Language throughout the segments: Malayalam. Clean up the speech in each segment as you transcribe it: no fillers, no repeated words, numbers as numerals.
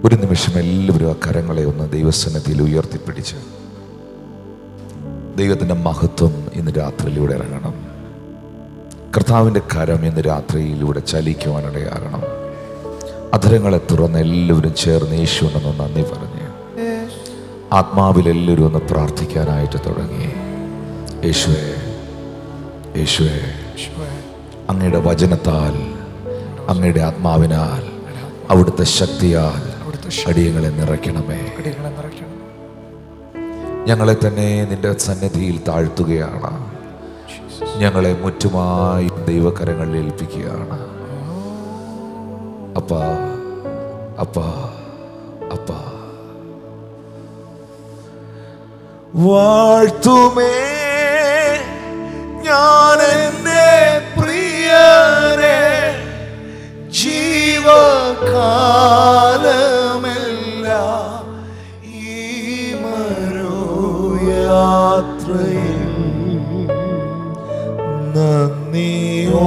ഒരു നിമിഷം എല്ലാവരും ആ കരങ്ങളെ ഒന്ന് ദൈവസന്നിധിയിൽ ഉയർത്തിപ്പിടിച്ച് ദൈവത്തിൻ്റെ മഹത്വം ഇന്ന് രാത്രിയിലൂടെ ഇറങ്ങണം. കർത്താവിൻ്റെ കരം ഇന്ന് രാത്രിയിലൂടെ ചലിക്കുവാനിടയാകണം. അധരങ്ങളെ തുറന്ന് എല്ലാവരും ചേർന്ന് യേശുവിനൊന്ന് നന്ദി പറഞ്ഞ് ആത്മാവിൽ എല്ലാവരും ഒന്ന് പ്രാർത്ഥിക്കാനായിട്ട് തുടങ്ങി. യേശുവേ, യേശുവേ, അങ്ങയുടെ വചനത്താൽ, അങ്ങയുടെ ആത്മാവിനാൽ, അവിടുത്തെ ശക്തിയാൽ അടിയങ്ങളെ നിറയ്ക്കണമേ. ഞങ്ങളെ തന്നെ നിന്റെ സന്നിധിയിൽ താഴ്ത്തുകയാണ്. ഞങ്ങളെ മുറ്റുമായി ദൈവകരങ്ങളിൽ ഏൽപ്പിക്കുകയാണ്. അപ്പാ, അപ്പാ, അപ്പാ. വാഴ്ത്തുമേ ഞാൻ എൻ്റെ പ്രിയരെ ജീവകാലമെല്ലാം ഈ മരുയാത്രയിൽ നന്ദിയോടെ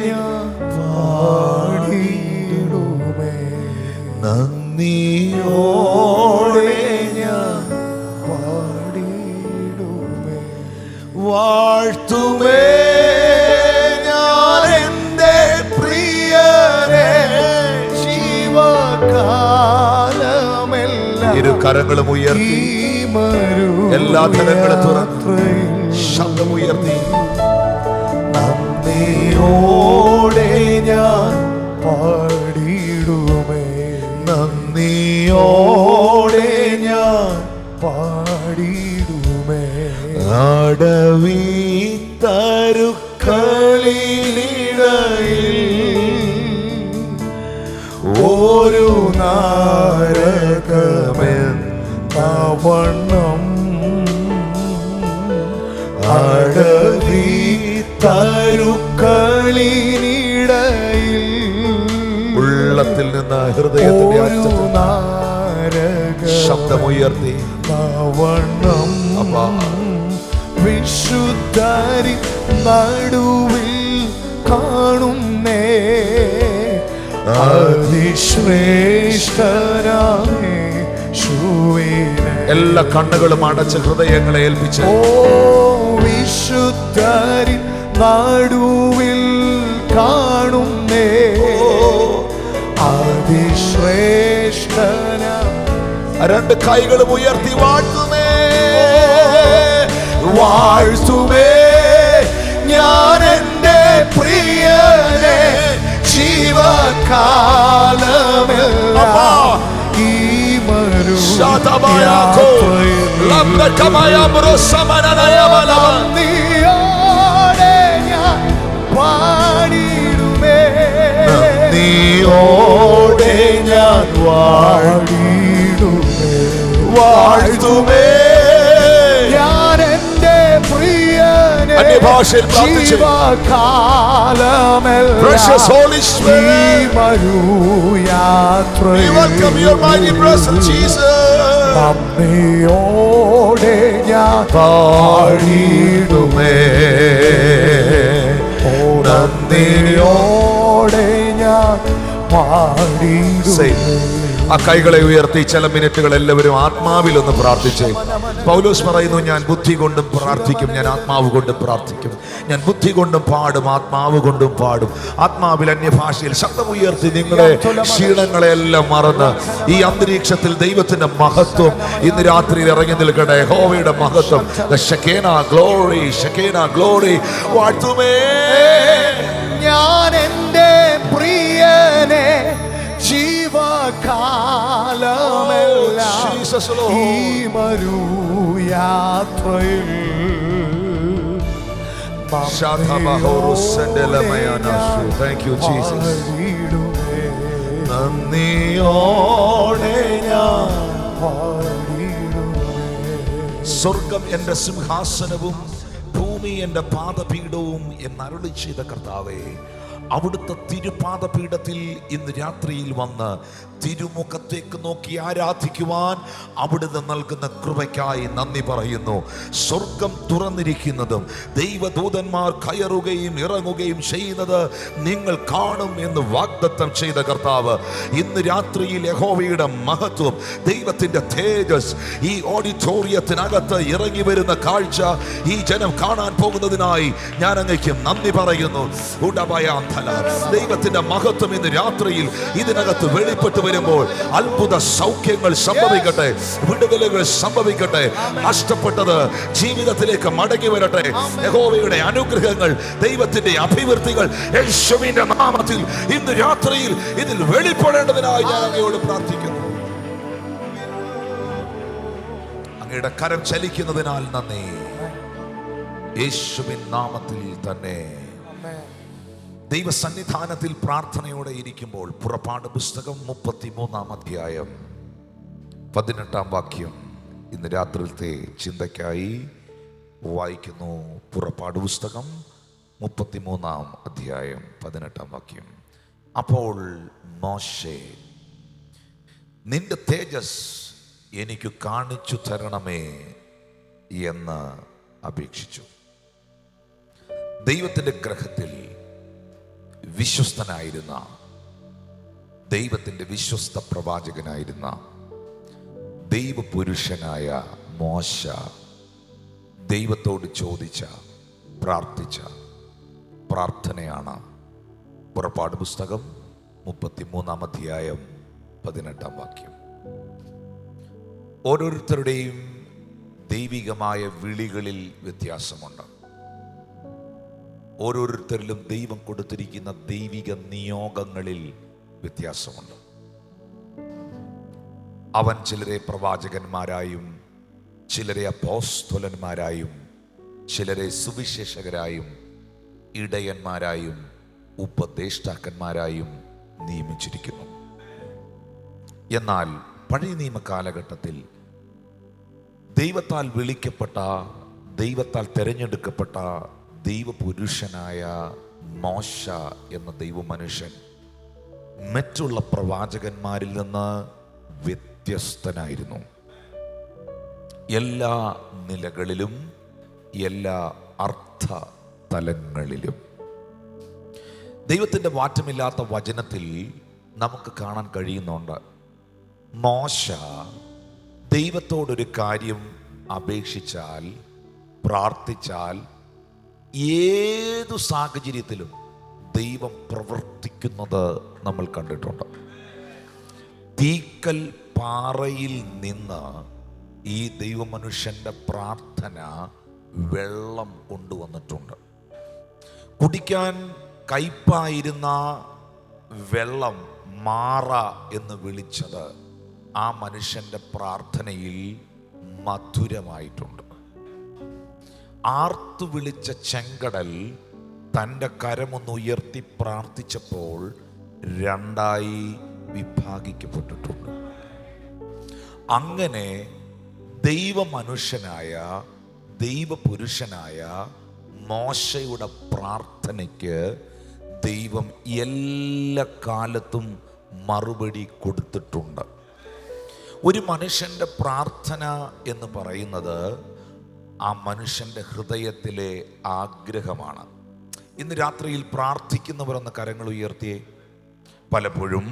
ഞാൻ പാടിയിടുമേ. നന്ദിയോടെ ഞാൻ പാടിയിടുമേ. വാഴ്ത്തുമേ ഞാൻ എൻ്റെ പ്രിയരെ ജീവകാലമെല്ലാം. ഇരു കരങ്ങളും ഉയർത്തി, എല്ലാ കരങ്ങളും തുറന്ന് ശബ്ദമുയർത്തി നന്ദിയോടെ ഞാൻ പാടിയിടുമേ. നന്ദിയോടെ ഞാൻ പാടിയിടുമേ. അടവി തരുക്കളിനിടയിൽ ഒരു നാരകമെന്നവണ്ണം അടവി തരുക്കളിനിടയിൽ ഉള്ളത്തിൽ നിന്ന് ഹൃദയത്തിന്റെ ശബ്ദമുയർത്തി നവണ്ണം വിശുദ്ധരി നടുവിൽ കാണുന്നേ അതിശ്രേഷ്ഠനായ യേശുവിനെ. എല്ലാ കണ്ണുകളും അടച്ച് ഹൃദയങ്ങളെ ഏൽപ്പിച്ച് വിശുദ്ധരി നടുവിൽ കാണുന്നേ അതിശ്രേഷ്ഠന. രണ്ട് കൈകളും ഉയർത്തി വാഴ്ത്തുമേ, വാഴ്ത്തുമേ ഞാൻ എൻ്റെ പ്രിയനെ ജീവകാലമെല്ലാം ഈ നന്ദിയോടെ ഞാൻ പാടിയിടുമേ. നന്ദിയോടെ ഞാൻ വാഴിടുമേ. വാഴ്ത്തുമേ ഞാൻ എൻ്റെ പ്രിയനെ നന്ദിയോടെ ഞാൻ പാടിയിടുമേ. നന്ദിയോടെ ഞാൻ പാടിയിടുമേ. ആ കൈകളെ ഉയർത്തി ചില മിനിറ്റുകൾ എല്ലാവരും ആത്മാവിൽ ഒന്ന് പ്രാർത്ഥിച്ചേ. പൗലോസ് പറയുന്നു, ഞാൻ ബുദ്ധി കൊണ്ടും പ്രാർത്ഥിക്കും, ഞാൻ ആത്മാവ് കൊണ്ടും പ്രാർത്ഥിക്കും. ഞാൻ ബുദ്ധി കൊണ്ടും പാടും, ആത്മാവ് കൊണ്ടും പാടും. ആത്മാവിൽ അന്യഭാഷയിൽ ശബ്ദമുയർത്തി നിങ്ങളെ ക്ഷീണങ്ങളെല്ലാം മറന്ന് ഈ അന്തരീക്ഷത്തിൽ ദൈവത്തിന്റെ മഹത്വം ഇന്ന് രാത്രിയിൽ ഇറങ്ങി നിൽക്കട്ടെ. യഹോവയുടെ മഹത്വം, ഷെക്കേന ഗ്ലോറി, ഷെക്കേന ഗ്ലോറി. വാഴ്ത്തുമേ ഞാൻ എൻ്റെ പ്രിയനെ ജീവകാലമെല്ലാം ഈ മരുയാത്രയിൽ നന്ദിയോടെ ഞാൻ സ്വർഗം എൻ്റെ സിംഹാസനവും ഭൂമി എൻ്റെ പാദപീഠവും എന്നരുളി ചെയ്ത കർത്താവേ, അവിടുത്തെ തിരുപാദപീഠത്തിൽ ഇന്ന് രാത്രിയിൽ വന്ന് തിരുമുഖത്തേക്ക് നോക്കി ആരാധിക്കുവാൻ അവിടുന്ന് നൽകുന്ന കൃപയ്ക്കായി നന്ദി പറയുന്നു. സ്വർഗം തുറന്നിരിക്കുന്നതും ദൈവദൂതന്മാർ കയറുകയും ഇറങ്ങുകയും ചെയ്യുന്നത് നിങ്ങൾ കാണും എന്ന് വാഗ്ദത്തം ചെയ്ത കർത്താവ് ഇന്ന് രാത്രിയിൽ യഹോവയുടെ മഹത്വം, ദൈവത്തിന്റെ തേജസ് ഈ ഓഡിറ്റോറിയത്തിനകത്ത് ഇറങ്ങി വരുന്ന കാഴ്ച ഈ ജനം കാണാൻ പോകുന്നതിനായി ഞാൻ അങ്ങേക്ക് നന്ദി പറയുന്നു. ദൈവത്തിന്റെ മഹത്വം ഇന്ന് രാത്രിയിൽ ഇതിനകത്ത് വെളിപ്പെട്ടു വരുമ്പോൾ അത്ഭുത സൗഖ്യങ്ങൾ സംഭവിക്കട്ടെ, വിടുതലുകൾ സംഭവിക്കട്ടെ, നഷ്ടപ്പെട്ടത് ജീവിതത്തിലേക്ക് മടങ്ങി വരട്ടെ. യഹോവയുടെ അനുഗ്രഹങ്ങൾ, ദൈവത്തിന്റെ അഭിവൃദ്ധികൾ യേശുവിന്റെ നാമത്തിൽ ഇന്ന് രാത്രിയിൽ ഇതിൽ വെളിപ്പെടേണ്ടതിനായി ഞാൻ അങ്ങയോട് പ്രാർത്ഥിക്കുന്നു. അങ്ങയുടെ കരം ചലിക്കുന്നതിനാൽ നന്ദി. യേശുവിൻ നാമത്തിൽ തന്നെ. ദൈവസന്നിധാനത്തിൽ പ്രാർത്ഥനയോടെ ഇരിക്കുമ്പോൾ പുറപ്പാട് പുസ്തകം 33-ാം അധ്യായം 18-ാം വാക്യം ഇന്ന് രാത്രിയിലത്തെ ചിന്തയ്ക്കായി വായിക്കുന്നു. പുറപ്പാട് പുസ്തകം 33-ാം അധ്യായം 18-ാം വാക്യം. അപ്പോൾ മോശെ, നിന്റെ തേജസ് എനിക്ക് കാണിച്ചു തരണമേ എന്ന് അപേക്ഷിച്ചു. ദൈവത്തിന്റെ ഗ്രഹത്തിൽ വിശ്വസ്തനായിരുന്ന, ദൈവത്തിന്റെ വിശ്വസ്ത പ്രവാചകനായിരുന്ന ദൈവപുരുഷനായ മോശ ദൈവത്തോട് ചോദിച്ച, പ്രാർത്ഥിച്ച പ്രാർത്ഥനയാണ് പുറപ്പാട് പുസ്തകം 33-ാം അധ്യായം 18-ാം വാക്യം. ഓരോരുത്തരുടെയും ദൈവികമായ വിളികളിൽ വ്യത്യാസമുണ്ട്. ഓരോരുത്തരിലും ദൈവം കൊടുത്തിരിക്കുന്ന ദൈവിക നിയോഗങ്ങളിൽ വ്യത്യാസമുണ്ട്. അവൻ ചിലരെ പ്രവാചകന്മാരായും, ചിലരെ അപ്പോസ്തലന്മാരായും, ചിലരെ സുവിശേഷകരായും, ഇടയന്മാരായും, ഉപദേഷ്ടാക്കന്മാരായും നിയമിച്ചിരിക്കുന്നു. എന്നാൽ പഴയ നിയമ കാലഘട്ടത്തിൽ ദൈവത്താൽ വിളിക്കപ്പെട്ട, ദൈവത്താൽ തിരഞ്ഞെടുക്കപ്പെട്ട ദൈവപുരുഷനായ മോശ എന്ന ദൈവമനുഷ്യൻ മറ്റുള്ള പ്രവാചകന്മാരിൽ നിന്ന് വ്യത്യസ്തനായിരുന്നു. എല്ലാ നിലകളിലും, എല്ലാ അർത്ഥ തലങ്ങളിലും. ദൈവത്തിൻ്റെ മാറ്റമില്ലാത്ത വചനത്തിൽ നമുക്ക് കാണാൻ കഴിയുന്നുണ്ട്, മോശ ദൈവത്തോടൊരു കാര്യം അപേക്ഷിച്ചാൽ, പ്രാർത്ഥിച്ചാൽ ഏതു സാഹചര്യത്തിലും ദൈവം പ്രവർത്തിക്കുന്നത് നമ്മൾ കണ്ടിട്ടുണ്ട്. തീക്കൽ പാറയിൽ നിന്ന് ഈ ദൈവമനുഷ്യന്റെ പ്രാർത്ഥന വെള്ളം കൊണ്ടുവന്നിട്ടുണ്ട്. കുടിക്കാൻ കയ്പായിരുന്ന വെള്ളം മാറ എന്ന് വിളിച്ചത് ആ മനുഷ്യന്റെ പ്രാർത്ഥനയിൽ മധുരമായിട്ടുണ്ട്. ആർത്തു വിളിച്ച ചെങ്കടൽ തൻ്റെ കരമൊന്നുയർത്തി പ്രാർത്ഥിച്ചപ്പോൾ രണ്ടായി വിഭാഗിക്കപ്പെട്ടിട്ടുണ്ട്. അങ്ങനെ ദൈവമനുഷ്യനായ, ദൈവപുരുഷനായ മോശയുടെ പ്രാർത്ഥനയ്ക്ക് ദൈവം എല്ലാ കാലത്തും മറുപടി കൊടുത്തിട്ടുണ്ട്. ഒരു മനുഷ്യൻ്റെ പ്രാർത്ഥന എന്ന് പറയുന്നത് ആ മനുഷ്യൻ്റെ ഹൃദയത്തിലെ ആഗ്രഹമാണ്. ഇന്ന് രാത്രിയിൽ പ്രാർത്ഥിക്കുന്നവരെന്ന് കരങ്ങൾ ഉയർത്തിയേ. പലപ്പോഴും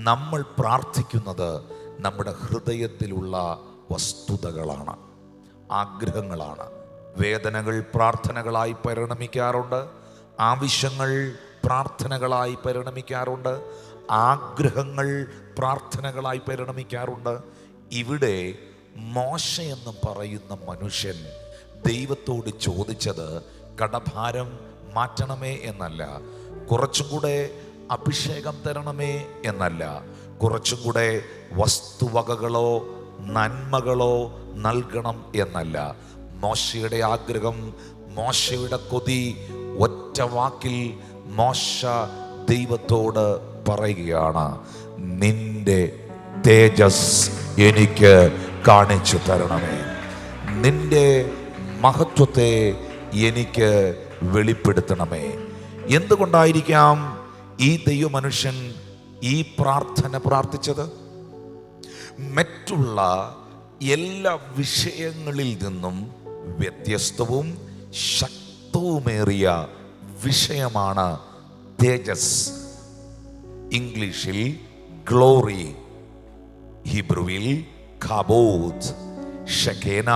നമ്മൾ പ്രാർത്ഥിക്കുന്നത് നമ്മുടെ ഹൃദയത്തിലുള്ള വസ്തുതകളാണ്, ആഗ്രഹങ്ങളാണ്. വേദനകൾ പ്രാർത്ഥനകളായി പരിണമിക്കാറുണ്ട്, ആവശ്യങ്ങൾ പ്രാർത്ഥനകളായി പരിണമിക്കാറുണ്ട്, ആഗ്രഹങ്ങൾ പ്രാർത്ഥനകളായി പരിണമിക്കാറുണ്ട്. ഇവിടെ മോശ എന്ന് പറയുന്ന മനുഷ്യൻ ദൈവത്തോട് ചോദിച്ചത് കടഭാരം മാറ്റണമേ എന്നല്ല, കുറച്ചും കൂടെ അഭിഷേകം തരണമേ എന്നല്ല, കുറച്ചും കൂടെ വസ്തുവകകളോ നന്മകളോ നൽകണം എന്നല്ല. മോശയുടെ ആഗ്രഹം, മോശയുടെ കൊതി, ഒറ്റ വാക്കിൽ മോശ ദൈവത്തോട് പറയുകയാണ്, നിന്റെ തേജസ് എനിക്ക് കാണിച്ചു തരണമേ, നിന്റെ മഹത്വത്തെ എനിക്ക് വെളിപ്പെടുത്തണമേ. എന്തുകൊണ്ടായിരിക്കാം ഈ ദൈവമനുഷ്യൻ ഈ പ്രാർത്ഥന പ്രാർത്ഥിച്ചത്? മറ്റുള്ള എല്ലാ വിഷയങ്ങളിൽ നിന്നും വ്യത്യസ്തവും ശക്തവുമേറിയ വിഷയമാണ് തേജസ്. ഇംഗ്ലീഷിൽ ഗ്ലോറി, ഹിബ്രുവിൽ കാബോദ്, ഷെഖേന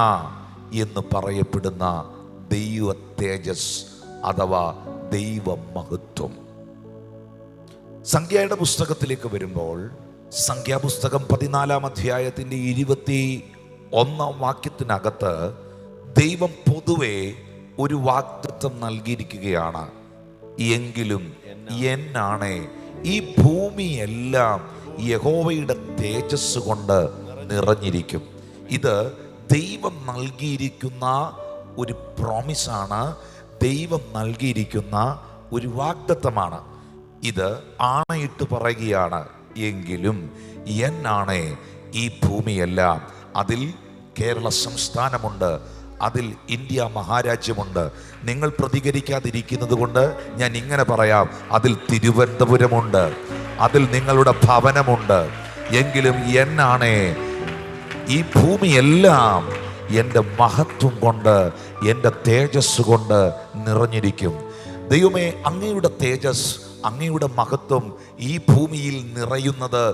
എന്ന് പറയപ്പെടുന്ന ദൈവ തേജസ് അഥവാ ദൈവ മഹത്വം. സംഖ്യയുടെ പുസ്തകത്തിലേക്ക് വരുമ്പോൾ സംഖ്യാപുസ്തകം 14-ാം അധ്യായത്തിന്റെ 21-ാം വാക്യത്തിനകത്ത് ദൈവം പൊതുവെ ഒരു വാഗ്ദത്തം നൽകിയിരിക്കുകയാണ്. എങ്കിലും എന്നാണ് ഈ ഭൂമിയെല്ലാം യഹോവയുടെ തേജസ് കൊണ്ട് നിറഞ്ഞിരിക്കും. ഇത് ദൈവം നൽകിയിരിക്കുന്ന ഒരു പ്രോമിസാണ്, ദൈവം നൽകിയിരിക്കുന്ന ഒരു വാഗ്ദത്തമാണ്. ഇത് ആണയിട്ട് പറയുകയാണ്, എങ്കിലും എന്നാണ് ഈ ഭൂമിയെല്ലാം. അതിൽ കേരള സംസ്ഥാനമുണ്ട്, അതിൽ ഇന്ത്യ മഹാരാജ്യമുണ്ട്. നിങ്ങൾ പ്രതികരിക്കാതിരിക്കുന്നത് കൊണ്ട് ഞാൻ ഇങ്ങനെ പറയാം, അതിൽ തിരുവനന്തപുരമുണ്ട്, അതിൽ നിങ്ങളുടെ ഭവനമുണ്ട്. എങ്കിലും എന്നാണ് ഈ ഭൂമിയെല്ലാം എൻ്റെ മഹത്വം കൊണ്ട്, എൻ്റെ തേജസ് കൊണ്ട് നിറഞ്ഞിരിക്കും. ദൈവമേ, അങ്ങയുടെ തേജസ്, അങ്ങയുടെ മഹത്വം ഈ ഭൂമിയിൽ നിറയുന്നത്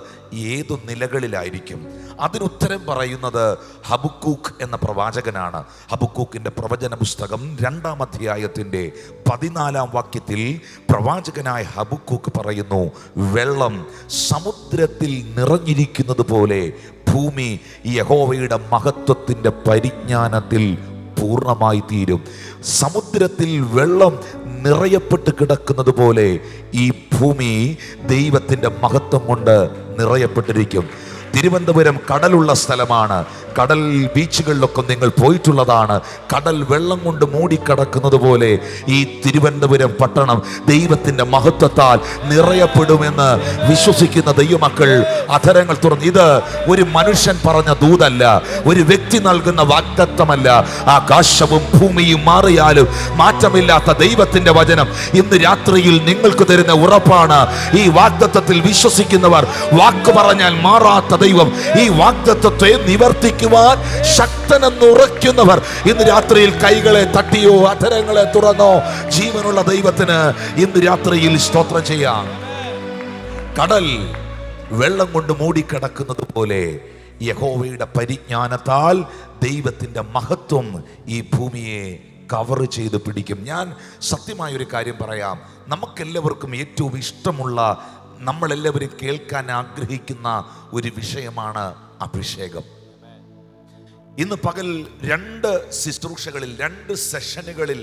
ഏതു നിലകളിലായിരിക്കും? അതിനുത്തരം പറയുന്നത് ഹബക്കൂക്ക് എന്ന പ്രവാചകനാണ്. ഹബക്കൂക്കിന്റെ പ്രവചന പുസ്തകം 2-ാം അധ്യായത്തിന്റെ 14-ാം വാക്യത്തിൽ പ്രവാചകനായ ഹബക്കൂക്ക് പറയുന്നു, വെള്ളം സമുദ്രത്തിൽ നിറഞ്ഞിരിക്കുന്നത് പോലെ ഭൂമി യഹോവയുടെ മഹത്വത്തിന്റെ പരിജ്ഞാനത്തിൽ പൂർണ്ണമായി തീരും. സമുദ്രത്തിൽ വെള്ളം നിറയപ്പെട്ട് കിടക്കുന്നത് പോലെ ഈ ഭൂമി ദൈവത്തിന്റെ മഹത്വം കൊണ്ട് നിറയപ്പെട്ടിരിക്കും. തിരുവനന്തപുരം കടലുള്ള സ്ഥലമാണ്. കടൽ ബീച്ചുകളിലൊക്കെ നിങ്ങൾ പോയിട്ടുള്ളതാണ്. കടൽ വെള്ളം കൊണ്ട് മൂടിക്കിടക്കുന്നത് പോലെ ഈ തിരുവനന്തപുരം പട്ടണം ദൈവത്തിന്റെ മഹത്വത്താൽ നിറയപ്പെടുമെന്ന് വിശ്വസിക്കുന്ന ദൈവമക്കൾ അധരങ്ങൾ തുറന്ന്, ഇത് ഒരു മനുഷ്യൻ പറഞ്ഞ ദൂതല്ല, ഒരു വ്യക്തി നൽകുന്ന വാഗ്ദത്തമല്ല. ആകാശവും ഭൂമിയും മാറിയാലും മാറ്റമില്ലാത്ത ദൈവത്തിന്റെ വചനം ഇന്ന് രാത്രിയിൽ നിങ്ങൾക്ക് തരുന്ന ഉറപ്പാണ്. ഈ വാഗ്ദത്തത്തിൽ വിശ്വസിക്കുന്നവർ, വാക്ക് പറഞ്ഞാൽ മാറാത്ത ദൈവം ഈ വാഗ്ദത്തത്തെ നിവർത്തിക്കുവാൻ ശക്തനെന്ന് ഉറയ്ക്കുന്നവർ ഇന്ന് രാത്രിയിൽ കൈകളെ തട്ടിയോ അധരങ്ങളെ തുറന്നോ ജീവനുള്ള ദൈവത്തിന് ഇന്ന് രാത്രിയിൽ സ്തോത്രം ചെയ്യാം. കടൽ വെള്ളം കൊണ്ട് മൂടിക്കിടക്കുന്നത് പോലെ യഹോവയുടെ പരിജ്ഞാനത്താൽ ദൈവത്തിന്റെ മഹത്വം ഈ ഭൂമിയെ കവർ ചെയ്ത് പിടിക്കും. ഞാൻ സത്യമായൊരു കാര്യം പറയാം, നമുക്കെല്ലാവർക്കും ഏറ്റവും ഇഷ്ടമുള്ള, നമ്മളെല്ലാവരും കേൾക്കാൻ ആഗ്രഹിക്കുന്ന ഒരു വിഷയമാണ് അഭിഷേകം. ഇന്ന് പകൽ 2 ശുശ്രൂഷകളിൽ, 2 സെഷനുകളിൽ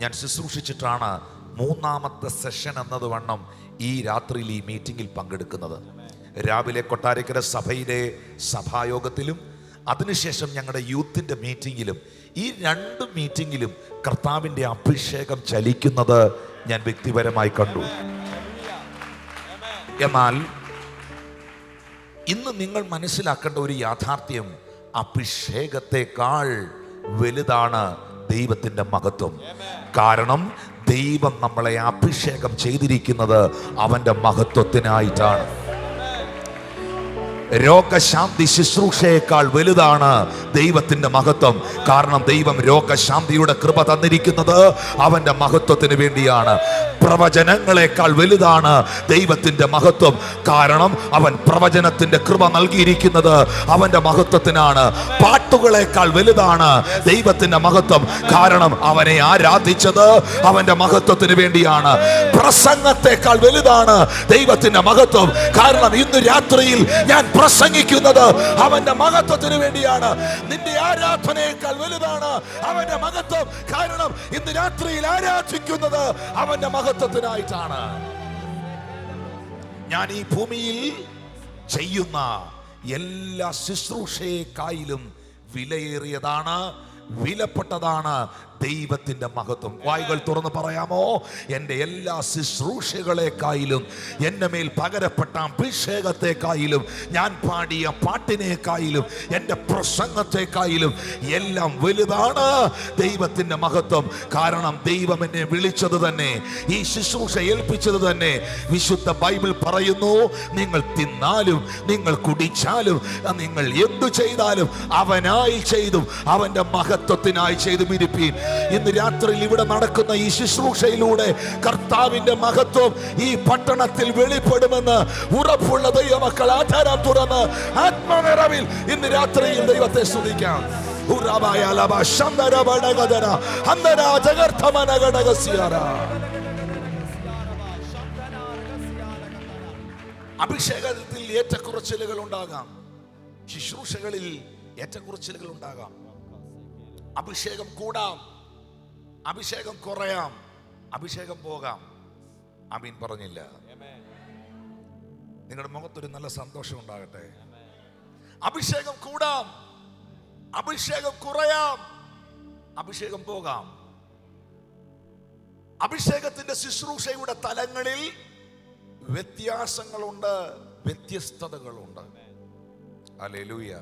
ഞാൻ ശുശ്രൂഷിച്ചിട്ടാണ് 3-ാമത്തെ സെഷൻ എന്നതുവണ്ണം ഈ രാത്രിയിൽ ഈ മീറ്റിംഗിൽ പങ്കെടുക്കുന്നത്. രാവിലെ കൊട്ടാരക്കര സഭയിലെ സഭായോഗത്തിലും അതിനുശേഷം ഞങ്ങളുടെ യൂത്തിന്റെ മീറ്റിംഗിലും, ഈ 2 മീറ്റിംഗിലും കർത്താവിൻ്റെ അഭിഷേകം ചലിക്കുന്നത് ഞാൻ വ്യക്തിപരമായി കണ്ടു. എന്നാൽ ഇന്ന് നിങ്ങൾ മനസ്സിലാക്കേണ്ട ഒരു യാഥാർത്ഥ്യം, അഭിഷേകത്തെക്കാൾ വലുതാണ് ദൈവത്തിന്റെ മഹത്വം. കാരണം ദൈവം നമ്മളെ അഭിഷേകം ചെയ്തിരിക്കുന്നത് അവന്റെ മഹത്വത്തിനായിട്ടാണ്. രോഗശാന്തി ശുശ്രൂഷയേക്കാൾ വലുതാണ് ദൈവത്തിന്റെ മഹത്വം. കാരണം ദൈവം രോഗശാന്തിയുടെ കൃപ തന്നിരിക്കുന്നത് അവന്റെ മഹത്വത്തിന് വേണ്ടിയാണ്. പ്രവചനങ്ങളെക്കാൾ വലുതാണ് ദൈവത്തിന്റെ മഹത്വം. കാരണം അവൻ പ്രവചനത്തിന്റെ കൃപ നൽകിയിരിക്കുന്നത് അവന്റെ മഹത്വത്തിനാണ്. പാട്ടുകളെക്കാൾ വലുതാണ് ദൈവത്തിന്റെ മഹത്വം. കാരണം അവനെ ആരാധിച്ചത് അവന്റെ മഹത്വത്തിന് വേണ്ടിയാണ്. പ്രസംഗത്തെക്കാൾ വലുതാണ് ദൈവത്തിന്റെ മഹത്വം. കാരണം ഇന്ന് രാത്രിയിൽ ഞാൻ പ്രസംഗിക്കുന്നത് അവന്റെ മഹത്വത്തിന് വേണ്ടിയാണ്. നിന്റെ ആരാധനയേക്കാൾ വലുതാണ് അവന്റെ മഹത്വം. കാരണം ഇന്ന് രാത്രിയിൽ ആരാധിക്കുന്നത് അവന്റെ മഹത്വത്തിനായിട്ടാണ്. ഞാൻ ഈ ഭൂമിയിൽ ചെയ്യുന്ന എല്ലാ ശുശ്രൂഷയെക്കാളും വിലയേറിയതാണ്, വിലപ്പെട്ടതാണ് ദൈവത്തിന്റെ മഹത്വം. വായുകൾ തുറന്ന് പറയാമോ? എൻ്റെ എല്ലാ ശുശ്രൂഷകളെക്കായിലും, എൻ്റെ മേൽ പകരപ്പെട്ട അഭിഷേകത്തെക്കായിലും, ഞാൻ പാടിയ പാട്ടിനേക്കായിലും, എൻ്റെ പ്രസംഗത്തെക്കായിലും എല്ലാം വലുതാണ് ദൈവത്തിന്റെ മഹത്വം. കാരണം ദൈവം എന്നെ വിളിച്ചത് തന്നെ, ഈ ശുശ്രൂഷ ഏൽപ്പിച്ചത് തന്നെ വിശുദ്ധ ബൈബിൾ പറയുന്നു, നിങ്ങൾ തിന്നാലും നിങ്ങൾ കുടിച്ചാലും നിങ്ങൾ എന്തു ചെയ്താലും അവനായി ചെയ്തും അവന്റെ മഹത്വത്തിനായി ചെയ്തും ഇരിപ്പീൻ. ഇന്ന് രാത്രിയിൽ ഇവിടെ നടക്കുന്ന ഈ ശുശ്രൂഷയിലൂടെ കർത്താവിന്റെ മഹത്വം ഈ പട്ടണത്തിൽ വെളിപ്പെടുമെന്ന് ഉറപ്പുള്ള ദൈവമക്കൾ ആധാരം തുറന്ന് ആത്മനിറവിൽ ഇന്ന് രാത്രിയിൽ ദൈവത്തെ സ്തുതിക്കാം. അഭിഷേകത്തിൽ ഏറ്റക്കുറച്ചിലുകൾ ഉണ്ടാകാം, ശുശ്രൂഷകളിൽ ഏറ്റക്കുറച്ചിലുകൾ ഉണ്ടാകാം. അഭിഷേകം കൂടാം, അഭിഷേകം കുറയാം, അഭിഷേകം പോകാം. ആമീൻ പറഞ്ഞില്ല? നിങ്ങളുടെ മുഖത്തൊരു നല്ല സന്തോഷം ഉണ്ടാകട്ടെ. അഭിഷേകം കൂടാം, അഭിഷേകം കുറയാം, അഭിഷേകം പോകാം. അഭിഷേകത്തിന്റെ ശുശ്രൂഷയുടെ തലങ്ങളിൽ വ്യത്യാസങ്ങളുണ്ട്, വ്യത്യസ്തതകളുണ്ട്. ഹല്ലേലൂയ.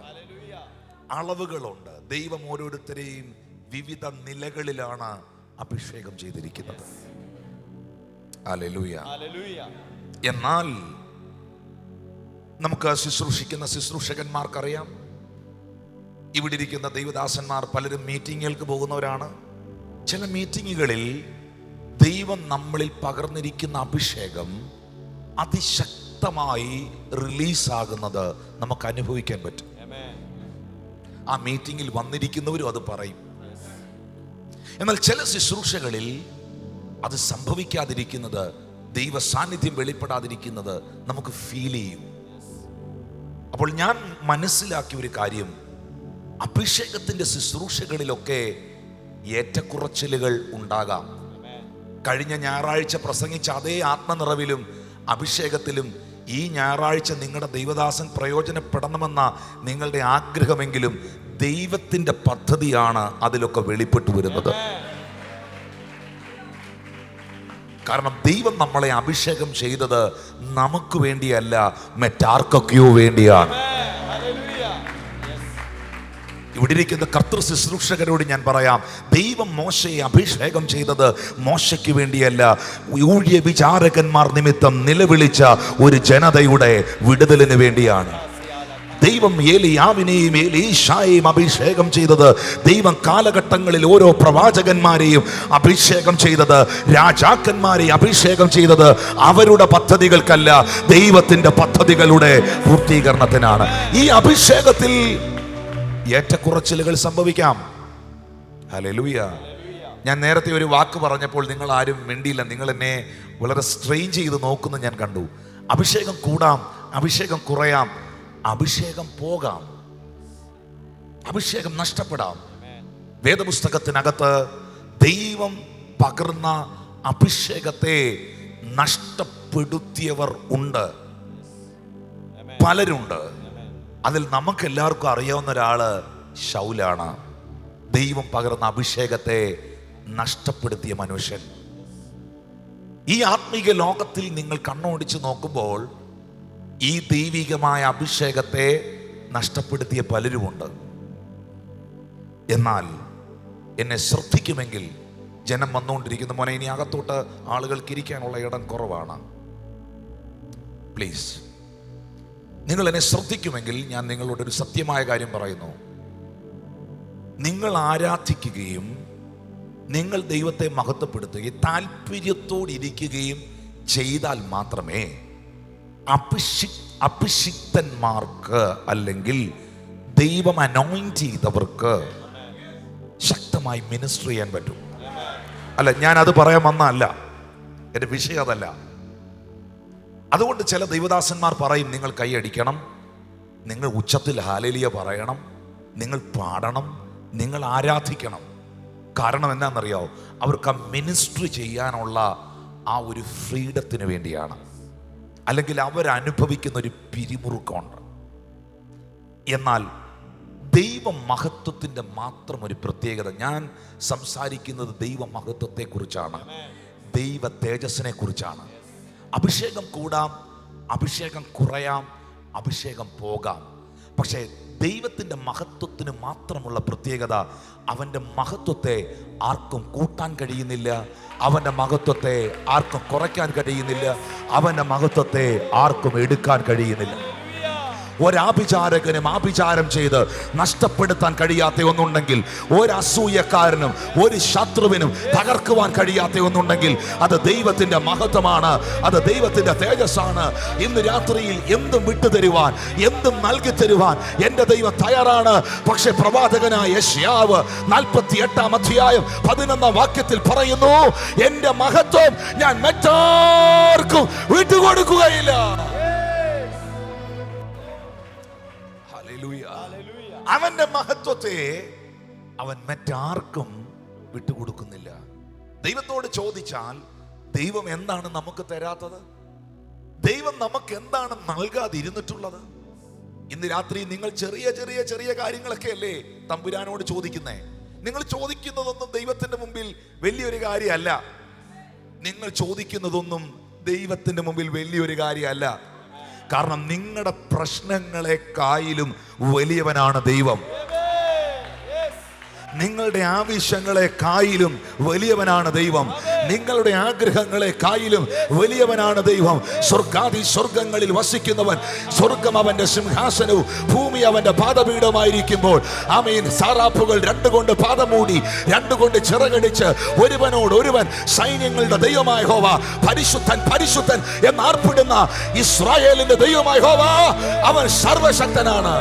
അളവുകളുണ്ട്. ദൈവം ഓരോരുത്തരെയും വിവിധ നിലകളിലാണ് അഭിഷേകം ചെയ്തിരിക്കുന്നത്. ഹല്ലേലൂയ. എന്നാൽ നമുക്ക് ശുശ്രൂഷിക്കുന്ന ശുശ്രൂഷകന്മാർക്കറിയാം, ഇവിടെ ഇരിക്കുന്ന ദൈവദാസന്മാർ പലരും മീറ്റിങ്ങുകൾക്ക് പോകുന്നവരാണ്. ചില മീറ്റിങ്ങുകളിൽ ദൈവം നമ്മളിൽ പകർന്നിരിക്കുന്ന അഭിഷേകം അതിശക്തമായി റിലീസാകുന്നത് നമുക്ക് അനുഭവിക്കാൻ പറ്റും. ആ മീറ്റിങ്ങിൽ വന്നിരിക്കുന്നവരും അത് പറയും. എന്നാൽ ചില ശുശ്രൂഷകളിൽ അത് സംഭവിക്കാതിരിക്കുന്നത്, ദൈവ സാന്നിധ്യം വെളിപ്പെടാതിരിക്കുന്നത് നമുക്ക് ഫീൽ ചെയ്യും. അപ്പോൾ ഞാൻ മനസ്സിലാക്കിയ ഒരു കാര്യം, അഭിഷേകത്തിന്റെ ശുശ്രൂഷകളിലൊക്കെ ഏറ്റക്കുറച്ചിലുകൾ ഉണ്ടാകാം. കഴിഞ്ഞ ഞായറാഴ്ച പ്രസംഗിച്ച അതേ ആത്മനിറവിലും അഭിഷേകത്തിലും ഈ ഞായറാഴ്ച നിങ്ങളുടെ ദൈവദാസൻ പ്രയോജനപ്പെടണമെന്ന നിങ്ങളുടെ ആഗ്രഹമെങ്കിലും ദൈവത്തിന്റെ പദ്ധതിയാണ് അതിലൊക്കെ വെളിപ്പെട്ടു വരുന്നത്. കാരണം ദൈവം നമ്മളെ അഭിഷേകം ചെയ്തത് നമുക്ക് വേണ്ടിയല്ല, മറ്റാർക്കൊക്കെയോ വേണ്ടിയാണ്. ഇവിടെ ഇരിക്കുന്ന കർത്തൃ ശുശ്രൂഷകരോട് ഞാൻ പറയാം, ദൈവം മോശയെ അഭിഷേകം ചെയ്തത് മോശയ്ക്ക് വേണ്ടിയല്ല, ഊഴിയ വിചാരകന്മാർ നിമിത്തം നിലവിളിച്ച ഒരു ജനതയുടെ വിടുതലിന് വേണ്ടിയാണ്. ദൈവം ഏലിയാവിനെയും എലീശായെയും അഭിഷേകം ചെയ്തത്, ദൈവം കാലഘട്ടങ്ങളിൽ ഓരോ പ്രവാചകന്മാരെയും അഭിഷേകം ചെയ്തത്, രാജാക്കന്മാരെ അഭിഷേകം ചെയ്തത് അവരുടെ പദ്ധതികൾക്കല്ല, ദൈവത്തിന്റെ പദ്ധതികളുടെ പൂർത്തീകരണത്തിനാണ്. ഈ അഭിഷേകത്തിൽ ഏറ്റക്കുറച്ചിലുകൾ സംഭവിക്കാം. ഹല്ലേലൂയ. ഞാൻ നേരത്തെ ഒരു വാക്ക് പറഞ്ഞപ്പോൾ നിങ്ങൾ ആരും മിണ്ടിയില്ല. നിങ്ങൾ എന്നെ വളരെ സ്ട്രെയിൻ ചെയ്ത് നോക്കുന്നു ഞാൻ കണ്ടു. അഭിഷേകം കൂടാം, അഭിഷേകം കുറയാം, അഭിഷേകം പോകാം, അഭിഷേകം നഷ്ടപ്പെടാം. വേദപുസ്തകത്തിനകത്ത് ദൈവം പകർന്ന അഭിഷേകത്തെ നഷ്ടപ്പെടുത്തിയവർ ഉണ്ട്, പലരുണ്ട്. അതിൽ നമുക്ക് എല്ലാവർക്കും അറിയാവുന്ന ഒരാള് ശൗലാണ്. ദൈവം പകർന്ന അഭിഷേകത്തെ നഷ്ടപ്പെടുത്തിയ മനുഷ്യൻ. ഈ ആത്മീക ലോകത്തിൽ നിങ്ങൾ കണ്ണോടിച്ച് നോക്കുമ്പോൾ ഈ ദൈവികമായ അഭിഷേകത്തെ നഷ്ടപ്പെടുത്തിയ പലരുമുണ്ട്. എന്നാൽ എന്നെ ശ്രദ്ധിക്കുമെങ്കിൽ ജനം വന്നുകൊണ്ടിരിക്കുന്ന മോനെ, ഇനി അകത്തോട്ട് ആളുകൾക്ക് ഇരിക്കാനുള്ള ഇടം കുറവാണ്. പ്ലീസ്, നിങ്ങൾ എന്നെ ശ്രദ്ധിക്കുമെങ്കിൽ ഞാൻ നിങ്ങളോട് ഒരു സത്യമായ കാര്യം പറയുന്നു. നിങ്ങൾ ആരാധിക്കുകയും നിങ്ങൾ ദൈവത്തെ മഹത്വപ്പെടുത്തുകയും താല്പര്യത്തോടിരിക്കുകയും ചെയ്താൽ മാത്രമേ അഭിഷിക്തന്മാർക്ക് അല്ലെങ്കിൽ ദൈവം അനോയിന്റ് ചെയ്തവർക്ക് ശക്തമായി മിനിസ്റ്റർ ചെയ്യാൻ പറ്റും. അല്ല, ഞാൻ അത് പറയാൻ വന്നല്ല, എൻ്റെ വിഷയം അതല്ല. അതുകൊണ്ട് ചില ദൈവദാസന്മാർ പറയും, നിങ്ങൾ കൈയടിക്കണം, നിങ്ങൾ ഉച്ചത്തിൽ ഹല്ലേലൂയ പറയണം, നിങ്ങൾ പാടണം, നിങ്ങൾ ആരാധിക്കണം. കാരണം എന്താണെന്നറിയാവോ? അവർക്ക് ആ മിനിസ്ട്രി ചെയ്യാനുള്ള ആ ഒരു ഫ്രീഡത്തിന് വേണ്ടിയാണ്. അല്ലെങ്കിൽ അവരനുഭവിക്കുന്ന ഒരു പിരിമുറുക്കമുണ്ട്. എന്നാൽ ദൈവ മഹത്വത്തിൻ്റെ മാത്രം ഒരു പ്രത്യേകത. ഞാൻ സംസാരിക്കുന്നത് ദൈവ മഹത്വത്തെക്കുറിച്ചാണ്, ദൈവ തേജസ്സിനെ കുറിച്ചാണ്. അഭിഷേകം കൂടാം, അഭിഷേകം കുറയാം, അഭിഷേകം പോകാം. പക്ഷേ ദൈവത്തിൻ്റെ മഹത്വത്തിന് മാത്രമുള്ള പ്രത്യേകത, അവൻ്റെ മഹത്വത്തെ ആർക്കും കൂട്ടാൻ കഴിയുന്നില്ല, അവൻ്റെ മഹത്വത്തെ ആർക്കും കുറയ്ക്കാൻ കഴിയുന്നില്ല, അവൻ്റെ മഹത്വത്തെ ആർക്കും എടുക്കാൻ കഴിയുന്നില്ല. ഒരാഭിചാരകനും ആഭിചാരം ചെയ്ത് നഷ്ടപ്പെടുത്താൻ കഴിയാത്ത ഒന്നുണ്ടെങ്കിൽ, ഒരസൂയക്കാരനും ഒരു ശത്രുവിനും തകർക്കുവാൻ കഴിയാത്ത ഒന്നുണ്ടെങ്കിൽ അത് ദൈവത്തിൻ്റെ മഹത്വമാണ്, അത് ദൈവത്തിൻ്റെ തേജസ്സാണ്. ഇന്ന് രാത്രിയിൽ എന്തും വിട്ടുതരുവാൻ, എന്തും നൽകി തരുവാൻ എൻ്റെ ദൈവം തയ്യാറാണ്. പക്ഷെ പ്രവാചകനായ യെശയ്യാവ് 48-ാം അധ്യായം 11-ാം വാക്യത്തിൽ പറയുന്നു, എൻ്റെ മഹത്വം ഞാൻ മറ്റാർക്കും വിട്ടുകൊടുക്കുകയില്ല. അവന്റെ മഹത്വത്തെ അവൻ മറ്റാർക്കും വിട്ടുകൊടുക്കുന്നില്ല. ദൈവത്തോട് ചോദിച്ചാൽ ദൈവം എന്താണ് നമുക്ക് തരാത്തത്? ദൈവം നമുക്ക് എന്താണ് നൽകാതിരുന്നിട്ടുള്ളത്? ഇന്ന് രാത്രി നിങ്ങൾ ചെറിയ ചെറിയ ചെറിയ കാര്യങ്ങളൊക്കെ അല്ലേ തമ്പുരാനോട് ചോദിക്കുന്നേ? നിങ്ങൾ ചോദിക്കുന്നതൊന്നും ദൈവത്തിന്റെ മുമ്പിൽ വലിയൊരു കാര്യമല്ല. നിങ്ങൾ ചോദിക്കുന്നതൊന്നും ദൈവത്തിന്റെ മുമ്പിൽ വലിയൊരു കാര്യമല്ല. കാരണം നിങ്ങളുടെ പ്രശ്നങ്ങളെക്കായിലും വലിയവനാണ് ദൈവം. നിങ്ങളുടെ ആവശ്യങ്ങളെക്കായിലും വലിയവനാണ് ദൈവം. നിങ്ങളുടെ ആഗ്രഹങ്ങളെക്കായിലും വലിയവനാണ് ദൈവം. സ്വർഗാദി സ്വർഗങ്ങളിൽ വസിക്കുന്നവൻ, സ്വർഗം അവന്റെ സിംഹാസനവും ഭൂമി അവന്റെ പാദപീഠമായിരിക്കുമ്പോൾ, ആമേൻ, സാറാപ്പുകൾ രണ്ടുകൊണ്ട് പാദം മൂടി, രണ്ടുകൊണ്ട് ചിറകടിച്ച് ഒരുവനോട് ഒരുവൻ സൈന്യങ്ങളുടെ ദൈവമായ യഹോവ പരിശുദ്ധൻ പരിശുദ്ധൻ എന്നാർപ്പിടുന്ന ഇസ്രായേലിന്റെ ദൈവമായ യഹോവ അവൻ സർവശക്തനാണ്.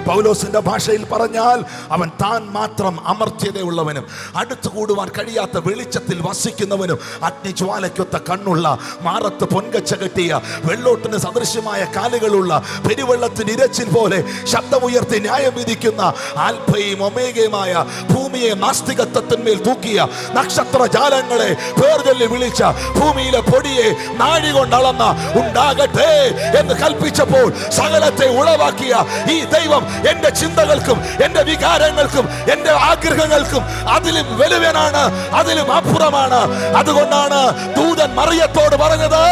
പൗലോസിന്റെ ഭാഷയിൽ പറഞ്ഞാൽ അവൻ താൻ മാത്രം അമർത്യതയുള്ളവനും അടുത്തു കൂടുവാൻ കഴിയാത്ത വെളിച്ചത്തിൽ വസിക്കുന്നവനും അഗ്നിജ്വാലയ്ക്കൊത്ത കണ്ണുള്ള, മാറത്ത് പൊൻകച്ച കെട്ടിയ, വെള്ളോട്ടിന് സദൃശ്യമായ കാലുകളുള്ള, പെരുവെള്ളത്തിന് ഇരച്ചിൽ പോലെ ശബ്ദമുയർത്തി ന്യായം വിധിക്കുന്ന, ആൽഫയും ഒമേഗയുമായ, ഭൂമിയെ നാസ്തികത്വത്തിന്മേൽ തൂക്കിയ, നക്ഷത്രജാലങ്ങളെ പേർചൊല്ലി വിളിച്ച, ഭൂമിയിലെ പൊടിയെ നാഴി കൊണ്ടളന്ന, ഉണ്ടാകട്ടെ എന്ന് കൽപ്പിച്ചപ്പോൾ സകലത്തെ ഉളവാക്കിയ ഈ ദൈവം എന്റെ ചിന്തകൾക്കും എന്റെ വികാരങ്ങൾക്കും എന്റെ ആഗ്രഹങ്ങൾക്കും അതിലും വലുവനാണ്, അതിലും അപ്പുറമാണ്. അതുകൊണ്ടാണ് ദൂതൻ മറിയത്തോട് പറഞ്ഞത്,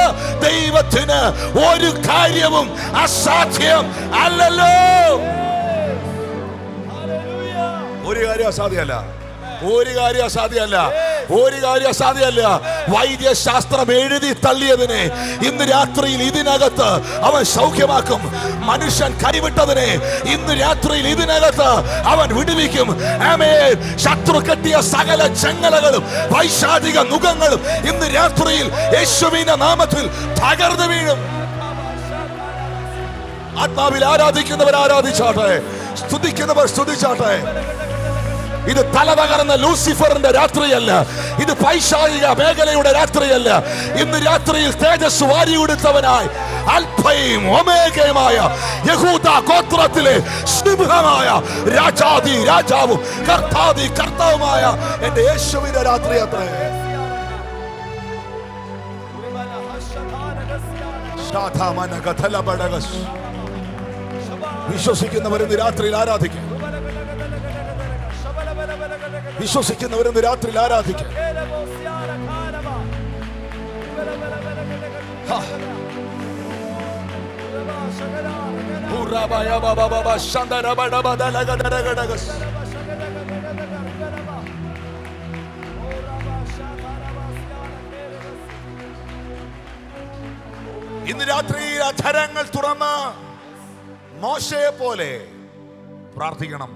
ദൈവത്തിന് ഒരു കാര്യവും അസാധ്യം അല്ലല്ലോ. ഒരു കാര്യം അസാധ്യമല്ല, ഒരു കാര്യം അസാധ്യമല്ല, ഒരു കാര്യം അസാധ്യമല്ല. വൈദ്യശാസ്ത്രം എഴുതി തള്ളിയതിനെ ഇന്ന് രാത്രിയിൽ ഇതിനകത്ത് അവൻ സൗഖ്യമാക്കും. മനുഷ്യൻ കൈവിട്ടതിനെ ഇന്ന് രാത്രിയിൽ ഇതിനകത്ത് അവൻ വിടുവിക്കും. ആമേൻ. ശത്രു കെട്ടിയ സകല ചങ്ങലകളും വൈശാചിക നുഖങ്ങളും ഇന്ന് രാത്രിയിൽ യേശുവിന്റെ നാമത്തിൽ തകർന്നു വീഴും. ആത്മാവിൽ ആരാധിക്കുന്നവർ ആരാധിച്ചാട്ടെ, സ്തുതിക്കുന്നവർ സ്തുതിച്ചാട്ടെ. ഇത് തലതകർന്ന ലൂസിഫറിന്റെ രാത്രിയല്ല, ഇത് പൈശാചിക മേഖലയുടെ രാത്രിയല്ല. ഇന്ന് രാത്രിയിൽ തേജസ് വാരിയെടുത്തവനായി അൽഫയും ഒമേഗയുമായ യഹൂദ ഗോത്രത്തിലെ സിംഹമായ രാജാദി രാജാവും കർത്താദി കർത്താവുമായ എന്റെ യേശുവിന്റെ രാത്രി അത്രേ. വിശ്വസിക്കുന്നവരെന്ന് രാത്രിയിൽ ആരാധിക്കും, വിശ്വസിക്കുന്നവരെന്ന് രാത്രിയിൽ ആരാധിക്കും. ഇന്ന് രാത്രി അധരങ്ങൾ തുറന്ന് മോശയെ പോലെ പ്രാർത്ഥിക്കണം.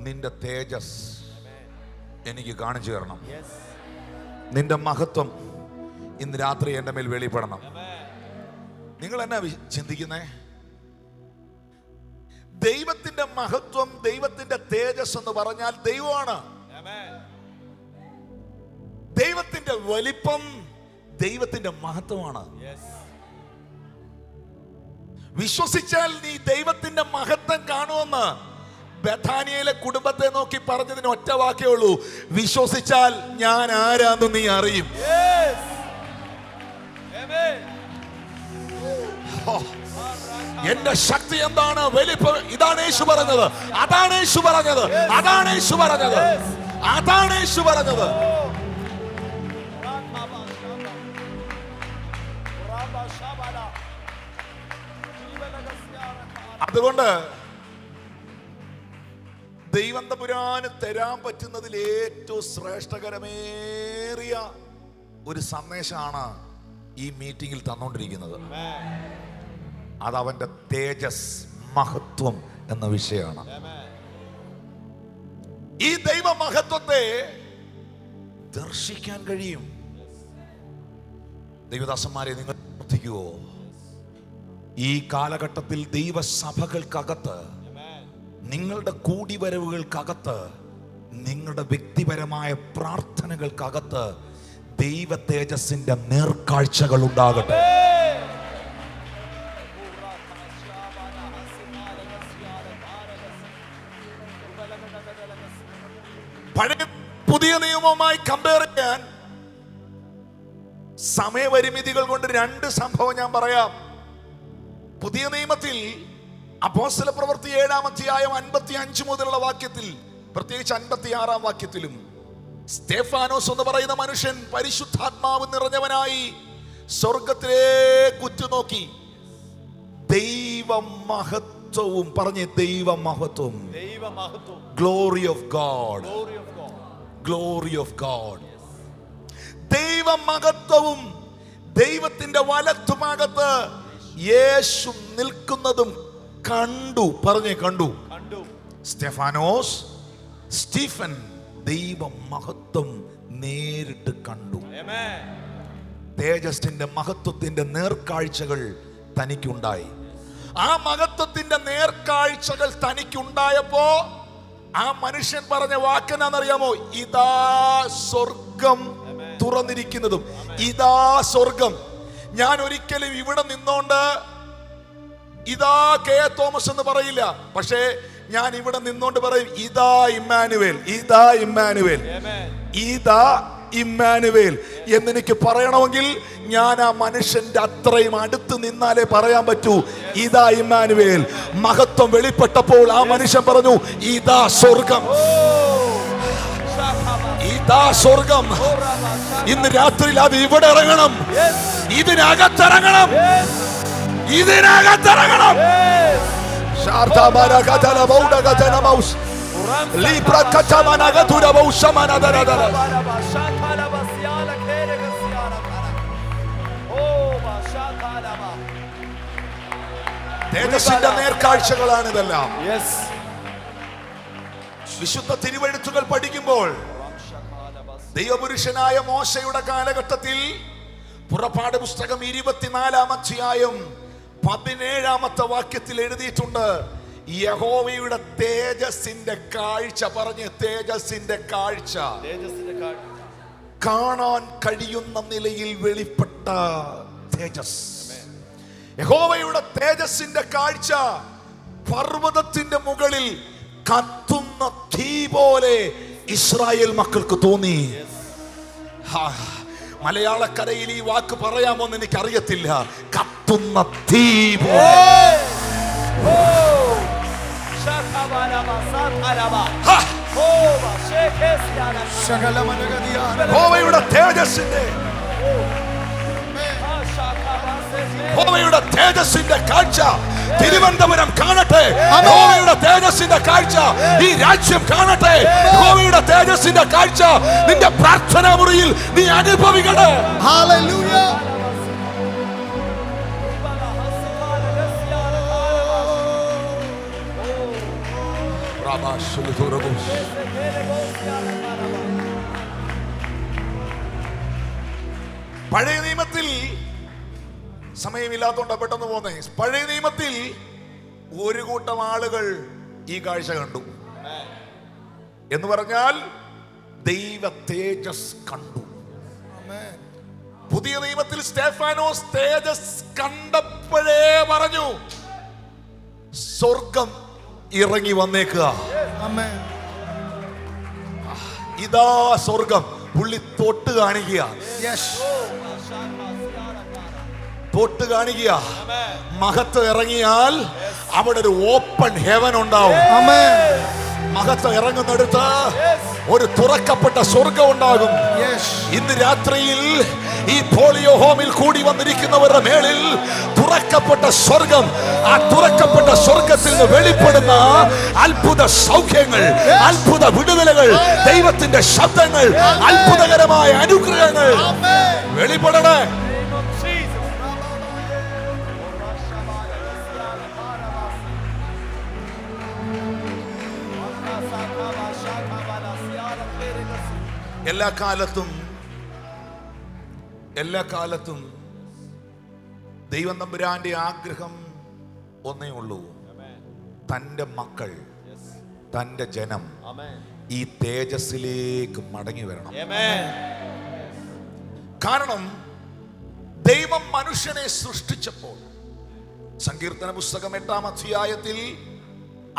നിന്റെ തേജസ് എനിക്ക് കാണിച്ചു തരണം, നിന്റെ മഹത്വം ഇന്ന് രാത്രി എൻ്റെ മേൽ വെളിപ്പെടണം. നിങ്ങൾ എന്നാ ചിന്തിക്കുന്നേ? ദൈവത്തിന്റെ മഹത്വം, ദൈവത്തിന്റെ തേജസ് എന്ന് പറഞ്ഞാൽ ദൈവമാണ്. ദൈവത്തിന്റെ വലിപ്പം ദൈവത്തിന്റെ മഹത്വമാണ്. വിശ്വസിച്ചാൽ നീ ദൈവത്തിന്റെ മഹത്വം കാണുമെന്ന് ബഥാനിയയിലെ കുടുംബത്തെ നോക്കി പറഞ്ഞതിന് ഒറ്റ വാക്കേ ഉള്ളൂ, വിശ്വസിച്ചാൽ ഞാൻ ആരാന്ന് നീ അറിയും. എന്റെ ശക്തി എന്താണ്? വലിപ്പം. ഇതാണ് യേശു പറഞ്ഞത്. അതാണ് യേശു പറഞ്ഞത്. അതാണ് യേശു പറഞ്ഞത്. അതാണ് യേശു പറഞ്ഞത്. അതുകൊണ്ട് ദൈവം തമ്പുരാന് തരാൻ പറ്റുന്നതിൽ ഏറ്റവും ശ്രേഷ്ഠകരമേറിയ ഒരു സന്ദേശമാണ് ഈ മീറ്റിംഗിൽ തന്നുകൊണ്ടിരിക്കുന്നത്. അത് അവന്റെ തേജസ്, മഹത്വം എന്ന വിഷയമാണ്. ഈ ദൈവ മഹത്വത്തെ ദർശിക്കാൻ കഴിയും. ദൈവദാസന്മാരെ, നിങ്ങൾ പ്രാർത്ഥിക്കുവോ? ഈ കാലഘട്ടത്തിൽ ദൈവസഭകൾക്കകത്ത്, നിങ്ങളുടെ കൂടിവരവുകൾക്കകത്ത്, നിങ്ങളുടെ വ്യക്തിപരമായ പ്രാർത്ഥനകൾക്കകത്ത് ദൈവ തേജസ്സിന്റെ നേർക്കാഴ്ചകൾ ഉണ്ടാകട്ടെ. പഴയ പുതിയ നിയമവുമായി കമ്പയർ ചെയ്യാൻ സമയപരിമിതികൾ കൊണ്ട് രണ്ട് സംഭവം ഞാൻ പറയാം. പുതിയ നിയമത്തിൽ അപ്പോസ്തല പ്രവൃത്തി 7-ാം അധ്യായം 55 മുതലുള്ള വാക്യത്തിൽ, പ്രത്യേകിച്ച് 56-ാം വാക്യത്തിലും, സ്തെഫാനോസ് എന്ന് പറയുന്ന മനുഷ്യൻ പരിശുദ്ധാത്മാവ് നിറഞ്ഞവനായി സ്വർഗത്തിലേക്ക് ഉറ്റുനോക്കി ദൈവമഹത്വവും പറഞ്ഞ് ദൈവമഹത്വം, glory of God, glory of God, ദൈവമഹത്വവും ദൈവത്തിന്റെ വലത്തുഭാഗത്ത് യേശു നിൽക്കുന്നതും കണ്ടു. പറഞ്ഞേ കണ്ടു. സ്തെഫാനോസ്, സ്റ്റീഫൻ ദൈവമഹത്വം നേരിട്ട് കണ്ടു. തേജസ്സിന്റെ മഹത്വത്തിന്റെ നേർക്കാഴ്ചകൾ തനിക്കുണ്ടായി. ആ മഹത്വത്തിന്റെ നേർക്കാഴ്ചകൾ തനിക്കുണ്ടായപ്പോ ആ മനുഷ്യൻ പറഞ്ഞ വാക്കെന്നാന്നറിയാമോ? ഇതാ സ്വർഗം തുറന്നിരിക്കുന്നതും. ഇതാ സ്വർഗം. ഞാൻ ഒരിക്കലും ഇവിടെ നിന്നോണ്ട് ഇതാ കെ തോമസ് എന്ന് പറയില്ല. പക്ഷേ ഞാൻ ഇവിടെ നിന്നോണ്ട് പറയും ഇതാ ഇമ്മാനുവേൽ, ഇതാ ഇമ്മാനുവേൽ, ഇതാ ഇമ്മാനുവേൽ എന്നെനിക്ക് പറയണമെങ്കിൽ ഞാൻ ആ മനുഷ്യന്റെ അത്രയും അടുത്ത് നിന്നാലേ പറയാൻ പറ്റൂ ഇതാ ഇമ്മാനുവേൽ. മഹത്വം വെളിപ്പെട്ടപ്പോൾ ആ മനുഷ്യൻ പറഞ്ഞു ഇതാ സ്വർഗം, ഇതാ സ്വർഗം. ഇന്ന് രാത്രിയിൽ അത് ഇവിടെ ഇറങ്ങണം, ഇതിനകത്തിറങ്ങണം, ഇതിനകത്തിറങ്ങണം. തേജസ്സിന്റെ നേർക്കാഴ്ചകളാണ് ഇതെല്ലാം. വിശുദ്ധ തിരുവെഴുത്തുകൾ പഠിക്കുമ്പോൾ ദൈവപുരുഷനായ മോശയുടെ കാലഘട്ടത്തിൽ പുറപ്പാട് പുസ്തകം 24-ാം അധ്യായം 17-ാമത്തെ വാക്യത്തിൽ എഴുതിയിട്ടുണ്ട്, യഹോവയുടെ തേജസ്സിന്റെ കാഴ്ച. പറഞ്ഞ് തേജസ്സിന്റെ കാഴ്ച, കാണാൻ കഴിയുന്ന നിലയിൽ വെളിപ്പെട്ട തേജസ്. യഹോവയുടെ തേജസ്സിന്റെ കാഴ്ച പർവ്വതത്തിന്റെ മുകളിൽ കത്തുന്ന തീ പോലെ ഇസ്രായേൽ മക്കൾക്ക് തോന്നി. മലയാളക്കരയിൽ ഈ വാക്ക് പറയാമോ എന്ന് എനിക്കറിയത്തില്ല. കത്തുന്ന തീ പോലെ. യഹോവയുടെ തേജസ്സിന്റെ, യഹോവയുടെ തേജസ്സിന്റെ കാഴ്ച തിരുവനന്തപുരം കാണട്ടെ. യഹോവയുടെ തേജസ്സിന്റെ കാഴ്ച ഈ രാജ്യം കാണട്ടെ. യഹോവയുടെ തേജസ്സിന്റെ കാഴ്ച നിന്റെ പ്രാർത്ഥനാ മുറിയിൽ നീ അനുഭവിക്കണേ. ഹല്ലേലൂയ. പഴയ നിയമത്തിൽ, സമയമില്ലാത്തോണ്ട് പെട്ടെന്ന് പോന്നേ, പഴയ നിയമത്തിൽ ഒരു കൂട്ടം ആളുകൾ ഈ കാഴ്ച കണ്ടു. എന്ന് പറഞ്ഞാൽ ദൈവ തേജസ് കണ്ടു. പുതിയ നിയമത്തിൽ സ്തെഫാനോസ് തേജസ് കണ്ടപ്പോഴേ പറഞ്ഞു സ്വർഗം ഇറങ്ങി വന്നേക്കുക. ഇതാ സ്വർഗം. പുള്ളി തൊട്ട് കാണിക്കുക. തൊട്ട് കാണിക്കുക. മഹത്വം ഇറങ്ങിയാൽ അവിടെ ഒരു ഓപ്പൺ ഹെവൻ ഉണ്ടാവും. മഹത്വം ഇറങ്ങുന്നിടത്ത് ഒരു തുറക്കപ്പെട്ട സ്വർഗം ഉണ്ടാകും. ഇന്ന് രാത്രിയിൽ ഈ പോളിയോ ഹോമിൽ കൂടി വന്നിരിക്കുന്നവരുടെ മേളിൽ തുറക്കപ്പെട്ട സ്വർഗം, ആ തുറക്കപ്പെട്ട സ്വർഗത്തിൽ നിന്ന് വെളിപ്പെടുന്ന അത്ഭുത സൗഖ്യങ്ങൾ, അത്ഭുത വിടുതലുകൾ, ദൈവത്തിന്റെ ശബ്ദങ്ങൾ, അത്ഭുതകരമായ അനുഗ്രഹങ്ങൾ വെളിപ്പെടണേ. എല്ലാ കാലത്തും ദൈവം തമ്പുരാന്റെ ആഗ്രഹം ഒന്നേ ഉള്ളൂ. തന്റെ മക്കൾ, തന്റെ ജനം ഈ തേജസ്സിലേക്ക് മടങ്ങി വരണം. കാരണം ദൈവം മനുഷ്യനെ സൃഷ്ടിച്ചപ്പോൾ സങ്കീർത്തന പുസ്തകം 8-ാം അധ്യായത്തിൽ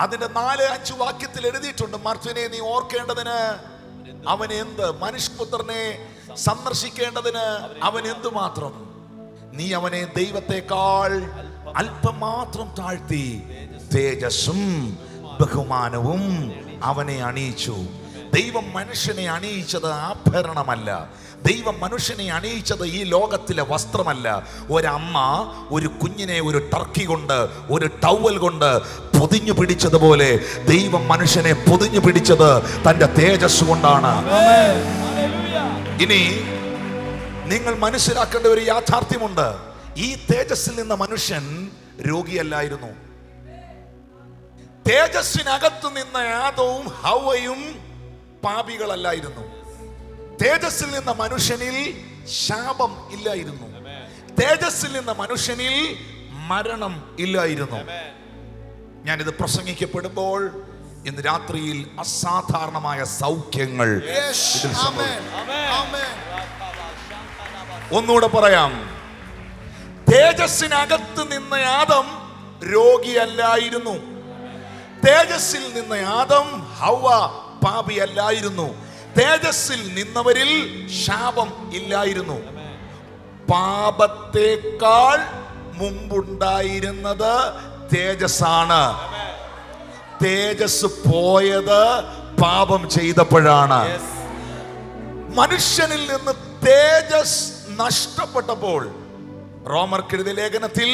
അതിന്റെ 4-5 വാക്യത്തിൽ എഴുതിയിട്ടുണ്ട്, മർത്യനെ നീ ഓർക്കേണ്ടതിന് അവൻ എന്ത്, മനുഷ്യപുത്രനെ സന്ദർശിക്കേണ്ടതിന് അവൻ എന്തുമാത്രം. നീ അവനെ ദൈവത്തെക്കാൾ അല്പം മാത്രം താഴ്ത്തി തേജസ്സും ബഹുമാനവും അവനെ അണിയിച്ചു. ദൈവം മനുഷ്യനെ അണിയിച്ചത് ആഭരണമല്ല, ദൈവം മനുഷ്യനെ അണിയിച്ചത് ഈ ലോകത്തിലെ വസ്ത്രമല്ല. ഒരമ്മ ഒരു കുഞ്ഞിനെ ഒരു ടർക്കി കൊണ്ട്, ഒരു ടവൽ കൊണ്ട് പൊതിഞ്ഞു പിടിച്ചതുപോലെ ദൈവം മനുഷ്യനെ പൊതിഞ്ഞു പിടിച്ചത് തന്റെ തേജസ് കൊണ്ടാണ്. ഇനി നിങ്ങൾ മനസ്സിലാക്കേണ്ട ഒരു യാഥാർത്ഥ്യമുണ്ട്. ഈ തേജസ്സിൽ നിന്ന മനുഷ്യൻ രോഗിയല്ലായിരുന്നു. തേജസ്സിനകത്ത് നിന്ന ആദവും ഹവ്വയും പാപികളല്ലായിരുന്നു. തേജസ്സിൽ നിന്ന മനുഷ്യനിൽ ശാപം ഇല്ലായിരുന്നു. തേജസ്സിൽ നിന്ന മനുഷ്യനിൽ മരണം ഇല്ലായിരുന്നു. ഞാനിത് പ്രസംഗിക്കപ്പെടുമ്പോൾ ഇന്ന് രാത്രിയിൽ അസാധാരണമായ സൗഖ്യങ്ങൾ ഇതിൽ ഒന്നുകൂടെ പറയാം. തേജസ്സിനകത്ത് നിന്ന ആദം രോഗിയല്ലായിരുന്നു. തേജസ്സിൽ നിന്ന ആദം ഹവ്വ പാപിയല്ലായിരുന്നു. തേജസ്സിൽ നിന്നവരിൽ ശാപം ഇല്ലായിരുന്നു. പാപത്തേക്കാൾ മുമ്പുണ്ടായിരുന്നത് തേജസ്സാണ്. തേജസ് പോയത് പാപം ചെയ്തപ്പോഴാണ്. മനുഷ്യനിൽ നിന്ന് തേജസ് നഷ്ടപ്പെട്ടപ്പോൾ റോമർക്കെഴുതിയ ലേഖനത്തിൽ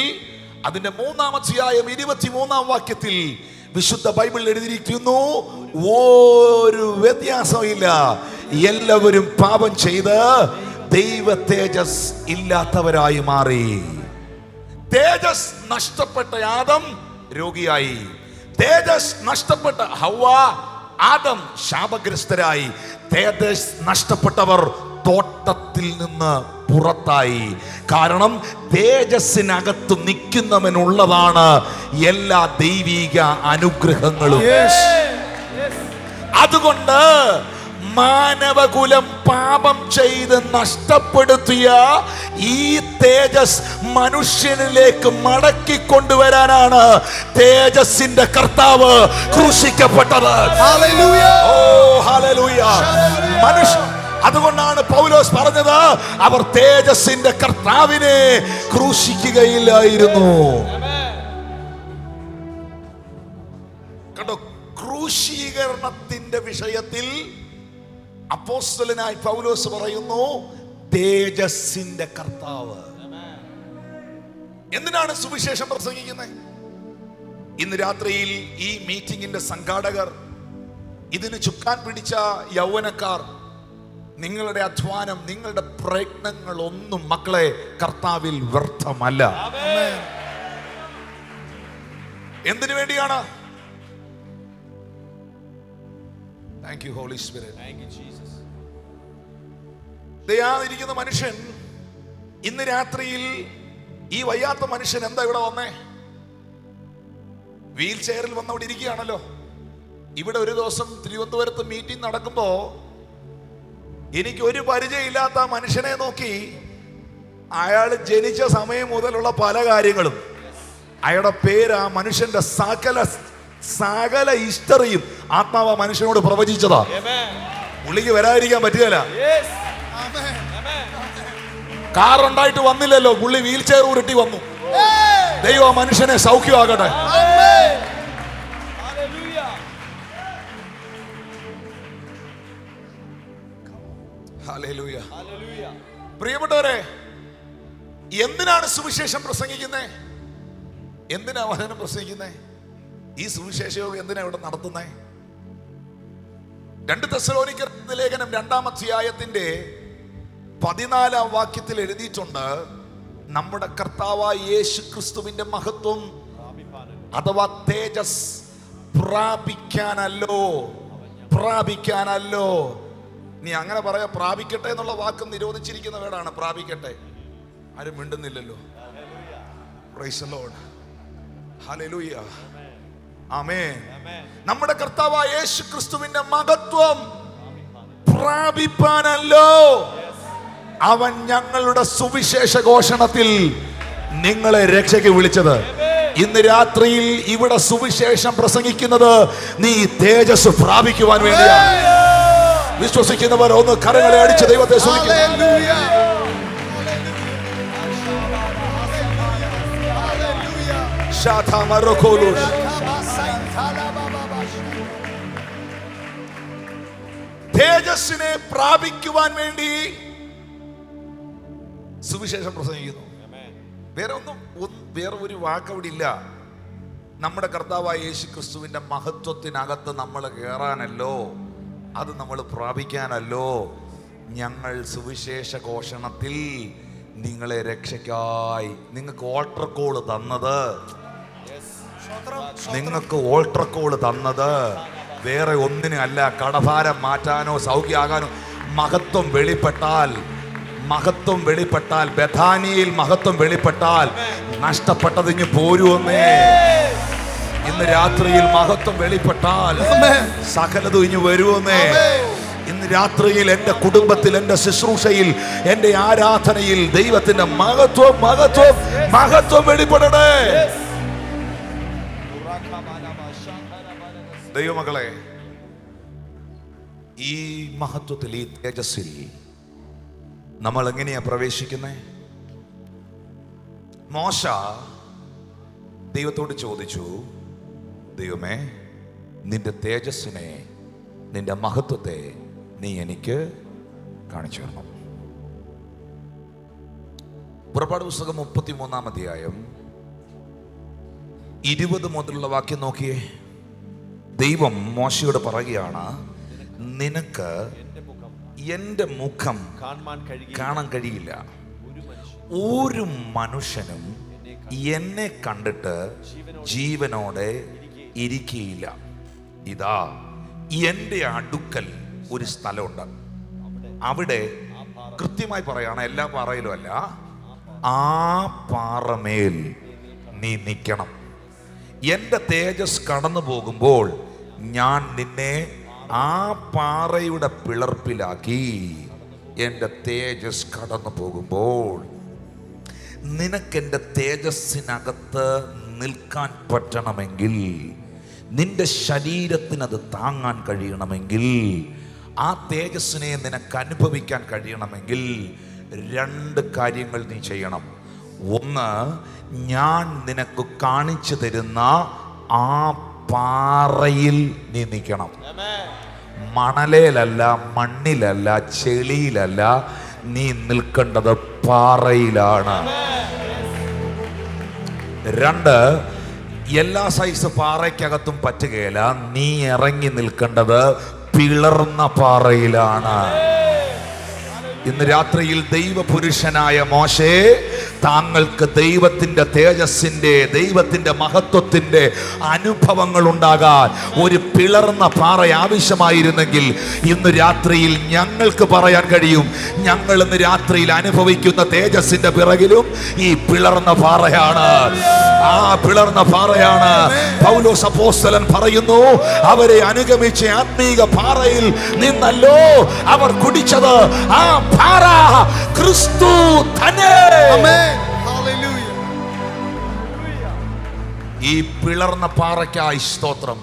അതിന്റെ 3-ാം അധ്യായം 23-ാം വാക്യത്തിൽ വിശുദ്ധ ബൈബിളിൽ എഴുതിയിരിക്കുന്നു, ഒരു വ്യത്യാസമില്ല, എല്ലാവരും പാപം ചെയ്ത് ദൈവ തേജസ് ഇല്ലാത്തവരായി മാറി. തേജസ് നഷ്ടപ്പെട്ട ആദം രോഗിയായി. തേജസ് നഷ്ടപ്പെട്ട ഹവ്വ, ആദം ശാപഗ്രസ്തരായി. തേജസ് നഷ്ടപ്പെട്ടവർ തോട്ടത്തിൽ നിന്ന് പുറത്തായി. കാരണം തേജസ്സിനകത്ത് നിൽക്കുന്നവനുള്ളതാണ് എല്ലാ ദൈവിക അനുഗ്രഹങ്ങളും. അതുകൊണ്ട് മാനവകുലം പാപം ചെയ്ത് നഷ്ടപ്പെടുത്തിയ ഈ തേജസ് മനുഷ്യനിലേക്ക് മടക്കി കൊണ്ടുവരാനാണ് തേജസ്സിന്റെ കർത്താവ് ക്രൂശിക്കപ്പെട്ടത്. അതുകൊണ്ടാണ് പൗലോസ് പറഞ്ഞത്, അവർ തേജസ്സിന്റെ കർത്താവിനെ ക്രൂശിക്കുകയില്ലായിരുന്നു. കണ്ടോ, ക്രൂശീകരണത്തിന്റെ വിഷയത്തിൽ അപ്പോസ്തലനായി പൗലോസ് പറയുന്നു, തേജസ്സിന്റെ കർത്താവ്. എന്തിനാണ് സുവിശേഷം പ്രസംഗിക്കുന്നത്? ഇന്ന് രാത്രിയിൽ ഈ മീറ്റിംഗിന്റെ സംഘാടകർ, ഇതിന് ചുക്കാൻ പിടിച്ച യൗവനക്കാർ, നിങ്ങളുടെ അധ്വാനം, നിങ്ങളുടെ പ്രയത്നങ്ങൾ ഒന്നും മക്കളെ കർത്താവിൽ വ്യർത്ഥമല്ല. എന്തിനു വേണ്ടിയാണ്? Thank you, Holy Spirit. Thank you, Jesus. ദയായിരിക്കുന്ന മനുഷ്യൻ ഇന്ന് രാത്രിയിൽ, ഈ വയ്യാത്ത മനുഷ്യൻ എന്താ ഇവിടെ വന്നേ? വീൽ ചെയറിൽ വന്നവിടെ ഇരിക്കുകയാണല്ലോ. ഇവിടെ ഒരു ദിവസം തിരുവനന്തപുരത്ത് മീറ്റിംഗ് നടക്കുമ്പോ എനിക്ക് ഒരു പരിചയമില്ലാത്ത മനുഷ്യനെ നോക്കി അയാൾ ജനിച്ച സമയം മുതലുള്ള പല കാര്യങ്ങളും, അയാളുടെ പേര്, ആ മനുഷ്യന്റെ സകല ഹിസ്റ്ററിയും ആത്മാവ് മനുഷ്യനോട് പ്രവചിച്ചതാ. പുള്ളിക്ക് വരാതിരിക്കാൻ പറ്റുകയില്ല. കാറുണ്ടായിട്ട് വന്നില്ലല്ലോ, പുള്ളി വീൽ ചെയർ ഉരുട്ടി വന്നു. ദൈവം മനുഷ്യനെ സൗഖ്യമാകട്ടെ. ഹല്ലേലൂയ. പ്രിയപ്പെട്ടവരെ, എന്തിനാണ് സുവിശേഷം പ്രസംഗിക്കുന്നത്? എന്തിനാ വചനം പ്രസംഗിക്കുന്നത്? ഈ സുവിശേഷയോഗം എന്തിനാ ഇവിടെ നടത്തുന്നത്? 2 തെസ്സലോനിക്കർ ലേഖനം 2-ാം അധ്യായത്തിന്റെ 14-ാം വാക്യത്തിൽ എഴുതിയിട്ടുണ്ട്, നമ്മുടെ കർത്താവായ യേശു ക്രിസ്തുവിന്റെ മഹത്വം അഥവാ തേജസ് പ്രാപിക്കാനല്ലോ. നീ അങ്ങനെ പറയാ, പ്രാപിക്കട്ടെ എന്നുള്ള വാക്ക് നിരോധിച്ചിരിക്കുന്ന വേടാണ് പ്രാപിക്കട്ടെ. ആരും മിണ്ടുന്നില്ലല്ലോ. Praise the Lord. ഹല്ലേലൂയ. ആമേൻ. നമ്മുടെ കർത്താവായ യേശു ക്രിസ്തുവിന്റെ മഹത്വം പ്രാപിപ്പാനല്ലോ അവൻ ഞങ്ങളുടെ സുവിശേഷ ഘോഷണത്തിൽ നിങ്ങളെ രക്ഷയ്ക്ക് വിളിച്ചത്. ഇന്ന് രാത്രിയിൽ ഇവിടെ സുവിശേഷം പ്രസംഗിക്കുന്നത് നീ തേജസ് പ്രാപിക്കുവാൻ വേണ്ടിയാണ്. വിശ്വസിക്കുന്നവർ ഒന്ന് കരങ്ങളെ അടിച്ച് ദൈവത്തെ സ്തുതിക്കുക. തേജസ്സിനെ പ്രാപിക്കുവാൻ വേണ്ടി സുവിശേഷം പ്രസംഗിക്കുന്നു. വേറെ ഒരു വാക്ക് അവിടെ ഇല്ല. നമ്മുടെ കർത്താവായ യേശു ക്രിസ്തുവിന്റെ മഹത്വത്തിനകത്ത് നമ്മൾ കയറാനല്ലോ, അത് നമ്മൾ പ്രാപിക്കാനല്ലോ ഞങ്ങൾ സുവിശേഷ ഘോഷണത്തിൽ നിങ്ങളെ രക്ഷയ്ക്കായി നിങ്ങൾക്ക് ഓൾട്ടർ കോള് തന്നത് വേറെ ഒന്നിനും അല്ല, കടഭാരം മാറ്റാനോ സൗഖ്യമാകാനോ. മഹത്വം വെളിപ്പെട്ടാൽ ബഥാനിയിൽ മഹത്വം വെളിപ്പെട്ടാൽ നഷ്ടപ്പെട്ടത് ഇഞ്ഞ് പോരുവന്നേ. ഇന്ന് രാത്രിയിൽ മഹത്വം വെളിപ്പെട്ടാൽ സകലതും ഇഞ്ഞ് വരുവന്നേ. ഇന്ന് രാത്രിയിൽ എൻ്റെ കുടുംബത്തിൽ, എൻ്റെ ശുശ്രൂഷയിൽ, എൻ്റെ ആരാധനയിൽ ദൈവത്തിന്റെ മഹത്വം വെളിപ്പെടണേ. ദൈവമക്കളെ, ഈ മഹത്വത്തിൽ, ഈ തേജസ്സിൽ നമ്മൾ എങ്ങനെയാ പ്രവേശിക്കുന്നത്? മോശ ദൈവത്തോട് ചോദിച്ചു, ദൈവമേ, നിന്റെ തേജസ്സിനെ, നിന്റെ മഹത്വത്തെ നീ എനിക്ക് കാണിച്ചു തരണം. പുറപ്പാട് പുസ്തകം 33-ാം അധ്യായം 20 മുതലുള്ള വാക്യം നോക്കിയേ. ദൈവം മോശയോട് പറയുകയാണ്, നിനക്ക് എന്റെ മുഖം കാണാൻ കഴിയില്ല. ഒരു മനുഷ്യനും എന്നെ കണ്ടിട്ട് ജീവനോടെ ഇരിക്കുകയില്ല. ഇതാ, എന്റെ അടുക്കൽ ഒരു സ്ഥലമുണ്ട്. അവിടെ കൃത്യമായി പറയാണ്, എല്ലാ പാറയിലും അല്ല, ആ പാറമേൽ നീ നിൽക്കണം. എന്റെ തേജസ് കടന്നു പോകുമ്പോൾ ഞാൻ നിന്നെ ആ പാറയുടെ പിളർപ്പിലാക്കി. എൻ്റെ തേജസ് കടന്നു പോകുമ്പോൾ നിനക്കെൻ്റെ തേജസ്സിനകത്ത് നിൽക്കാൻ പറ്റണമെങ്കിൽ, നിന്റെ ശരീരത്തിനത് താങ്ങാൻ കഴിയണമെങ്കിൽ, ആ തേജസ്സിനെ നിനക്ക് അനുഭവിക്കാൻ കഴിയണമെങ്കിൽ 2 കാര്യങ്ങൾ നീ ചെയ്യണം. ഒന്ന്, ഞാൻ നിനക്ക് കാണിച്ചു തരുന്ന ആ പാറയിൽ നീ നിൽക്കണം. മണലേലല്ല, മണ്ണിലല്ല, ചെളിയിലല്ല, നീ നിൽക്കേണ്ടത് പാറയിലാണ്. 2, എല്ലാ സൈസ് പാറയ്ക്കകത്തും പറ്റുകയില്ല, നീ ഇറങ്ങി നിൽക്കേണ്ടത് പിളർന്ന പാറയിലാണ്. ഇന്ന് രാത്രിയിൽ ദൈവപുരുഷനായ മോശേ, താങ്കൾക്ക് ദൈവത്തിന്റെ തേജസ്സിന്റെ, ദൈവത്തിന്റെ മഹത്വത്തിന്റെ അനുഭവങ്ങൾ ഉണ്ടാകാൻ ഒരു പിളർന്ന പാറ ആവശ്യമായിരുന്നെങ്കിൽ ഇന്ന് രാത്രിയിൽ ഞങ്ങൾക്ക് പറയാൻ കഴിയും, ഞങ്ങൾ ഇന്ന് രാത്രിയിൽ അനുഭവിക്കുന്ന തേജസ്സിന്റെ പിറകിലും ഈ പിളർന്ന പാറയാണ്. ആ പിളർന്ന പാറയാണ്. പൗലോസ് അപ്പോസ്തലൻ പറയുന്നു, അവരെ അനുഗമിച്ച ആത്മീക പാറയിൽ നിന്നല്ലോ അവർ കുടിച്ചത്. ആ പാറ ക്രിസ്തു തന്നെ. ഈ പിളർന്ന പാറയ്ക്കായി സ്തോത്രം.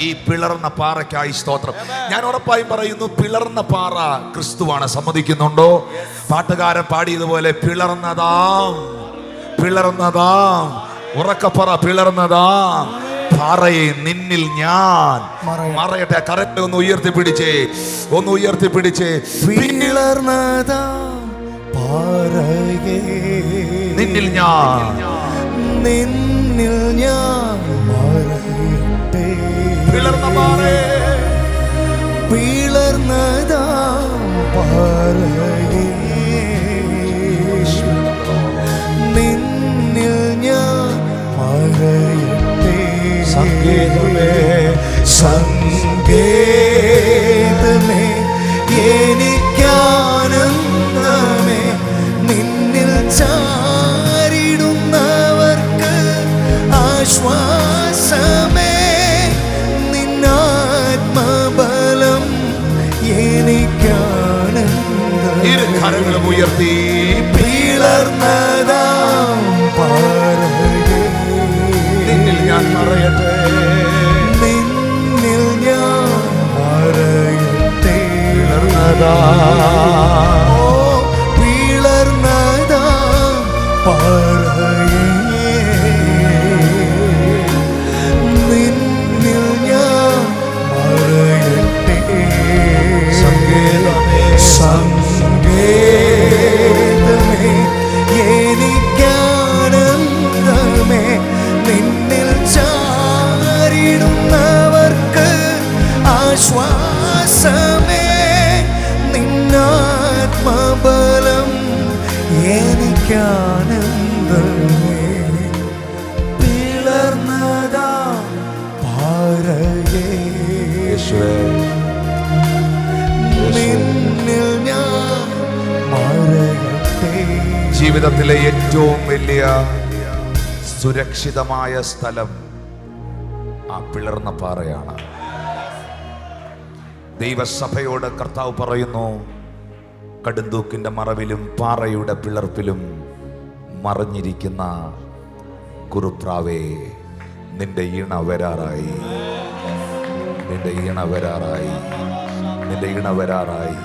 ഈ പിളർന്ന പാറയ്ക്കായി സ്തോത്രം. ഞാൻ ഉറപ്പായും പറയുന്നു, പിളർന്ന പാറ ക്രിസ്തുവാണ്. സമ്മതിക്കുന്നുണ്ടോ? പാട്ടുകാരൻ പാടിയതുപോലെ പിളർന്നതാം പിളർന്നതാം, ഉറക്കപ്പറ, പിളർന്നതാം പാറയെ നിന്നിൽ ഞാൻ മറയട്ടെ. കറക്റ്റ് ഒന്ന് ഉയർത്തിപ്പിടിച്ചേ, ഒന്ന് ഉയർത്തിപ്പിടിച്ചേ. പിളർന്നതാം പാറയെ നിന്നിൽ ഞാൻ മറയട്ടെ. പിളർന്ന പാറയെ പിളർന്നതാം പാറയെ നിന്നിൽ ഞാൻ മറയട്ടെ. സംഗീതമേ സംഗീതമേ എനിക്കാനന്ദമേ, നിന്നിൽ ചാരിടുന്നവർക്ക് ആശ്വാസമേ, നിന്നാത്മബലം എനിക്കാനന്ദം. ഇരു കരങ്ങളും ഉയർത്തി. പിളർന്നതാം പാറയെ നിന്നിൽ ഞാൻ മറയട്ടെ, നിന്നിൽ ഞാൻ മറയട്ടെ. ഓ പിളർന്നതാം പാറയെ നിന്നിൽ ഞാൻ മറയട്ടെ. സംഗീതമേ സംഗീതമേ എനിക്കാനന്ദമേ, നിന്നിൽ ചാരിടുന്നവർക്ക് ആശ്വാസമേ, നിന്നാത്മബലം എനിക്കാനന്ദമേ. പിളർന്നതാം പാറയെ നിന്നിൽ ഞാൻ മറയട്ടെ. ജീവിതത്തിലെ ഏറ്റവും വലിയ സുരക്ഷിതമായ സ്ഥലം ആ പിളർന്ന പാറയാണ്. ദൈവസഭയോട് കർത്താവ് പറയുന്നു, കടുന്തൂക്കിന്റെ മറവിലും പാറയുടെ പിളർപ്പിലും മറഞ്ഞിരിക്കുന്ന കുറുപ്രാവേ, നിന്റെ ഈണ വരാറായി, നിന്റെ ഈണ വരാറായി, നിന്റെ ഈണ വരാറായി.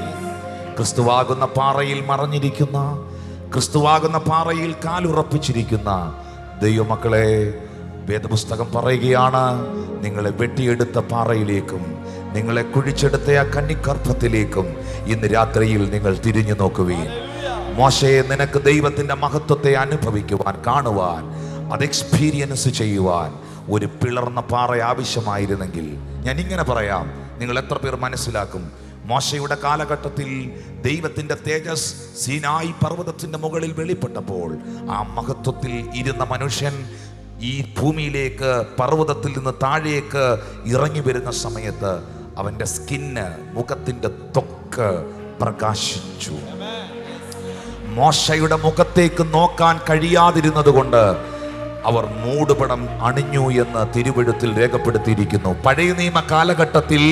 ക്രിസ്തുവാകുന്ന പാറയിൽ മറഞ്ഞിരിക്കുന്ന, ക്രിസ്തുവാകുന്ന പാറയിൽ കാലുറപ്പിച്ചിരിക്കുന്ന ദൈവമക്കളെ, വേദപുസ്തകം പറയുകയാണ്, നിങ്ങളെ വെട്ടിയെടുത്ത പാറയിലേക്കും നിങ്ങളെ കുഴിച്ചെടുത്ത ആ കന്നിഗർഭത്തിലേക്കും ഇന്ന് രാത്രിയിൽ നിങ്ങൾ തിരിഞ്ഞു നോക്കുവീൻ. മോശയെ, നിനക്ക് ദൈവത്തിന്റെ മഹത്വത്തെ അനുഭവിക്കുവാൻ, കാണുവാൻ, അത് എക്സ്പീരിയൻസ് ചെയ്യുവാൻ ഒരു പിളർന്ന പാറ ആവശ്യമായിരുന്നെങ്കിൽ, ഞാൻ ഇങ്ങനെ പറയാം, നിങ്ങൾ എത്ര പേർ മനസ്സിലാക്കും? മോശയുടെ കാലഘട്ടത്തിൽ ദൈവത്തിന്റെ തേജസ് സീനായി പർവ്വതത്തിന്റെ മുകളിൽ വെളിപ്പെട്ടപ്പോൾ ആ മഹത്വത്തിൽ ഇരുന്ന മനുഷ്യൻ ഈ ഭൂമിയിലേക്ക്, പർവ്വതത്തിൽ നിന്ന് താഴേക്ക് ഇറങ്ങി വരുന്ന സമയത്ത് അവന്റെ സ്കിന്ന്, മുഖത്തിന്റെ ത്വക്ക് പ്രകാശിച്ചു. മോശയുടെ മുഖത്തേക്ക് നോക്കാൻ കഴിയാതിരുന്നത് കൊണ്ട് അവർ മൂടുപടം അണിഞ്ഞു എന്ന് തിരുവെഴുത്തിൽ രേഖപ്പെടുത്തിയിരിക്കുന്നു. പഴയ നിയമ കാലഘട്ടത്തിൽ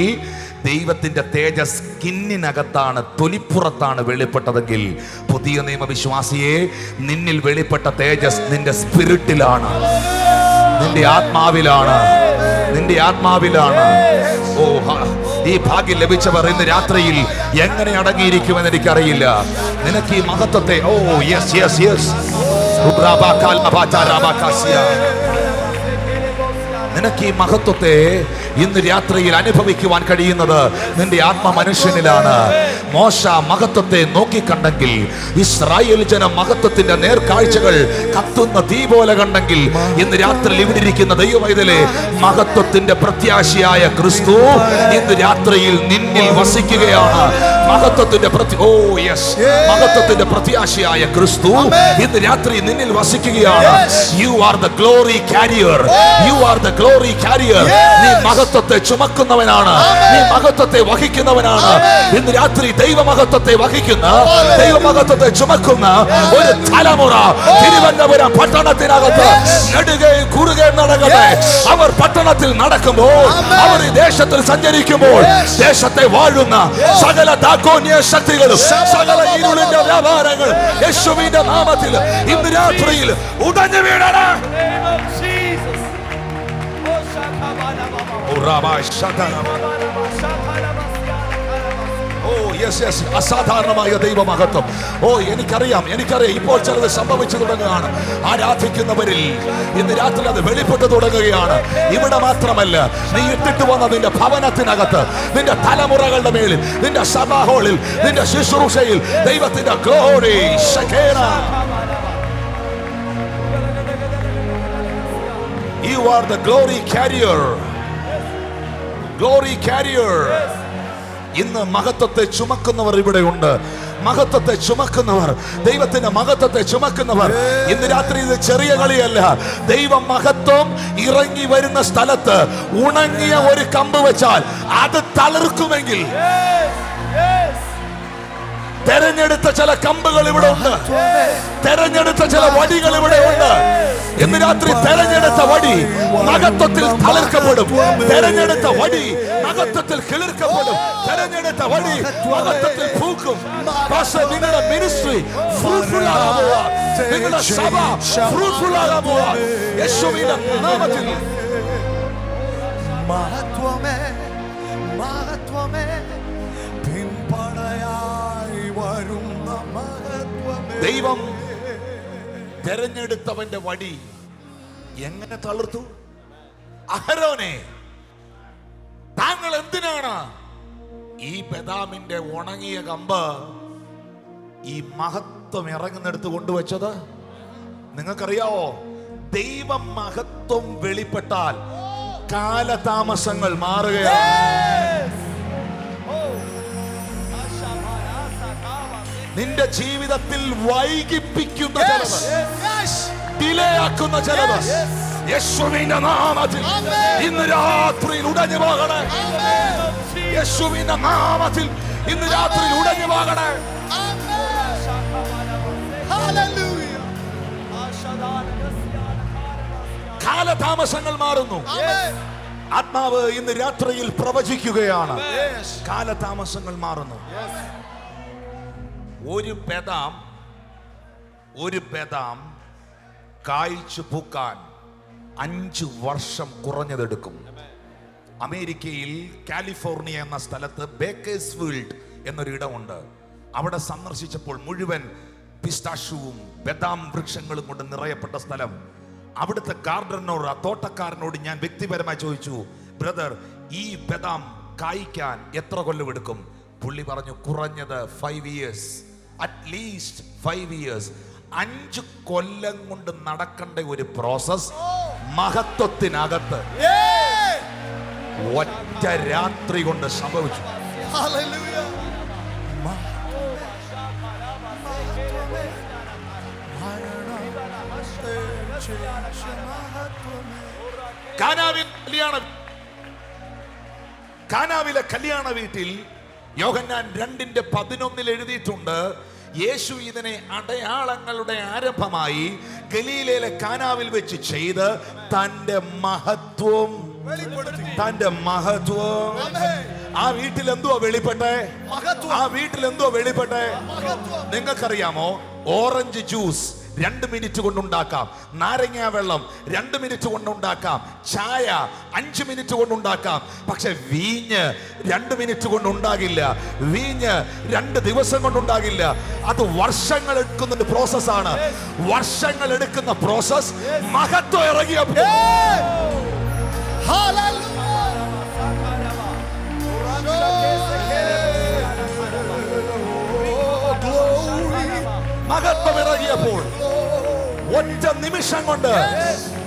ദൈവത്തിന്റെ തേജസ് സ്കിന്നിനകത്താണ്, തൊലിപ്പുറത്താണ് വെളിപ്പെട്ടതെങ്കിൽ, പുതിയ നിയമ വിശ്വാസിയെ, നിന്നിൽ വെളിപ്പെട്ട തേജസ് നിന്റെ സ്പിരിറ്റിലാണ്, നിന്റെ ആത്മാവിലാണ്, നിന്റെ ആത്മാവിലാണ്. ഓ, ഈ ഭാഗ്യം ലഭിച്ചവർ ഇന്ന് രാത്രിയിൽ എങ്ങനെ അടങ്ങിയിരിക്കുമെന്ന് എനിക്കറിയില്ല. നിനക്ക് ഈ മഹത്വത്തെ, ഓ യെസ് യെസ് യെസ്, നിനക്ക് ഈ മഹത്വത്തെ ഇന്ന് രാത്രിയിൽ അനുഭവിക്കുവാൻ കഴിയുന്നത് നിന്റെ ആത്മ മനുഷ്യനിലാണ്. മോശ മഹത്വത്തെ നോക്കിക്കണ്ടെങ്കിൽ, ഇസ്രായേൽ ജനം മഹത്വത്തിന്റെ നേർക്കാഴ്ചകൾ കത്തുന്ന തീ പോലെ കണ്ടെങ്കിൽ, ഇന്ന് രാത്രി ഇവിടെ ഇരിക്കുന്ന ദൈവവൈതലേ, മഹത്വത്തിന്റെ പ്രത്യാശയായ ക്രിസ്തു ഇന്ന് രാത്രിയിൽ നിന്നിൽ വസിക്കുകയാണ്. മഹത്വത്തിന്റെ മഹത്വത്തിന്റെ പ്രത്യാശയായ ക്രിസ്തു ഇന്ന് രാത്രി നിന്നിൽ വസിക്കുകയാണ്. You are the glory carrier, you are the glory carrier. നീ മഹത്വത്തെ ചുമക്കുന്നവനാണ്, നീ മഹത്വത്തെ വഹിക്കുന്നവനാണ്. ഇന്ന് രാത്രി ദൈവമഹത്വത്തെ വഹിക്കുന്ന, ദൈവമഹത്വത്തെ ചുമക്കുന്ന ഒരു തലമുറ തിരുവനന്തപുരം പട്ടണത്തിനകത്ത് നെടുകയും കുറുകയും നടക്കട്ടെ. അവർ പട്ടണത്തിൽ നടക്കുമ്പോൾ, അവർ ഈ ദേശത്തിൽ സഞ്ചരിക്കുമ്പോൾ, ദേശത്തെ വാഴുന്ന സകല ദാഗോന്യ ശക്തികളും, സകല ഇരുളിന്റെ വ്യാപാരങ്ങൾ യേശുവിന്റെ നാമത്തിൽ ഇന്ന് രാത്രിയിൽ ഉടഞ്ഞു വീഴണം. ഓ യെസ് യെസ്, അസാധാരണമായ ദൈവമഹത്വം. ഓ എനിക്കറിയാം ഇപ്പോൾ ചിലത് സംഭവിച്ചു തുടങ്ങുകയാണ്. ആരാധിക്കുന്നവരിൽ ഇന്ന് രാത്രി അത് വെളിപ്പെട്ടു തുടങ്ങുകയാണ്. ഇവിടെ മാത്രമല്ല, നീ ഇട്ടിട്ട് വന്ന നിന്റെ ഭവനത്തിനകത്ത്, നിന്റെ തലമുറകളുടെ മേലിൽ, നിന്റെ സഭാ ഹാളിൽ, നിന്റെ ശുശ്രൂഷയിൽ ദൈവത്തിന്റെ glory. You are the glory carrier. Glory carrier. ഇന്ന് മഹത്വത്തെ ചുമക്കുന്നവർ ഇവിടെയുണ്ട്. മഹത്വത്തെ ചുമക്കുന്നവർ, ദൈവത്തിന്റെ മഹത്വത്തെ ചുമക്കുന്നവർ. ഇന്ന് രാത്രി ഇത് ചെറിയ കളിയല്ല. ദൈവ മഹത്വം ഇറങ്ങി വരുന്ന സ്ഥലത്ത് ഉണങ്ങിയ ഒരു കമ്പ് വെച്ചാൽ അത് തളിർക്കുമെങ്കിൽ, തെരഞ്ഞെടുത്ത ചില കമ്പുകൾ ഇവിടെ ഉണ്ട്, തെരഞ്ഞെടുത്ത ചില വടികൾ ഇവിടെ ഉണ്ട്. ഇന്ന് രാത്രി തെരഞ്ഞെടുത്ത വടി മഹത്വത്തിൽ തളിർക്കപ്പെടും. തെരഞ്ഞെടുത്ത വടി മഹത്വത്തിൽ കിളിർക്കപ്പെടും. തെരഞ്ഞെടുത്ത വടി മഹത്വത്തിൽ പൂക്കും. പക്ഷേ നിങ്ങളുടെ മിനിസ്ട്രി ഫ്രൂട്ട്ഫുൾ ആകാൻ പോവാ, നിങ്ങളുടെ സഭ ഫ്രൂട്ട്ഫുൾ ആകാൻ പോവാ. യേശുവിന്റെ നാമത്തിൽ. മഹത്വമേ മഹത്വമേ പിൻപടയായി വരുന്ന മഹത്വമേ. ദൈവം തെരഞ്ഞെടുത്തവന്റെ വടി എങ്ങനെ തളിർത്തു? അഹരോനെ, താങ്കൾ എന്തിനാണ് ഈ ബദാമിന്റെ ഉണങ്ങിയ കമ്പ് ഈ മഹത്വം ഇറങ്ങുന്നെടുത്ത് കൊണ്ടുവച്ചത്? നിങ്ങൾക്കറിയാവോ, ദൈവ മഹത്വം വെളിപ്പെട്ടാൽ കാലതാമസങ്ങൾ മാറുകയാണ്. നിന്റെ ജീവിതത്തിൽ വൈകിപ്പിക്കുന്ന ചിലത്, ഡിലേ ആക്കുന്ന ചിലത് യേശുവിന്റെ നാമത്തിൽ ഇന്ന് രാത്രിയിൽ ഉടഞ്ഞു പോകണേ. യേശുവിന്റെ നാമത്തിൽ ഇന്ന് രാത്രിയിൽ ഉടഞ്ഞു പോകണേ. കാലതാമസങ്ങൾ മാറുന്നു. ആത്മാവ് ഇന്ന് രാത്രിയിൽ പ്രവചിക്കുകയാണ്. കാലതാമസങ്ങൾ മാറുന്നു. ഒരു ബദാം കായ്ച്ചു പൂക്കാൻ 5 വർഷം കുറഞ്ഞതെടുക്കും. അമേരിക്കയിൽ കാലിഫോർണിയ എന്ന സ്ഥലത്ത് ബേക്കേഴ്സ്ഫീൽഡ് എന്നൊരു ഇടമുണ്ട്. അവിടെ സന്ദർശിച്ചപ്പോൾ മുഴുവൻ പിസ്താഷ്യൂവും ബദാം വൃക്ഷങ്ങളും കൊണ്ട് നിറയപ്പെട്ട സ്ഥലം. അവിടുത്തെ ഗാർഡനോട്, ആ തോട്ടക്കാരനോട് ഞാൻ വ്യക്തിപരമായി ചോദിച്ചു, ബ്രദർ, ഈ ബദാം കായ്ക്കാൻ എത്ര കൊല്ലം എടുക്കും? പുള്ളി പറഞ്ഞു, കുറഞ്ഞത് 5 years, അറ്റ്ലീസ്റ്റ് 5 years. 5 കൊല്ലം കൊണ്ട് നടക്കേണ്ട ഒരു പ്രോസസ് മഹത്വത്തിനകത്ത് ഒറ്റ രാത്രി കൊണ്ട് സംഭവിച്ചു. കാനാവിലെ കല്യാണ വീട്ടിൽ യോഹന്നാൻ 2:11 എഴുതിയിട്ടുണ്ട്, യേശു ഇതിനെ അടയാളങ്ങളുടെ ആരംഭമായി ഗലീലയിലെ കാനാവിൽ വെച്ച് ചെയ്ത് തന്റെ മഹത്വം ആ വീട്ടിൽ എന്തുവാ വെളിപ്പെട്ടെ? നിങ്ങൾക്കറിയാമോ, ഓറഞ്ച് ജ്യൂസ് 2 മിനിറ്റ് കൊണ്ടുണ്ടാക്കാം, നാരങ്ങ വെള്ളം 2 മിനിറ്റ് കൊണ്ടുണ്ടാക്കാം, ചായ 5 മിനിറ്റ് കൊണ്ടുണ്ടാക്കാം. പക്ഷെ വീഞ്ഞ് 2 മിനിറ്റ് കൊണ്ടുണ്ടാകില്ല. വീഞ്ഞ് 2 ദിവസം കൊണ്ടുണ്ടാകില്ല. അത് വർഷങ്ങൾ എടുക്കുന്ന പ്രോസസ്സാണ്. വർഷങ്ങൾ എടുക്കുന്ന പ്രോസസ് മഹത്വം ഇറങ്ങിയപ്പോൾ മഹത്വം ഇറങ്ങിയപ്പോൾ ഒറ്റ നിമിഷം കൊണ്ട്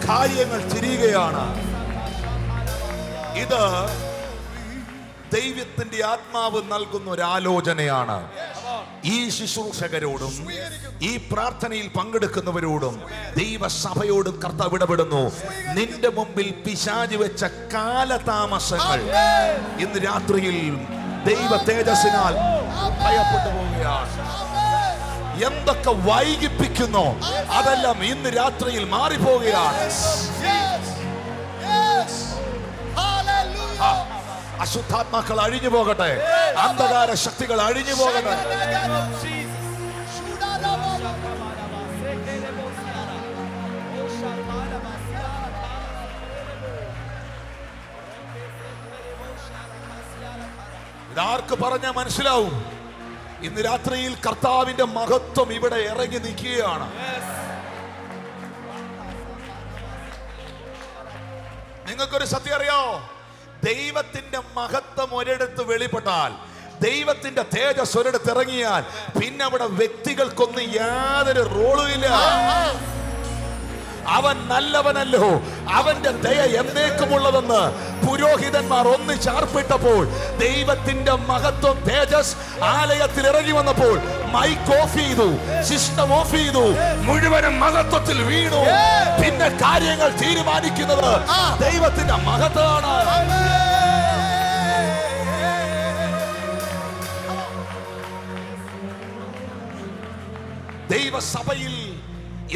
കാര്യങ്ങൾ തിരിയുകയാണ്. ഇത് ദൈവത്തിന്റെ ആത്മാവ് നൽകുന്ന ഒരു ആലോചനയാണ്. ഈ ശുശ്രൂഷകരോടും ഈ പ്രാർത്ഥനയിൽ പങ്കെടുക്കുന്നവരോടും ദൈവസഭയോടും കർത്താവ് ഇടപെടുന്നു. നിന്റെ മുമ്പിൽ പിശാച് വെച്ച കാലതാമസങ്ങൾ ഇന്ന് രാത്രിയിൽ ദൈവ തേജസ്സിനാൽ ഭയപ്പെട്ടു പോവുകയാണ്. എന്തൊക്കെ വൈകിപ്പിക്കുന്നു അതെല്ലാം ഇന്ന് രാത്രിയിൽ മാറിപ്പോവുകയാണ്. അശുദ്ധാത്മാക്കൾ അഴിഞ്ഞു പോകട്ടെ, അന്ധകാര ശക്തികൾ അഴിഞ്ഞു പോകട്ടെ. ഇതാർക്ക് പറഞ്ഞാൽ മനസ്സിലാവും? ഇന്ന് രാത്രിയിൽ കർത്താവിന്റെ മഹത്വം ഇവിടെ ഇറങ്ങി നിൽക്കുകയാണ്. നിങ്ങൾക്കൊരു സത്യം അറിയോ? ദൈവത്തിന്റെ മഹത്വം ഒരിടത്ത് വെളിപ്പെട്ടാൽ, ദൈവത്തിന്റെ തേജസ് ഒരിടത്ത് ഇറങ്ങിയാൽ, പിന്നെ അവിടെ വ്യക്തികൾക്കൊന്നും യാതൊരു റോളും ഇല്ല. അവൻ നല്ലവനല്ലോ, അവന്റെ ദയ എന്നേക്കുമുള്ളതെന്ന് പുരോഹിതന്മാർ ഒന്നിച്ചാർപ്പിട്ടപ്പോൾ, ദൈവത്തിന്റെ മഹത്വം തേജസ് ആലയത്തിൽ ഇറങ്ങി വന്നപ്പോൾ മൈക്ക് ഓഫ് ചെയ്തു, സിസ്റ്റം ഓഫ് ചെയ്തു, മുഴുവനും മഹത്വത്തിൽ വീണു. പിന്നെ കാര്യങ്ങൾ തീരുമാനിക്കുന്നത് ദൈവത്തിന്റെ മഹത്വമാണ്. ദൈവസഭയിൽ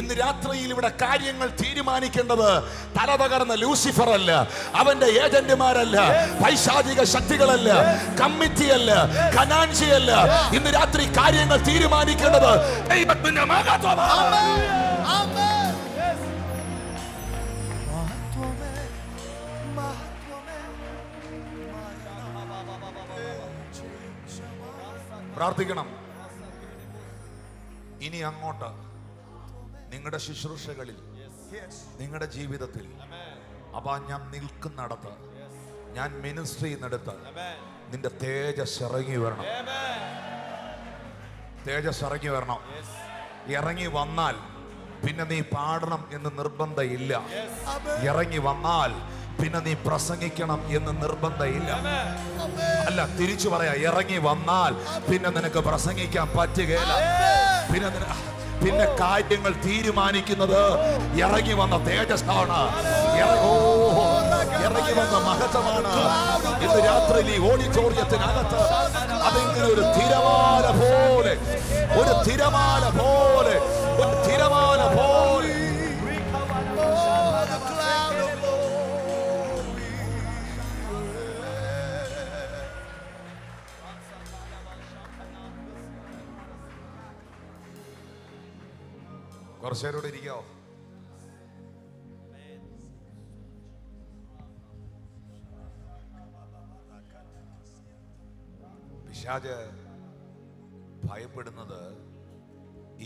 ഇന്ന് രാത്രിയിൽ ഇവിടെ കാര്യങ്ങൾ തീരുമാനിക്കേണ്ടത് തല തകർന്ന ലൂസിഫർ അല്ല, അവന്റെ ഏജന്റുമാരല്ല, പൈശാചിക ശക്തികളല്ല, കമ്മിറ്റിയല്ല, കനാൻസിയല്ല. ഇന്ന് രാത്രി കാര്യങ്ങൾ തീരുമാനിക്കേണ്ടത് ദൈവത്തിന്റെ മഹത്വമാണ്. പ്രാർത്ഥിക്കണം. ഇനി അങ്ങോട്ട് നിങ്ങളുടെ ശുശ്രൂഷകളിൽ, നിങ്ങളുടെ ജീവിതത്തിൽ, അപ്പാ ഞാൻ നിൽക്കുന്നിടത്ത്, ഞാൻ മിനിസ്ട്രി ചെയ്യുന്നിടത്ത് നിന്റെ തേജസ് ഇറങ്ങി വരണം. തേജസ് ഇറങ്ങി വരണം. ഇറങ്ങി വന്നാൽ പിന്നെ നീ പാടണം എന്ന് നിർബന്ധമില്ല. ഇറങ്ങി വന്നാൽ പിന്നെ നീ പ്രസംഗിക്കണം എന്ന് നിർബന്ധമില്ല. അല്ല, തിരിച്ചു പറയാ, ഇറങ്ങി വന്നാൽ പിന്നെ നിനക്ക് പ്രസംഗിക്കാൻ പറ്റുകയില്ല. പിന്നെ കാര്യങ്ങൾ തീരുമാനിക്കുന്നത് ഇറങ്ങി വന്ന തേജസ്സാണ്, ഇറങ്ങി വന്ന മഹത്വമാണ്. ഇന്ന് രാത്രി ഈ ഓഡിറ്റോറിയത്തിനകത്ത് അതിങ്ങനെ ഒരു തിരമാല പോലെ, ഒരു തിരമാല പോലെ, ഒരു തിരമാല പോലെ കുറച്ചേരോട് ഇരിക്കോ. പിശാച് ഭയപ്പെടുന്നത്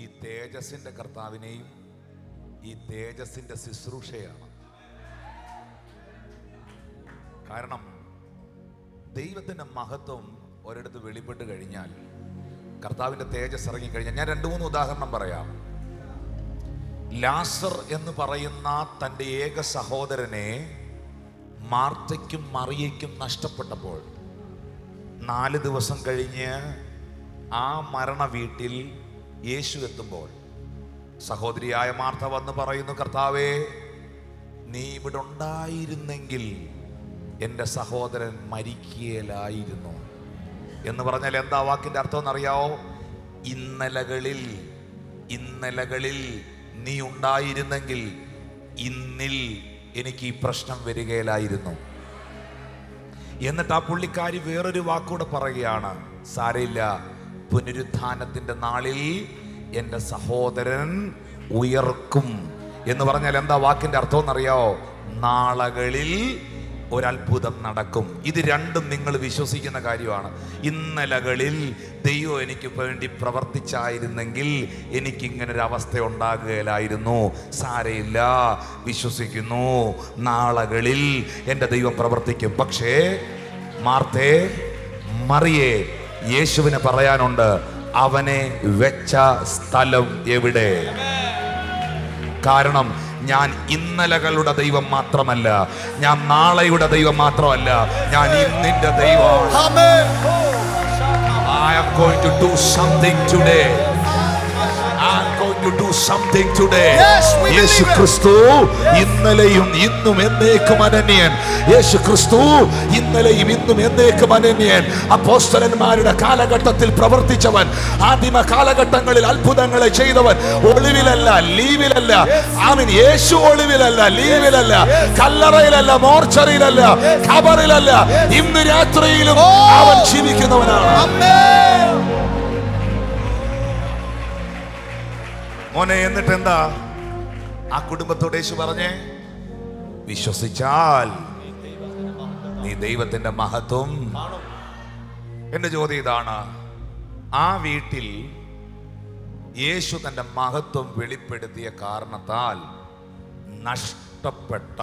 ഈ തേജസ്സിന്റെ കർത്താവിനെയും ഈ തേജസ്സിന്റെ ശുശ്രൂഷയാണ്. കാരണം ദൈവത്തിന്റെ മഹത്വം ഒരിടത്ത് വെളിപ്പെട്ട് കഴിഞ്ഞാൽ, കർത്താവിന്റെ തേജസ് ഇറങ്ങിക്കഴിഞ്ഞാൽ, ഞാൻ 2-3 ഉദാഹരണം പറയാം. ലാസർ എന്ന് പറയുന്ന തൻ്റെ ഏക സഹോദരനെ മാർത്തയ്ക്കും മറിയയ്ക്കും നഷ്ടപ്പെട്ടപ്പോൾ 4 ദിവസം കഴിഞ്ഞ് ആ മരണ വീട്ടിൽ യേശു എത്തുമ്പോൾ സഹോദരിയായ മാർത്ത വന്ന് പറയുന്നു, കർത്താവേ, നീ ഇവിടെ ഉണ്ടായിരുന്നെങ്കിൽ എൻ്റെ സഹോദരൻ മരിക്കുകയില്ലായിരുന്നു എന്ന് പറഞ്ഞാൽ എന്താ വാക്കിൻ്റെ അർത്ഥം എന്നറിയാവോ? ഇന്നലകളിൽ നീ ഉണ്ടായിരുന്നെങ്കിൽ ഇന്നിൽ എനിക്ക് ഈ പ്രശ്നം വരികയില്ലായിരുന്നു. എന്നിട്ട് ആ പുള്ളിക്കാരി വേറൊരു വാക്കൂടെ പറയുകയാണ്, സാരയില്ല, പുനരുത്ഥാനത്തിന്റെ നാളിൽ എൻ്റെ സഹോദരൻ ഉയർക്കും എന്ന് പറഞ്ഞാൽ എന്താ വാക്കിന്റെ അർത്ഥം എന്നറിയാവോ? നാളകളിൽ ഒരത്ഭുതം നടക്കും. ഇത് രണ്ടും നിങ്ങൾ വിശ്വസിക്കുന്ന കാര്യമാണ്. ഇന്നലകളിൽ ദൈവം എനിക്ക് വേണ്ടി പ്രവർത്തിച്ചായിരുന്നെങ്കിൽ എനിക്കിങ്ങനൊരവസ്ഥ ഉണ്ടാകുകയില്ലായിരുന്നു. സാരയില്ല, വിശ്വസിക്കുന്നു, നാളകളിൽ എൻ്റെ ദൈവം പ്രവർത്തിക്കും. പക്ഷേ മാർത്തേ, മറിയേ, യേശുവിന് പറയാനുണ്ട്, അവനെ വെച്ച സ്ഥലം എവിടെ? കാരണം ഞാൻ ഇന്നലകളുടെ ദൈവം മാത്രമല്ല, ഞാൻ നാളെയുടെ ദൈവം മാത്രമല്ല, ഞാൻ ഇന്നിന്റെ ദൈവമാണ്. I am going to do something today. I am going to do something today. യേശു ക്രിസ്തു ഇന്നലെയും ഇന്നും എന്നേക്കും അനന്യൻ. യേശു ക്രിസ്തു ഇന്നലെയും ഇന്നും എന്നേക്കും അനന്യൻ. അപ്പോസ്തലന്മാരുടെ കാലഘട്ടത്തിൽ പ്രവർത്തിച്ചവൻ, ആദിമ കാലഘട്ടങ്ങളിൽ അത്ഭുതങ്ങളെ ചെയ്തവൻ, ഒളിവിലല്ല, ലീവിലല്ല. ആമീൻ. യേശു ഒളിവിലല്ല, ലീവിലല്ല, കല്ലറയിലല്ല, മോർച്ചറിയിലല്ല, ഖബറിലല്ല. ഇന്ന് രാത്രിയിലും അവൻ ജീവിക്കുന്നവനാണ്. മോനെ, എന്നിട്ട് എന്താ ആ കുടുംബത്തോട് യേശു പറഞ്ഞേ? വിശ്വസിച്ചാൽ നീ ദൈവത്തിന്റെ മഹത്വം. എന്റെ ചോദ്യം ഇതാണ്, ആ വീട്ടിൽ യേശു തന്റെ മഹത്വം വെളിപ്പെടുത്തിയ കാരണത്താൽ നഷ്ടപ്പെട്ട,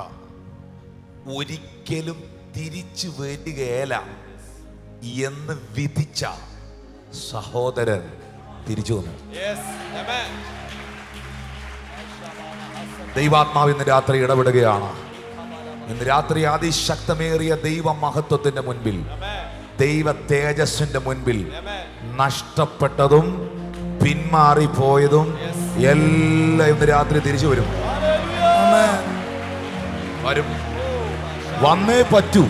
ഒരിക്കലും തിരിച്ചു വരികയില്ല എന്ന് വിധിച്ച സഹോദരൻ തിരിച്ചു വന്നു. ദൈവാത്മാവ് ഇന്ന് രാത്രി ഇടപെടുകയാണ്. ഇന്ന് രാത്രി അതിശക്തമേറിയ ദൈവ മഹത്വത്തിന്റെ മുൻപിൽ, ദൈവ തേജസ്സിന്റെ മുൻപിൽ നഷ്ടപ്പെട്ടതും പിന്മാറിപ്പോയതും എല്ലാം ഇന്ന് രാത്രി തിരിച്ചു വരും. വരും, വന്നേ പറ്റൂ.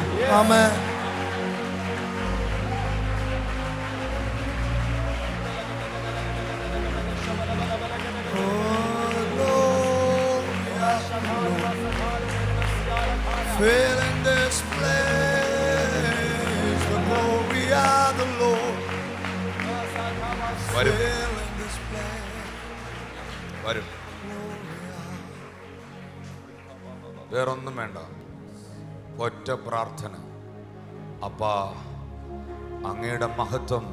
Fill in this place, the glory of the Lord. വരും, Fill in this place. വരും. വേറൊന്നും വേണ്ട, ഒറ്റ പ്രാർത്ഥന. അപ്പാ, അങ്ങയുടെ മഹത്വം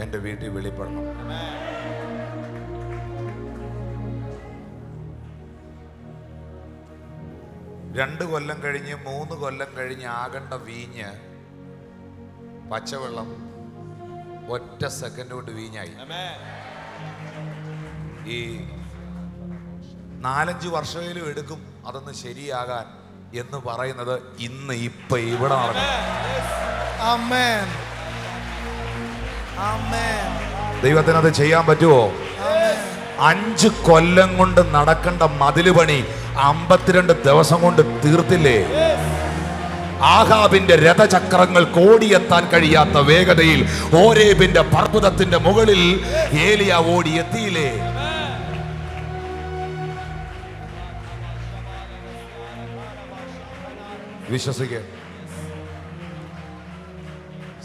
എൻ്റെ വീട്ടിൽ വെളിപ്പെടണം. 2 കൊല്ലം കഴിഞ്ഞ് 3 കൊല്ലം കഴിഞ്ഞ് ആകേണ്ട വീഞ്ഞ്, പച്ചവെള്ളം ഒറ്റ സെക്കൻഡ് കൊണ്ട് വീഞ്ഞായി. ഈ 4-5 വർഷമെങ്കിലും എടുക്കും അതൊന്ന് ശരിയാകാൻ എന്ന് പറയുന്നത് ഇന്ന് ഇപ്പൊ ഇവിടെ നടക്കും. ദൈവത്തിന് അത് ചെയ്യാൻ പറ്റുമോ? 5 കൊല്ലം കൊണ്ട് നടക്കേണ്ട മതില് പണി 52 ദിവസം കൊണ്ട് തീർത്തില്ലേ? ആഹാബിന്റെ രഥചക്രങ്ങൾ ഓടിയെത്താൻ കഴിയാത്ത വേഗതയിൽ ഓരേബിന്റെ പർവ്വതത്തിന്റെ മുകളിൽ ഏലിയ ഓടിയെത്തിയില്ലേ? വിശ്വസിക്കുക.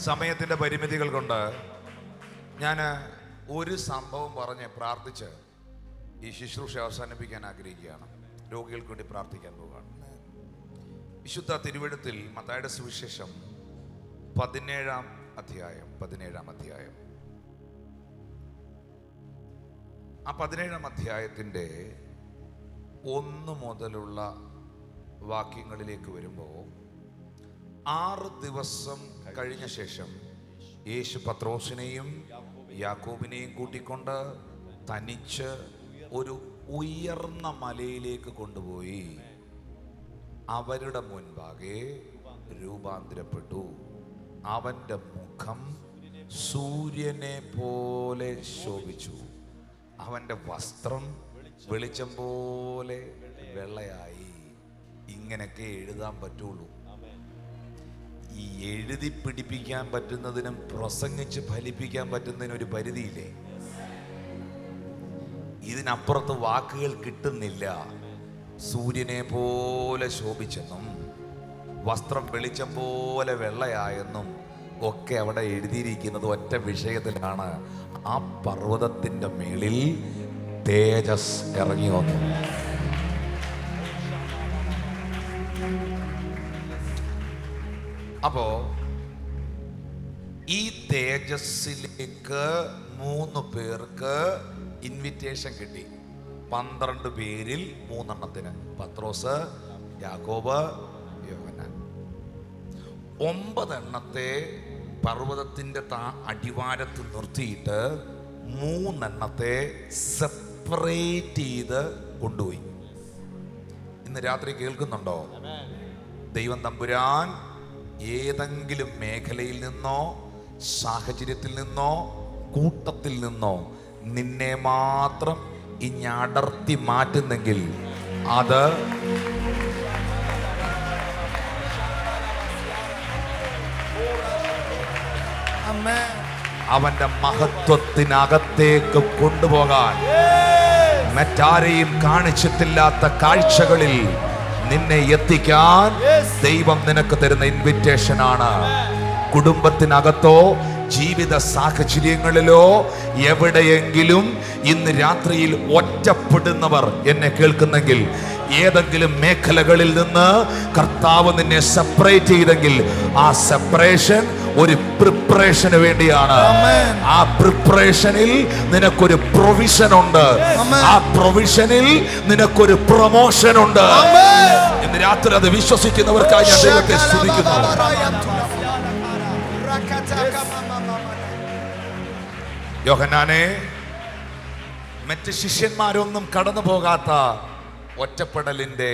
സമയത്തിന്റെ പരിമിതികൾ കൊണ്ട് ഞാൻ ഒരു സംഭവം പറഞ്ഞ് പ്രാർത്ഥിച്ച് ഈ ശുശ്രൂഷ അവസാനിപ്പിക്കാൻ ആഗ്രഹിക്കുകയാണ്. രോഗികൾക്ക് വേണ്ടി പ്രാർത്ഥിക്കാൻ പോവുകയാണ്. വിശുദ്ധ തിരുവെഴുത്തിൽ മത്തായിയുടെ സുവിശേഷം 17-ാം അധ്യായം. ആ 17-ാം അധ്യായത്തിന്റെ 1 മുതലുള്ള വാക്യങ്ങളിലേക്ക് വരുമ്പോൾ, 6 ദിവസം കഴിഞ്ഞ ശേഷം യേശു പത്രോസിനെയും യാക്കോബിനെയും കൂട്ടിക്കൊണ്ട് തനിച്ച് ഒരു ഉയർന്ന മലയിലേക്ക് കൊണ്ടുപോയി അവരുടെ മുൻപാകെ രൂപാന്തരപ്പെട്ടു. അവന്റെ മുഖം സൂര്യനെ പോലെ ശോഭിച്ചു, അവന്റെ വസ്ത്രം വെളിച്ചം പോലെ വെള്ളയായി. ഇങ്ങനെയൊക്കെ എഴുതാൻ പറ്റുള്ളൂ. ഈ എഴുതി പിടിപ്പിക്കാൻ പറ്റുന്നതിനും പ്രസംഗിച്ച് ഫലിപ്പിക്കാൻ പറ്റുന്നതിനും ഒരു പരിധിയില്ലേ? ഇതിനപ്പുറത്ത് വാക്കുകൾ കിട്ടുന്നില്ല. സൂര്യനെ പോലെ ശോഭിച്ചെന്നും വസ്ത്രം വെളിച്ചം പോലെ വെള്ളയായെന്നും ഒക്കെ അവിടെ എഴുതിയിരിക്കുന്നത് ഒറ്റ വിഷയത്തിലാണ്. ആ പർവ്വതത്തിന്റെ മേളിൽ തേജസ് ഇറങ്ങി വന്നു. അപ്പോ ഈ തേജസ്സിലേക്ക് 3 പേർക്ക് ഇൻവിറ്റേഷൻ കിട്ടി. 12 പേരിൽ 3 എണ്ണത്തിന്, പത്രോസ്, യാക്കോബ്, യോഹന്നാൻ. 9 എണ്ണത്തെ പർവ്വതത്തിന്റെ അടിവാരത്ത് നിർത്തിയിട്ട് 3 എണ്ണത്തെ സെപ്പറേറ്റ് ചെയ്ത് കൊണ്ടുപോയി. ഇന്ന് രാത്രി കേൾക്കുന്നുണ്ടോ? ദൈവം തമ്പുരാൻ ഏതെങ്കിലും മേഖലയിൽ നിന്നോ സാഹചര്യത്തിൽ നിന്നോ കൂട്ടത്തിൽ നിന്നോ നിന്നെ മാത്രം ഇഞ്ഞടർത്തി മാറ്റുന്നെങ്കിൽ അത് അവന്റെ മഹത്വത്തിനകത്തേക്ക് കൊണ്ടുപോകാൻ, മറ്റാരെയും കാണിച്ചിട്ടില്ലാത്ത കാഴ്ചകളിൽ നിന്നെ എത്തിക്കാൻ ദൈവം നിനക്ക് തരുന്ന ഇൻവിറ്റേഷൻ ആണ്. കുടുംബത്തിനകത്തോ ജീവിത സാഹചര്യങ്ങളിലോ എവിടെയെങ്കിലും ഇന്ന് രാത്രിയിൽ ഒറ്റപ്പെടുന്നവർ എന്നെ കേൾക്കുന്നെങ്കിൽ, ഏതെങ്കിലും മേഖലകളിൽ നിന്ന് കർത്താവ് നിന്നെ സെപ്പറേറ്റ് ചെയ്തെങ്കിൽ, ആ സെപ്പറേഷൻ ഒരു പ്രിപ്പറേഷന് വേണ്ടിയാണ്. ആ പ്രിപ്പറേഷനിൽ നിനക്കൊരു പ്രൊവിഷൻ ഉണ്ട്. ആ പ്രൊവിഷനിൽ നിനക്കൊരു പ്രൊമോഷൻ ഉണ്ട്. ഇന്ന് രാത്രി അത് വിശ്വസിക്കുന്നവർക്കായി ഞാൻ ദൈവത്തെ സ്തുതിക്കുന്നു. യോഹന്നാനെ, മറ്റ് ശിഷ്യന്മാരൊന്നും കടന്നു പോകാത്ത ഒറ്റപ്പെടലിന്റെ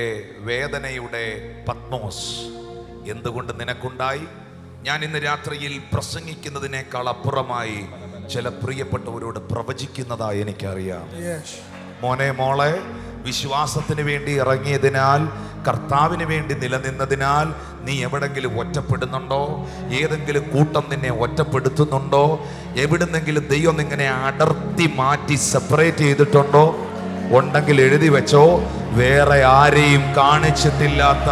വേദനയുടെ പത്മോസ് എന്തുകൊണ്ട് നിനക്കുണ്ടായി? ഞാൻ ഇന്ന് രാത്രിയിൽ പ്രസംഗിക്കുന്നതിനേക്കാൾ അപ്പുറമായി ചില പ്രിയപ്പെട്ടവരോട് പ്രവചിക്കുന്നതായി എനിക്കറിയാം. മോനെ, മോളെ, വിശ്വാസത്തിന് വേണ്ടി ഇറങ്ങിയതിനാൽ, കർത്താവിന് വേണ്ടി നിലനിന്നതിനാൽ നീ എവിടെങ്കിലും ഒറ്റപ്പെടുന്നുണ്ടോ? ഏതെങ്കിലും കൂട്ടം നിന്നെ ഒറ്റപ്പെടുത്തുന്നുണ്ടോ? എവിടുന്നെങ്കിലും ദൈവം നിങ്ങനെ അടർത്തി മാറ്റി സെപ്പറേറ്റ് ചെയ്തിട്ടുണ്ടോ? ഉണ്ടെങ്കിൽ എഴുതി വെച്ചോ, വേറെ ആരെയും കാണിച്ചിട്ടില്ലാത്ത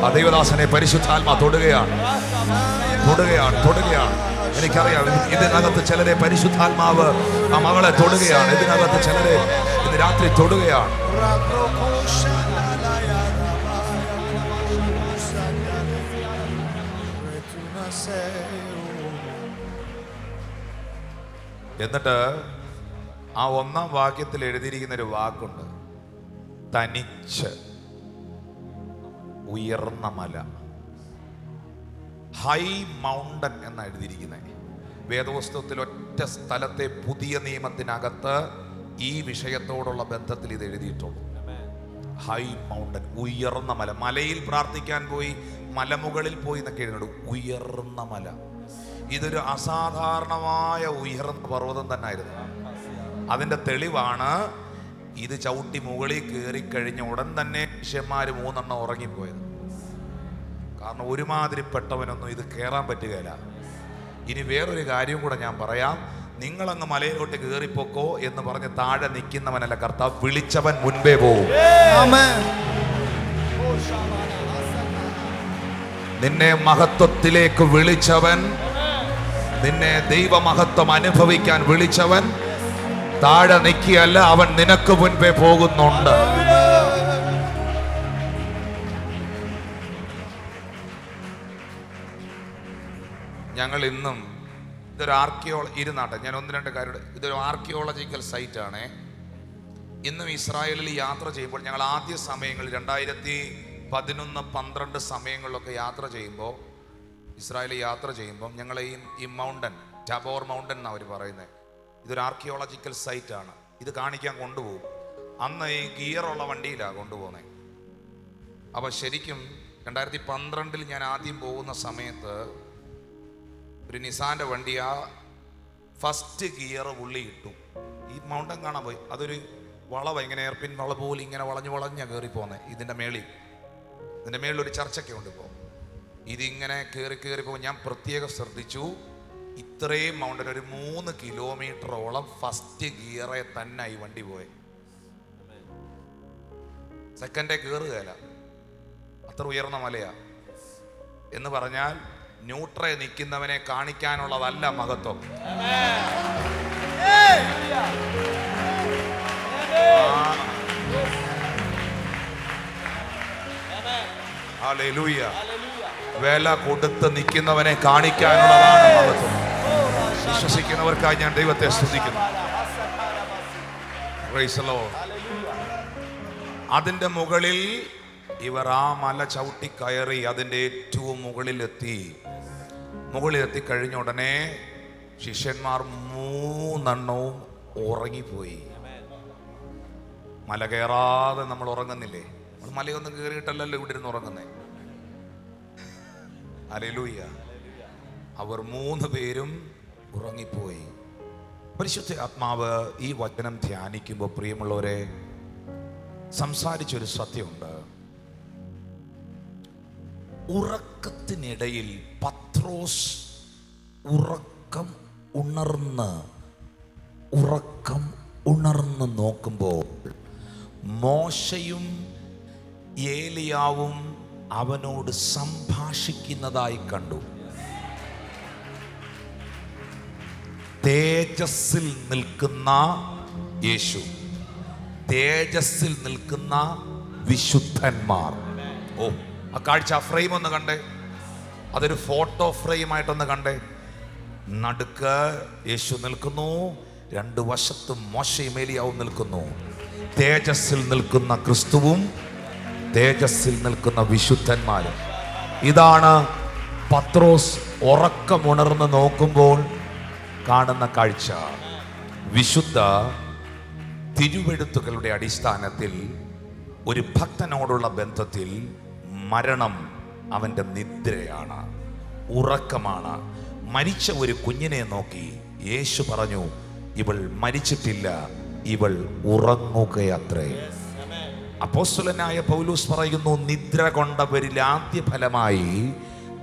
ആ ദൈവദാസനെ പരിശുദ്ധാത്മാ തൊടുകയാണ്. എനിക്കറിയാം, ഇതിനകത്ത് ചിലരെ പരിശുദ്ധാത്മാവ് ആ മകളെ തൊടുകയാണ്. ഇതിനകത്ത് ചിലരെ ഇന്ന് രാത്രി തൊടുകയാണ്. എന്നിട്ട് ആ 1-ാം വാക്യത്തിൽ എഴുതിയിരിക്കുന്ന ഒരു വാക്കുണ്ട്, തനിച്ച് ഉയർന്ന മല. ഹൈ മൗണ്ടൻ എന്നാണ് എഴുതിയിരിക്കുന്നത്. വേദപുസ്തകത്തിൽ ഒറ്റ സ്ഥലത്തെ പുതിയ നിയമത്തിനകത്ത് ഈ വിഷയത്തോടുള്ള ബന്ധത്തിൽ ഇത് എഴുതിയിട്ടുള്ളൂ. ഹൈ മൗണ്ടൻ, ഉയർന്ന മല. മലയിൽ പ്രാർത്ഥിക്കാൻ പോയി, മലമുകളിൽ പോയി എന്നൊക്കെ എഴുതുന്നുണ്ട്. ഉയർന്ന മല. ഇതൊരു അസാധാരണമായ ഉയർന്ന പർവ്വതം തന്നെ ആയിരുന്നു. അതിൻ്റെ തെളിവാണ് ഇത് ചവിട്ടി മുകളിൽ കയറി കഴിഞ്ഞ ഉടൻ തന്നെ ശിഷ്യന്മാര് 3 ഉറങ്ങിപ്പോയത്. കാരണം ഒരുമാതിരിപ്പെട്ടവനൊന്നും ഇത് കയറാൻ പറ്റുകയില്ല. ഇനി വേറൊരു കാര്യം കൂടെ ഞാൻ പറയാം. നിങ്ങളങ്ങ് മലയിലോട്ട് കയറിപ്പോക്കോ എന്ന് പറഞ്ഞ് താഴെ നിൽക്കുന്നവനല്ല കർത്താവ്, വിളിച്ചവൻ മുൻപേ പോകും. നിന്നെ മഹത്വത്തിലേക്ക് വിളിച്ചവൻ, നിന്നെ ദൈവമഹത്വം അനുഭവിക്കാൻ വിളിച്ചവൻ താഴെ നിൽക്കുകയല്ല, അവൻ നിനക്ക് മുൻപേ പോകുന്നുണ്ട്. ഞങ്ങൾ ഇന്നും ഇതൊരു ഇരുന്നാട്ടെ, ഞാൻ 1-2 കാര്യം. ഇതൊരു ആർക്കിയോളജിക്കൽ സൈറ്റാണ്. ഇന്നും ഇസ്രായേലിൽ യാത്ര ചെയ്യുമ്പോൾ, ഞങ്ങൾ ആദ്യ സമയങ്ങളിൽ 2011-12 സമയങ്ങളിലൊക്കെ യാത്ര ചെയ്യുമ്പോൾ, ഇസ്രായേലിൽ യാത്ര ചെയ്യുമ്പം ഞങ്ങൾ ഈ മൗണ്ടൻ, ടാബോർ മൗണ്ടൻ എന്നാണ് അവർ പറയുന്നത്. ഇതൊരു ആർക്കിയോളജിക്കൽ സൈറ്റാണ്. ഇത് കാണിക്കാൻ കൊണ്ടുപോകും. അന്ന് ഈ ഗിയറുള്ള വണ്ടിയിലാണ് കൊണ്ടുപോകുന്നത്. അപ്പോൾ ശരിക്കും 2012 ഞാൻ ആദ്യം പോകുന്ന സമയത്ത് ഒരു നിസാൻ്റെ വണ്ടി, ആ ഫസ്റ്റ് ഗിയർ പുള്ളി ഇട്ടു. ഈ മൗണ്ടൻ കാണാൻ പോയി. അതൊരു വളവ്, ഇങ്ങനെ എയർപിൻ വളവ് പോലെ ഇങ്ങനെ വളഞ്ഞാണ് കയറി പോകുന്നത്. ഇതിൻ്റെ മേളിൽ ഒരു ചർച്ചൊക്കെ ഉണ്ട്. ഇപ്പോൾ ഇതിങ്ങനെ കയറി പോകും. ഞാൻ പ്രത്യേകം ശ്രദ്ധിച്ചു, ഇത്രയും മൗണ്ടൻ ഒരു 3 കിലോമീറ്ററോളം ഫസ്റ്റ് ഗിയറെ തന്നെ ഈ വണ്ടി പോയി. സെക്കൻഡേ കയറുകയല്ല, അത്ര ഉയർന്ന മലയാ. എന്ന് പറഞ്ഞാൽ ന്യൂട്രേ നിൽക്കുന്നവനെ കാണിക്കാനുള്ളതല്ല മഹത്വം. ഹല്ലേലൂയ. വില കൊടുത്ത് നിൽക്കുന്നവനെ കാണിക്കാനുള്ളതാണ് മഹത്വം. വിശ്വസിക്കുന്നവർക്കായി ഞാൻ ദൈവത്തെ സ്തുതിക്കുന്നു. Price the Lord. അതിൻ്റെ മുകളിൽ ഇവർ ആ മല ചവിട്ടി കയറി അതിൻ്റെ ഏറ്റവും മുകളിലെത്തി കഴിഞ്ഞ ഉടനെ ശിഷ്യന്മാർ 3 ഉറങ്ങിപ്പോയി. മല കയറാതെ നമ്മൾ ഉറങ്ങുന്നില്ലേ? നമ്മൾ മലയൊന്നും കയറിയിട്ടല്ലല്ലോ ഇവിടെ ഇരുന്ന് ഉറങ്ങുന്നേ. ഹല്ലേലൂയ. അവർ 3 പേരും ഉറങ്ങിപ്പോയി. പരിശുദ്ധ ആത്മാവ് ഈ വചനം ധ്യാനിക്കുമ്പോൾ പ്രിയമുള്ളവരെ സംസാരിച്ചൊരു സത്യമുണ്ട്. ഉറക്കത്തിനിടയിൽ പത്രോസ് ഉറക്കം ഉണർന്ന് നോക്കുമ്പോൾ മോശയും ഏലിയാവും അവനോട് സംഭാഷിക്കുന്നതായി കണ്ടു. തേജസ്സിൽ നിൽക്കുന്ന യേശു, തേജസ്സിൽ നിൽക്കുന്ന വിശുദ്ധന്മാർ. ഓ, ആ കാഴ്ച, ആ ഫ്രെയിം ഒന്ന് കണ്ടേ. അതൊരു ഫോട്ടോ ഫ്രെയിമായിട്ടൊന്ന് കണ്ടേ. നടുക്ക് യേശു നിൽക്കുന്നു, രണ്ടു വശത്തും മോശയും ഏലിയാവും നിൽക്കുന്നു. തേജസ്സിൽ നിൽക്കുന്ന ക്രിസ്തുവും തേജസ്സിൽ നിൽക്കുന്ന വിശുദ്ധന്മാരും. ഇതാണ് പത്രോസ് ഉറക്കമുണർന്ന് നോക്കുമ്പോൾ കാണുന്ന കാഴ്ച. വിശുദ്ധ തിരുവെഴുത്തുകളുടെ അടിസ്ഥാനത്തിൽ ഒരു ഭക്തനോടുള്ള ബന്ധത്തിൽ മരണം അവൻ്റെ നിദ്രയാണ്, ഉറക്കമാണ്. മരിച്ച ഒരു കുഞ്ഞിനെ നോക്കി യേശു പറഞ്ഞു, ഇവൾ മരിച്ചിട്ടില്ല, ഇവൾ ഉറങ്ങുകയത്രേ. അപ്പോസ്തലനായ പൗലോസ് പറയുന്നു, നിദ്ര കൊണ്ടവരിൽ ആദ്യ ഫലമായി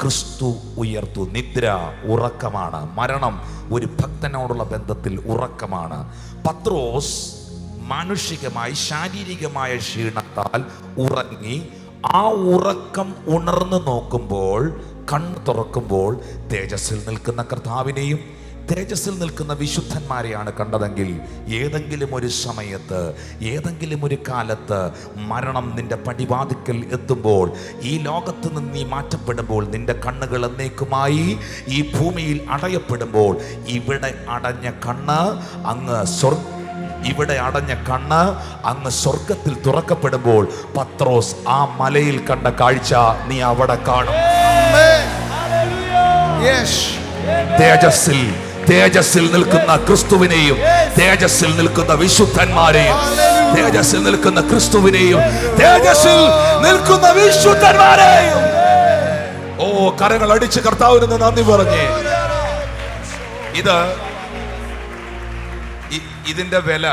ക്രിസ്തു ഉയർത്തു. നിദ്ര ഉറക്കമാണ്. മരണം ഒരു ഭക്തനോടുള്ള ബന്ധത്തിൽ ഉറക്കമാണ്. പത്രോസ് മാനുഷികമായി ശാരീരികമായ ക്ഷീണത്താൽ ഉറങ്ങി. ആ ഉറക്കം ഉണർന്നു നോക്കുമ്പോൾ, കണ്ണ് തുറക്കുമ്പോൾ തേജസ്സിൽ നിൽക്കുന്ന കർത്താവിനെയും തേജസ്സിൽ നിൽക്കുന്ന വിശുദ്ധന്മാരെയാണ് കണ്ടതെങ്കിൽ, ഏതെങ്കിലും ഒരു സമയത്ത്, ഏതെങ്കിലും ഒരു കാലത്ത് മരണം നിന്റെ പടിവാതിക്കൽ എത്തുമ്പോൾ, ഈ ലോകത്ത് നിന്ന് നീ മാറ്റപ്പെടുമ്പോൾ, നിന്റെ കണ്ണുകൾ എന്നേക്കുമായി ഈ ഭൂമിയിൽ അടയപ്പെടുമ്പോൾ, ഇവിടെ അടഞ്ഞ കണ്ണ് അങ്ങ് സ്വർഗത്തിൽ തുറക്കപ്പെടുമ്പോൾ, പത്രോസ് ആ മലയിൽ കണ്ട കാഴ്ച നീ അവിടെ കാണും. തേജസ്സിൽ നിൽക്കുന്ന ക്രിസ്തുവിനെയും തേജസ്സിൽ നിൽക്കുന്ന വിശുദ്ധന്മാരെയും, തേജസ്സിൽ നിൽക്കുന്ന ക്രിസ്തുവിനെയും തേജസ്സിൽ നിൽക്കുന്ന വിശുദ്ധന്മാരെയും. ഓ, കരങ്ങൾ അടിച്ച് കർത്താവിന് നന്ദി പറഞ്ഞേ. ഇതിന്റെ വില,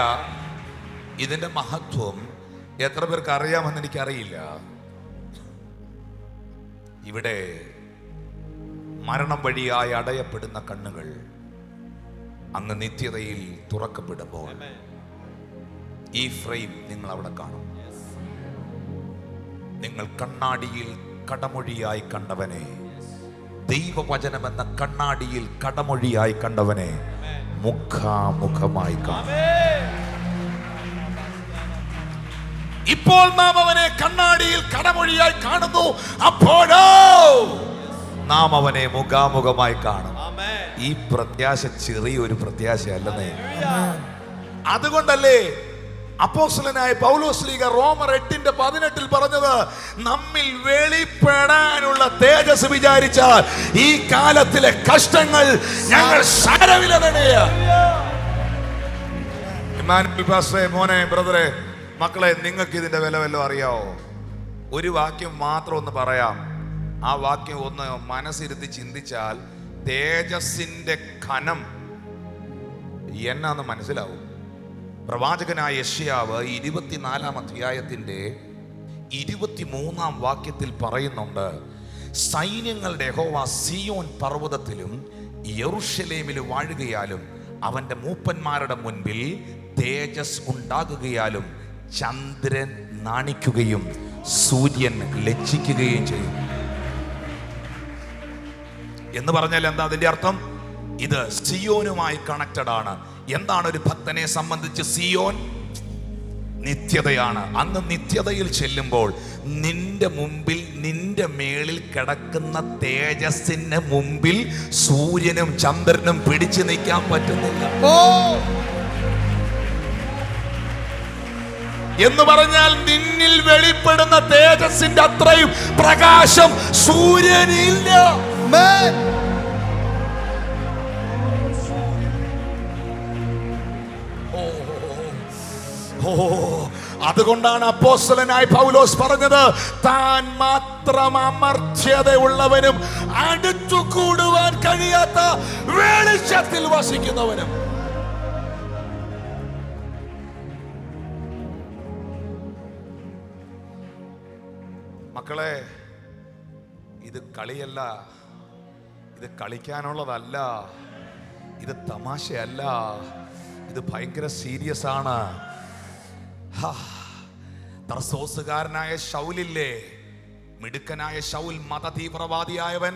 ഇതിന്റെ മഹത്വം എത്ര പേർക്ക് അറിയാമെന്ന് എനിക്കറിയില്ല. ഇവിടെ മരണം വഴിയായി അടയപ്പെടുന്ന കണ്ണുകൾ അങ്ങ് നിത്യതയിൽ തുറക്കപ്പെടുമ്പോൾ ഈ ഫ്രെയിം നിങ്ങൾ അവിടെ കാണും. നിങ്ങൾ കണ്ണാടിയിൽ കടമൊഴിയായി കണ്ടവനെ, ദൈവവചനമെന്ന കണ്ണാടിയിൽ കടമൊഴിയായി കണ്ടവനെ മുഖാമുഖമായി കാണും. ഇപ്പോൾ നാം അവനെ കണ്ണാടിയിൽ കടമൊഴിയായി കാണുന്നു, അപ്പോഴോ നാം അവനെ മുഖാമുഖമായി കാണും. ഈ പ്രത്യാശ ചെറിയൊരു പ്രത്യാശയല്ലെന്നേ. അതുകൊണ്ടല്ലേ അപ്പോസ്തലനായ പൗലോസ് ശ്ലീഹ റോമർ 8:18 പറഞ്ഞത്, നമ്മിൽ വെളിപ്പെടാനുള്ള തേജസ് വിചാരിച്ചാൽ ഈ കാലത്തിലെ കഷ്ടങ്ങൾ ഞങ്ങൾ സാരമില്ലെന്നേ. ഇമ്മാനുവൽ പാസ്റ്ററെ, മോനെ, ബ്രദറെ, മക്കളെ, നിങ്ങൾക്ക് ഇതിന്റെ വില വല്ലതും അറിയാവോ? ഒരു വാക്യം മാത്രം ഒന്ന് പറയാം. ആ വാക്യം ഒന്ന് മനസ്സിരുത്തി ചിന്തിച്ചാൽ തേജസ്സിന്റെ ഘനം എന്നാന്ന് മനസ്സിലാവും. പ്രവാചകനായ യെശയ്യാവ് 24-ാം അധ്യായത്തിന്റെ 23-ാം വാക്യത്തിൽ പറയുന്നുണ്ട്, സൈന്യങ്ങളുടെ യഹോവ സിയോൻ പർവ്വതത്തിലും യെരൂശലേമിലും വാഴുകയാലും അവന്റെ മൂപ്പന്മാരുടെ മുൻപിൽ തേജസ് ഉണ്ടാകുകയാലും ചന്ദ്രൻ നാണിക്കുകയും സൂര്യൻ ലജ്ജിക്കുകയും ചെയ്യും. എന്ന് പറഞ്ഞാൽ എന്താ അതിന്റെ അർത്ഥം? ഇത് സിയോനുമായി കണക്റ്റഡ് ആണ്. എന്താണ് ഒരു ഭക്തനെ സംബന്ധിച്ച് സിയോൻ? നിത്യതയാണ്. അങ്ങ് നിത്യതയിൽ ചെല്ലുമ്പോൾ നിന്റെ മുമ്പിൽ, നിന്റെ മേളിൽ കിടക്കുന്ന തേജസ്സിന് മുമ്പിൽ സൂര്യനും ചന്ദ്രനും പിടിച്ചു നിൽക്കാൻ പറ്റുന്നില്ല. എന്ന് പറഞ്ഞാൽ നിന്നിൽ വെളിപ്പെടുന്ന തേജസ്സിന്റെ അത്രയും പ്രകാശം സൂര്യനില്ല. അതുകൊണ്ടാണ് അപ്പോസ്തലനായ പൗലോസ് പറഞ്ഞത്, താൻ മാത്രം അമർത്യതയുള്ളവനും അടുത്തു കൂടുവാൻ കഴിയാത്ത വെളിച്ചത്തിൽ വസിക്കുന്നവനും. മക്കളെ, ഇത് കളിയല്ല, ഇത് കളിക്കാനുള്ളതല്ല, ഇത് തമാശയല്ല, ഇത് ഭയങ്കര സീരിയസ് ആണ്. തർസോസുകാരനായ ശൗലില്ലേ, മിടുക്കനായ ശൗൽ, മതതീവ്രവാദിയായവൻ,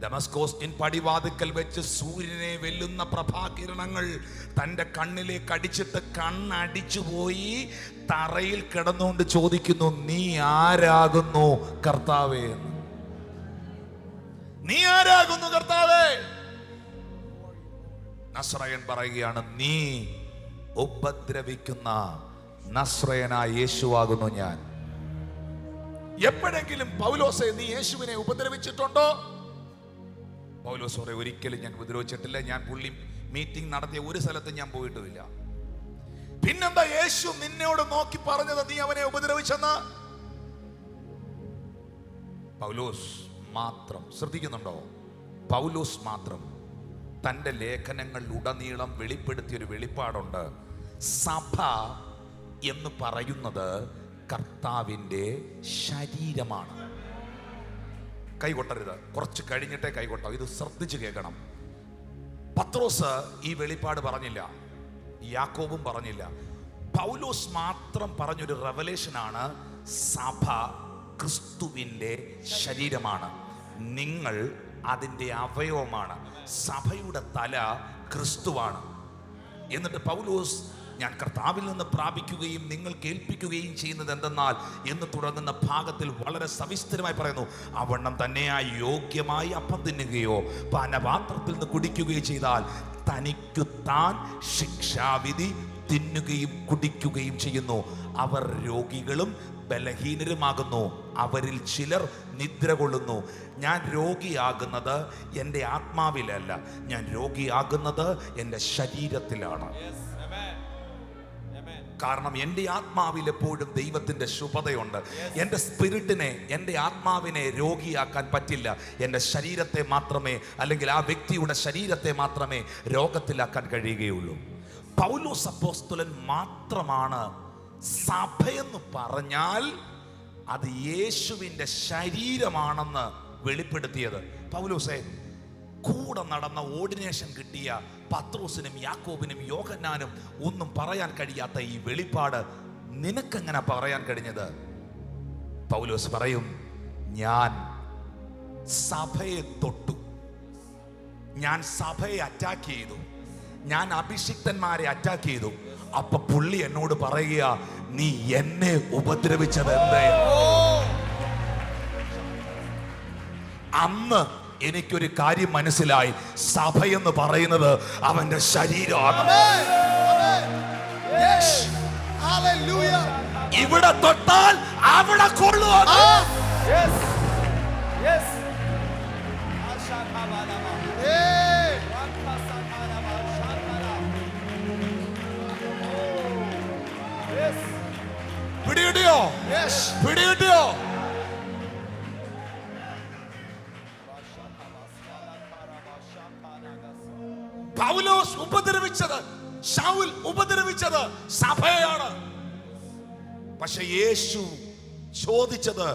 ദമസ്കോസിൻ പടിവാതിക്കൽ വെച്ച് സൂര്യനെ വെല്ലുന്ന പ്രഭാകിരണങ്ങൾ തൻ്റെ കണ്ണിലേക്ക് അടിച്ചിട്ട് കണ്ണടിച്ചു പോയി തറയിൽ കിടന്നുകൊണ്ട് ചോദിക്കുന്നു, നീ ആരാകുന്നു കർത്താവേ? നീ ആരാകുന്നു കർത്താവേ? നസ്രയൻ പറയുകയാണ്, നീ ഉപദ്രവിക്കുന്ന നസ്രയനായ യേശുവാകുന്നു ഞാൻ. എപ്പോഴെങ്കിലും പൗലോസേ നീ യേശുവിനെ ഉപദ്രവിച്ചിട്ടുണ്ടോ? പൗലോസ് പറയും, ഒരിക്കലും ഞാൻ ഉപദ്രവിച്ചിട്ടില്ല. ഞാൻ പുള്ളി മീറ്റിംഗ് നടത്തിയ ഒരു സ്ഥലത്തും ഞാൻ പോയിട്ടുമില്ല. പിന്നെന്താ യേശു നിന്നോട് നോക്കി പറഞ്ഞത് നീ അവനെ ഉപദ്രവിച്ചെന്ന്? പൗലോസ് മാത്രം, ശ്രദ്ധിക്കുന്നുണ്ടോ? പൗലോസ് മാത്രം തൻ്റെ ലേഖനങ്ങളിൽ ഉടനീളം വെളിപ്പെടുത്തിയൊരു വെളിപ്പാടുണ്ട്. സഭ എന്ന് പറയുന്നത് കർത്താവിൻ്റെ ശരീരമാണ്. കൈകൊട്ടരുത്, കുറച്ച് കഴിഞ്ഞിട്ടേ കൈകൊട്ടാം. ഇത് ശ്രദ്ധിച്ച് കേൾക്കണം. പത്രോസ് ഈ വെളിപ്പാട് പറഞ്ഞില്ല, യാക്കോബും പറഞ്ഞില്ല. പൗലോസ് മാത്രം പറഞ്ഞൊരു റെവലേഷനാണ്, സഭ ക്രിസ്തുവിൻ്റെ ശരീരമാണ്, നിങ്ങൾ അതിൻ്റെ അവയവമാണ്, സഭയുടെ തല ക്രിസ്തുവാണ്. എന്നിട്ട് പൗലോസ് ഞാൻ കർത്താവിൽ നിന്ന് പ്രാപിക്കുകയും നിങ്ങൾ കേൾപ്പിക്കുകയും ചെയ്യുന്നത് എന്തെന്നാൽ എന്ന് തുടങ്ങുന്ന ഭാഗത്തിൽ വളരെ സവിസ്തരമായി പറയുന്നു, അവണ്ണം തന്നെയായി യോഗ്യമായി അപ്പം തിന്നുകയോ പാനപാത്രത്തിൽ നിന്ന് കുടിക്കുകയോ ചെയ്താൽ തനിക്കു താൻ ശിക്ഷാവിധി തിന്നുകയും കുടിക്കുകയും ചെയ്യുന്നു. അവർ രോഗികളും ബലഹീനരുമാകുന്നു, അവരിൽ ചിലർ നിദ്ര കൊള്ളുന്നു. ഞാൻ രോഗിയാകുന്നത് എൻ്റെ ആത്മാവിലല്ല, ഞാൻ രോഗിയാകുന്നത് എൻ്റെ ശരീരത്തിലാണ്. കാരണം എൻ്റെ ആത്മാവിൽ എപ്പോഴും ദൈവത്തിൻ്റെ ശുഭതയുണ്ട്. എൻ്റെ സ്പിരിറ്റിനെ, എൻ്റെ ആത്മാവിനെ രോഗിയാക്കാൻ പറ്റില്ല. എൻ്റെ ശരീരത്തെ മാത്രമേ, അല്ലെങ്കിൽ ആ വ്യക്തിയുടെ ശരീരത്തെ മാത്രമേ രോഗത്തിലാക്കാൻ കഴിയുകയുള്ളൂ. പൗലോസ് അപ്പോസ്തലൻ മാത്രമാണ് സഭയെന്ന് പറഞ്ഞാൽ അത് യേശുവിൻ്റെ ശരീരമാണെന്ന് വെളിപ്പെടുത്തിയത്. പൗലോസേ, കൂടെ നടന്ന ഓർഡിനേഷൻ കിട്ടിയ പത്രോസിനും യാക്കോബിനും യോഹന്നാനും ഒന്നും പറയാൻ കഴിയാത്ത ഈ വെളിപ്പാട് നിനക്കെങ്ങനെ പറയാൻ കഴിഞ്ഞത്? പൗലോസ് പറയും, ഞാൻ സഭയെ തൊട്ടു, ഞാൻ സഭയെ അറ്റാക്ക് ചെയ്തു, ഞാൻ അഭിഷിക്തന്മാരെ അറ്റാക്ക് ചെയ്തു. അപ്പൊ പുള്ളി എന്നോട് പറയുക, നീ എന്നെ ഉപദ്രവിച്ചത് എന്തേ? അന്ന് എനിക്കൊരു കാര്യം മനസ്സിലായി, സഭയെന്ന് പറയുന്നത് അവന്റെ ശരീരമാണ്. ഇവിടെ തൊട്ടാൽ അവിടെ കൊള്ളുവാണ്. പിടികിട്ടിയോ? പിടികിട്ടിയോ? പൗലോസ് ഉപദ്രവിച്ചത്, ശൗൽ ഉപദ്രവിച്ചത് സഭയാണ്. പക്ഷെ യേശു ചോദിച്ചത്,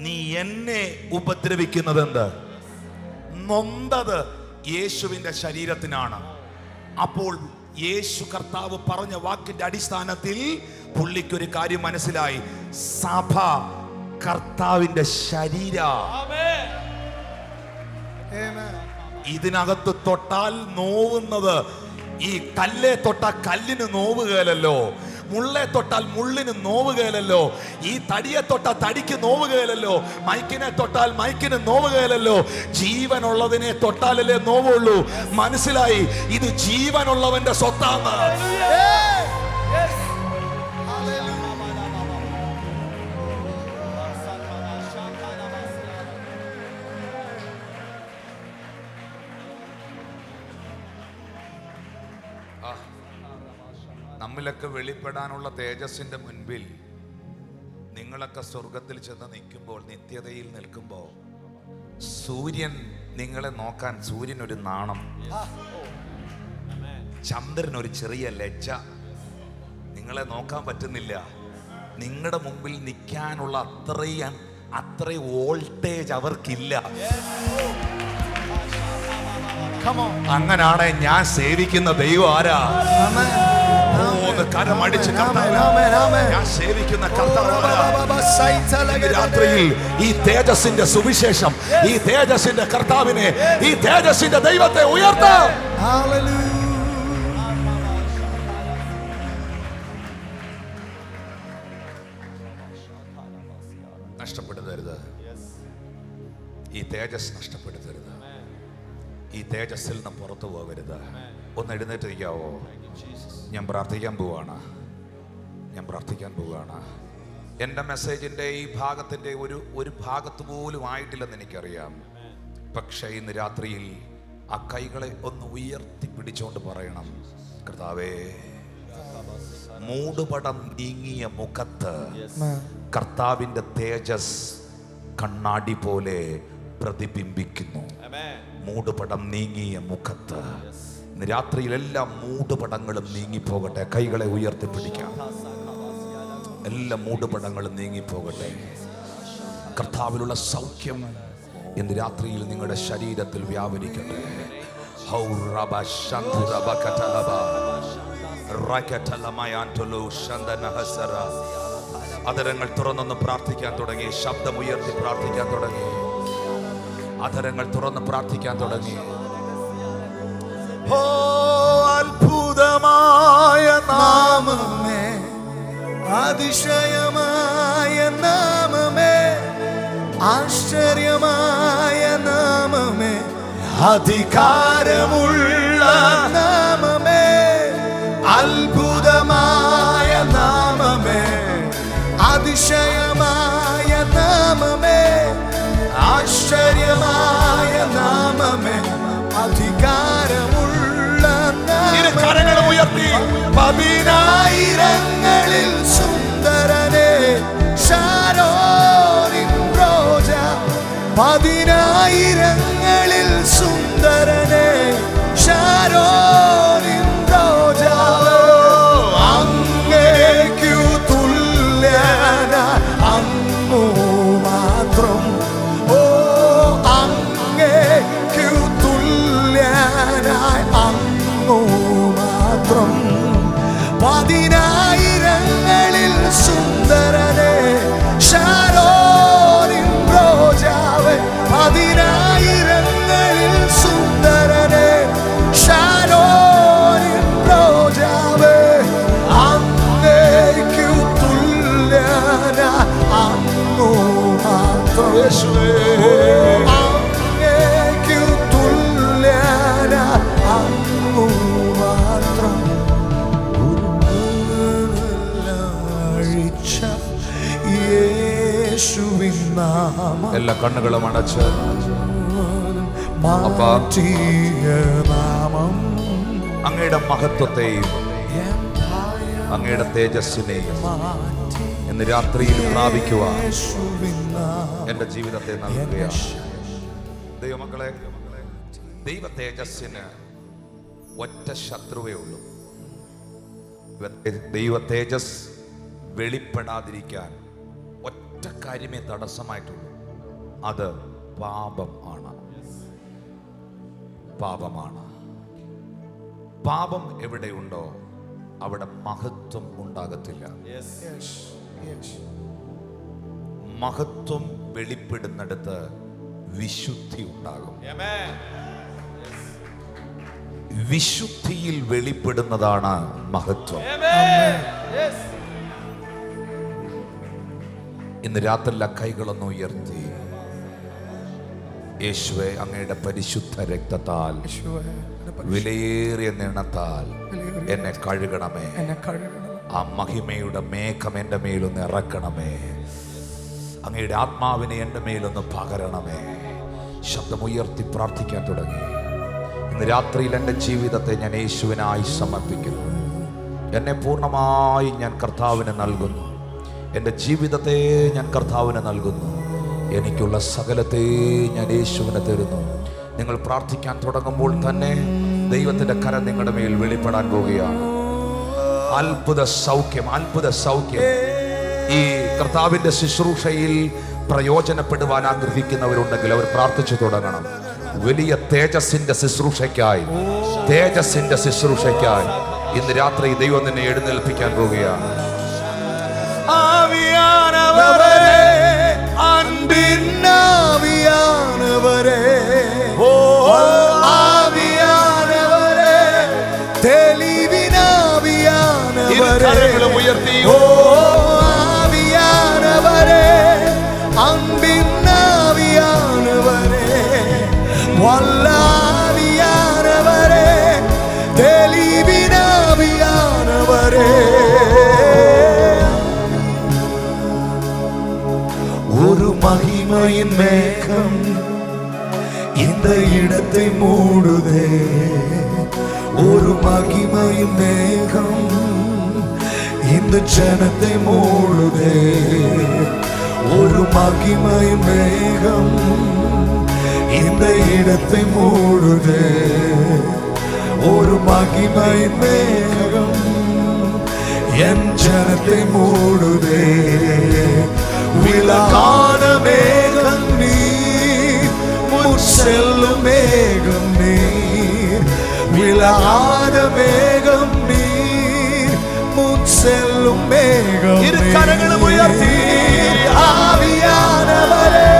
നീ എന്നെ ഉപദ്രവിക്കുന്നത് എന്ത്? നൊന്തത് യേശുവിന്റെ ശരീരത്തിനാണ്. അപ്പോൾ യേശു കർത്താവ് പറഞ്ഞ വാക്കിന്റെ അടിസ്ഥാനത്തിൽ പുള്ളിക്കൊരു കാര്യം മനസ്സിലായി, സഭ കർത്താവിന്റെ ശരീരം. ഇതിനകത്ത് തൊട്ടാൽ നോവുന്നത്, ഈ കല്ലെ തൊട്ടാൽ കല്ലിന് നോവുകയല്ലോ, മുള്ളെ തൊട്ടാൽ മുള്ളിന് നോവുകയല്ലോ, ഈ തടിയെ തൊട്ടാൽ തടിക്ക് നോവുകയല്ലോ, മൈക്കിനെ തൊട്ടാൽ മൈക്കിന് നോവുകയല്ലോ. ജീവനുള്ളതിനെ തൊട്ടാലല്ലേ നോവുള്ളൂ. മനസ്സിലായി, ഇത് ജീവനുള്ളവന്റെ സ്വത്താണ്. നമ്മിലൊക്കെ വെളിപ്പെടാനുള്ള തേജസ്സിന്റെ മുൻപിൽ നിങ്ങളൊക്കെ സ്വർഗത്തിൽ ചെന്ന് നിൽക്കുമ്പോൾ, നിത്യതയിൽ നിൽക്കുമ്പോൾ, സൂര്യൻ നിങ്ങളെ നോക്കാൻ, സൂര്യൻ ഒരു നാണം, ചന്ദ്രൻ ഒരു ചെറിയ ലജ്ജ, നിങ്ങളെ നോക്കാൻ പറ്റുന്നില്ല. നിങ്ങളുടെ മുമ്പിൽ നിൽക്കാനുള്ള അത്രയും വോൾട്ടേജ് അവർക്കില്ല. അങ്ങനാണ് ഞാൻ സേവിക്കുന്ന ദൈവം ആരാ? ഒന്ന് കരമടിച്ച് കർത്താവേ, ആമേൻ, ആമേൻ. ഞാൻ സേവിക്കുന്ന കർത്താവാണ്. ഇന്ന് രാത്രിയിൽ ഈ തേജസ്സിന്റെ സുവിശേഷം, ഈ തേജസ്സിന്റെ കർത്താവിനെ, ഈ തേജസ്സിന്റെ ദൈവത്തെ ഉയർത്താം. നഷ്ടപ്പെടുത്തരുത്, ഈ തേജസ് നഷ്ടപ്പെടുത്തരുത്, ഈ തേജസ്സിൽ നിന്ന് പുറത്തു പോകരുത്. ഒന്ന് എഴുന്നേറ്റിരിക്കാവോ? ഞാൻ പ്രാർത്ഥിക്കാൻ പോവുകയാണ്. എൻ്റെ മെസ്സേജിൻ്റെ ഈ ഭാഗത്തിൻ്റെ ഒരു ഭാഗത്ത് പോലും ആയിട്ടില്ലെന്ന് എനിക്കറിയാം. പക്ഷേ ഇന്ന് രാത്രിയിൽ ആ കൈകളെ ഒന്ന് ഉയർത്തി പിടിച്ചുകൊണ്ട് പറയണം, കർത്താവേ, മൂടുപടം നീങ്ങിയ മുഖത്ത് കർത്താവിൻ്റെ തേജസ് കണ്ണാടി പോലെ പ്രതിബിംബിക്കുന്നു. മൂടുപടം നീങ്ങിയ മുഖത്ത് ഇന്ന് രാത്രിയിൽ എല്ലാ മൂടുപടങ്ങളും നീങ്ങിപ്പോകട്ടെ. കൈകളെ ഉയർത്തിപ്പിടിക്കാം. എല്ലാ മൂടുപടങ്ങളും നീങ്ങിപ്പോകട്ടെ. കർത്താവിലുള്ള സൗഖ്യം ഇന്ന് രാത്രിയിൽ നിങ്ങളുടെ ശരീരത്തിൽ വ്യാപരിക്കട്ടെ. അധരങ്ങൾ തുറന്നൊന്ന് പ്രാർത്ഥിക്കാൻ തുടങ്ങി. ശബ്ദമുയർത്തി പ്രാർത്ഥിക്കാൻ തുടങ്ങി. അധരങ്ങൾ തുറന്ന് പ്രാർത്ഥിക്കാൻ തുടങ്ങി. ഓ അത്ഭുതമായ നാമമേ, അതിശയമായ നാമമേ, ആശ്ചര്യമായ നാമമേ, അധികാരമുള്ള നാമമേ, അത്ഭുതമായ നാമമേ, അതിശയമായ നാമമേ, ആശ്ചര്യമായ നാമമേ, അധികാരമുള്ള നാമമേ, പതിനായിരങ്ങളിൽ സുന്ദരനെ, ശാരോനിൻ റോജ, പതിനായിരങ്ങളിൽ സുന്ദരനെ, ശാരോനിൻ റോജ, അങ്ങേക്കു തുല്യന അങ്ങു മാത്രം. ഓ അങ്ങേക്കു തുല്യനായി അങ്ങു മാത്രം. പതിനായിരങ്ങളിൽ സുന്ദരനെ, ശാരോനിൻ റോജാവേ, പതിനായിരങ്ങളിൽ സുന്ദരനെ, ശാരോനിൻ റോജാവേ, അങ്ങേക്കു തുല്യന അങ്ങു മാത്രം. അങ്ങേക്കു തുല്യന അങ്ങു മാത്രം. യേശുവിൻ നാമം എല്ലാ കണ്ണുകളും അടച്ച് മാറ്റിയ നാമം, അങ്ങയുടെ മഹത്വത്തെയും അങ്ങയുടെ തേജസ്സിനെയും ഇന്ന് രാത്രിയിൽ പ്രാപിക്കുവാൻ എൻ്റെ ജീവിതത്തെ നൽകുകയാണ്. ദൈവമക്കളെ, ദൈവ തേജസ്സിന് ഒറ്റ ശത്രുവേ ഉള്ളൂ. ദൈവ തേജസ് വെളിപ്പെടാതിരിക്കാൻ ഒറ്റ കാര്യമേ തടസ്സമായിട്ടുള്ളൂ. അത് പാപമാണ്. പാപം എവിടെയുണ്ടോ അവിടെ മഹത്വം ഉണ്ടാകത്തില്ല. മഹത്വം വെളിപ്പെടുന്നിടത്ത് വിശുദ്ധി ഉണ്ടാകും. വിശുദ്ധിയിൽ വെളിപ്പെടുന്നതാണ് മഹത്വം. ഇന്ന് രാത്രി കൈകളൊന്ന് ഉയർത്തി, യേശുവേ, അങ്ങയുടെ പരിശുദ്ധ രക്തത്താൽ, വിലയേറിയ നിണത്താൽ എന്നെ കഴുകണമേ. ആ മഹിമയുടെ മേഘം എൻ്റെ മേലൊന്ന് ഇറക്കണമേ. അങ്ങയുടെ ആത്മാവിനെ എൻ്റെ മേലൊന്ന് പകരണമേ. ശബ്ദമുയർത്തി പ്രാർത്ഥിക്കാൻ തുടങ്ങി. ഇന്ന് രാത്രിയിൽ എൻ്റെ ജീവിതത്തെ ഞാൻ യേശുവിനായി സമർപ്പിക്കുന്നു. എന്നെ പൂർണ്ണമായി ഞാൻ കർത്താവിന് നൽകുന്നു. എൻ്റെ ജീവിതത്തെ ഞാൻ കർത്താവിന് നൽകുന്നു. എനിക്കുള്ള സകലത്തെ ഞാൻ യേശുവിന് തരുന്നു. നിങ്ങൾ പ്രാർത്ഥിക്കാൻ തുടങ്ങുമ്പോൾ തന്നെ ദൈവത്തിൻ്റെ കരം നിങ്ങളുടെ മേൽ വെളിപ്പെടാൻ പോവുകയാണ്. അത്ഭുത സൗഖ്യം. ഈ കർത്താവിൻ്റെ ശുശ്രൂഷയിൽ പ്രയോജനപ്പെടുവാൻ ആഗ്രഹിക്കുന്നവരുണ്ടെങ്കിൽ അവർ പ്രാർത്ഥിച്ചു തുടങ്ങണം. വലിയ തേജസ്സിന്റെ ശുശ്രൂഷയ്ക്കായി ഇന്ന് രാത്രി ദൈവം നിന്നെ എഴുന്നേൽപ്പിക്കാൻ പോവുകയാണ്. ആവിയാനവരേ, അൻപിന്നാവിയാനവരേ, ഓ ആവിയാനവരേ, തെളിവിനാവിയാനവരേ, ഉയർത്തി ഓ ആവിയാനവരേ, അൻപിന്നാവിയാനവരേ, വല്ലാവിയാനവരേ, തെളിവിനാവിയാനവരേ, ஒரு மகிமையின் மேகம் இந்த இடத்தை மூடுதே, ஒரு மகிமையின் மேகம் இந்த ஜனத்தை மூடுதே, ஒரு மகிமையின் மேகம் இந்த இடத்தை மூடுதே, ஒரு மகிமையின் மேகம் என் ஜனத்தை மூடுதே, விலகான மேகம் நீர், முற்செல்லும் மேகம் நீர், விலகான மேகம் நீர், முற்செல்லும் மேகம் இரு கரங்களும் உயர்த்தி ஆவியானவரே,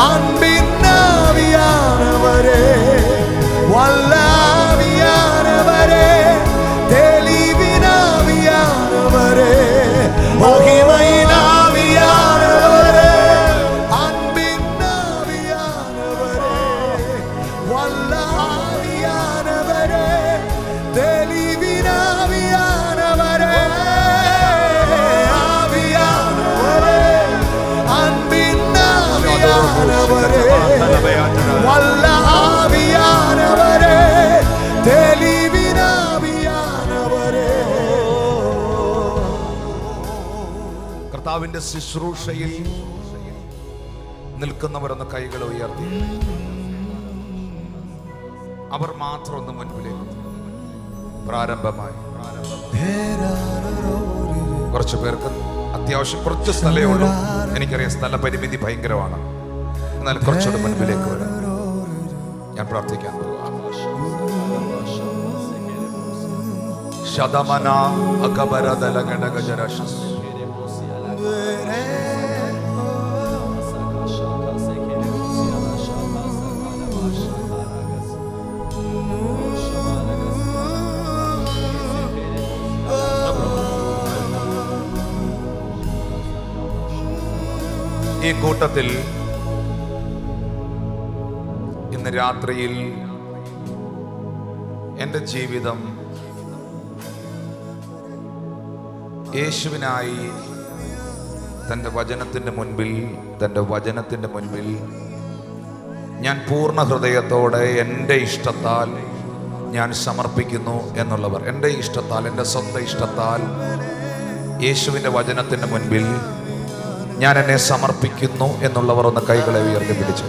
அன்பின் ஆவியானவரே, வல்லாவியானவரே, தெளிவின் ஆவியானவரே, மகிமையின் ஆவியானவரே, அன்பின் ஆவியானவரே, வல்லாவியானவரே, தெளிவின் ஆவியானவரே, ஆவியானவரே, அன்பின் ஆவியானவரே, வல்ல ஆவியானவரே, தெளிவின் ആവിയാനവരേ. കർത്താവിന്റെ ശുശ്രൂഷയിൽ നിൽക്കുന്നവരൊന്ന് കൈകൾ ഉയർത്തി. അവർ മാത്രം ഒന്ന് മുൻപിലേക്ക് പ്രാരംഭമായി. കുറച്ചു പേർക്ക് അത്യാവശ്യം കുറച്ച് സ്ഥലമേ ഉള്ളൂ. എനിക്കറിയാം സ്ഥലപരിമിതി ഭയങ്കരമാണ്. എന്നാൽ കുറച്ചുകൂടെ മുൻപിലേക്ക് വരാം. ഞാൻ പ്രാർത്ഥിക്കാൻ പോകാം. ശതമന അകബരദല ഗണഗജരശസ് ഈ കൂട്ടത്തിൽ ഇന്ന് രാത്രിയിൽ എൻ്റെ ജീവിതം യേശുവിനായി തൻ്റെ വചനത്തിൻ്റെ മുൻപിൽ ഞാൻ പൂർണ്ണ ഹൃദയത്തോടെ എൻ്റെ ഇഷ്ടത്താൽ ഞാൻ സമർപ്പിക്കുന്നു എന്നുള്ളവർ, എൻ്റെ ഇഷ്ടത്താൽ, എൻ്റെ സ്വന്തം ഇഷ്ടത്താൽ യേശുവിൻ്റെ വചനത്തിൻ്റെ മുൻപിൽ ഞാൻ എന്നെ സമർപ്പിക്കുന്നു എന്നുള്ളവർ ഒന്ന് കൈകളെ ഉയർത്തി പിടിച്ചു.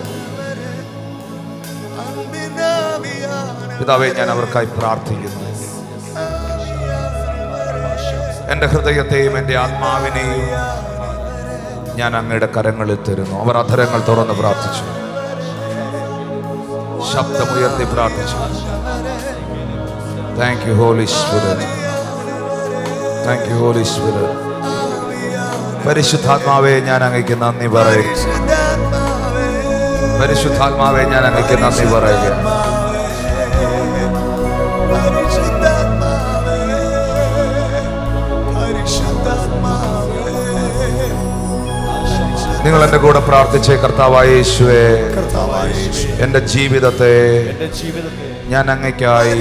പിതാവേ, ഞാൻ അവർക്കായി പ്രാർത്ഥിക്കുന്നു. എൻ്റെ ഹൃദയത്തെയും എൻ്റെ ആത്മാവിനെയും ഞാൻ അങ്ങയുടെ കരങ്ങളിൽ തരുന്നു. അവർ അധരങ്ങൾ തുറന്ന് പ്രാർത്ഥിച്ചു, ശബ്ദമുയർത്തി പ്രാർത്ഥിച്ചു. Thank you Holy Spirit, thank you Holy Spirit. പരിശുദ്ധാത്മാവേ, ഞാൻ അങ്ങയ്ക്ക് നന്ദി പറയുക. പരിശുദ്ധാത്മാവേ, ഞാൻ അങ്ങയ്ക്ക് നന്ദി പറയുക. നിങ്ങൾ എൻ്റെ കൂടെ പ്രാർത്ഥിച്ചേ. കർത്താവായ യേശുവേ, എൻ്റെ ജീവിതത്തെ ഞാൻ അങ്ങയ്ക്കായി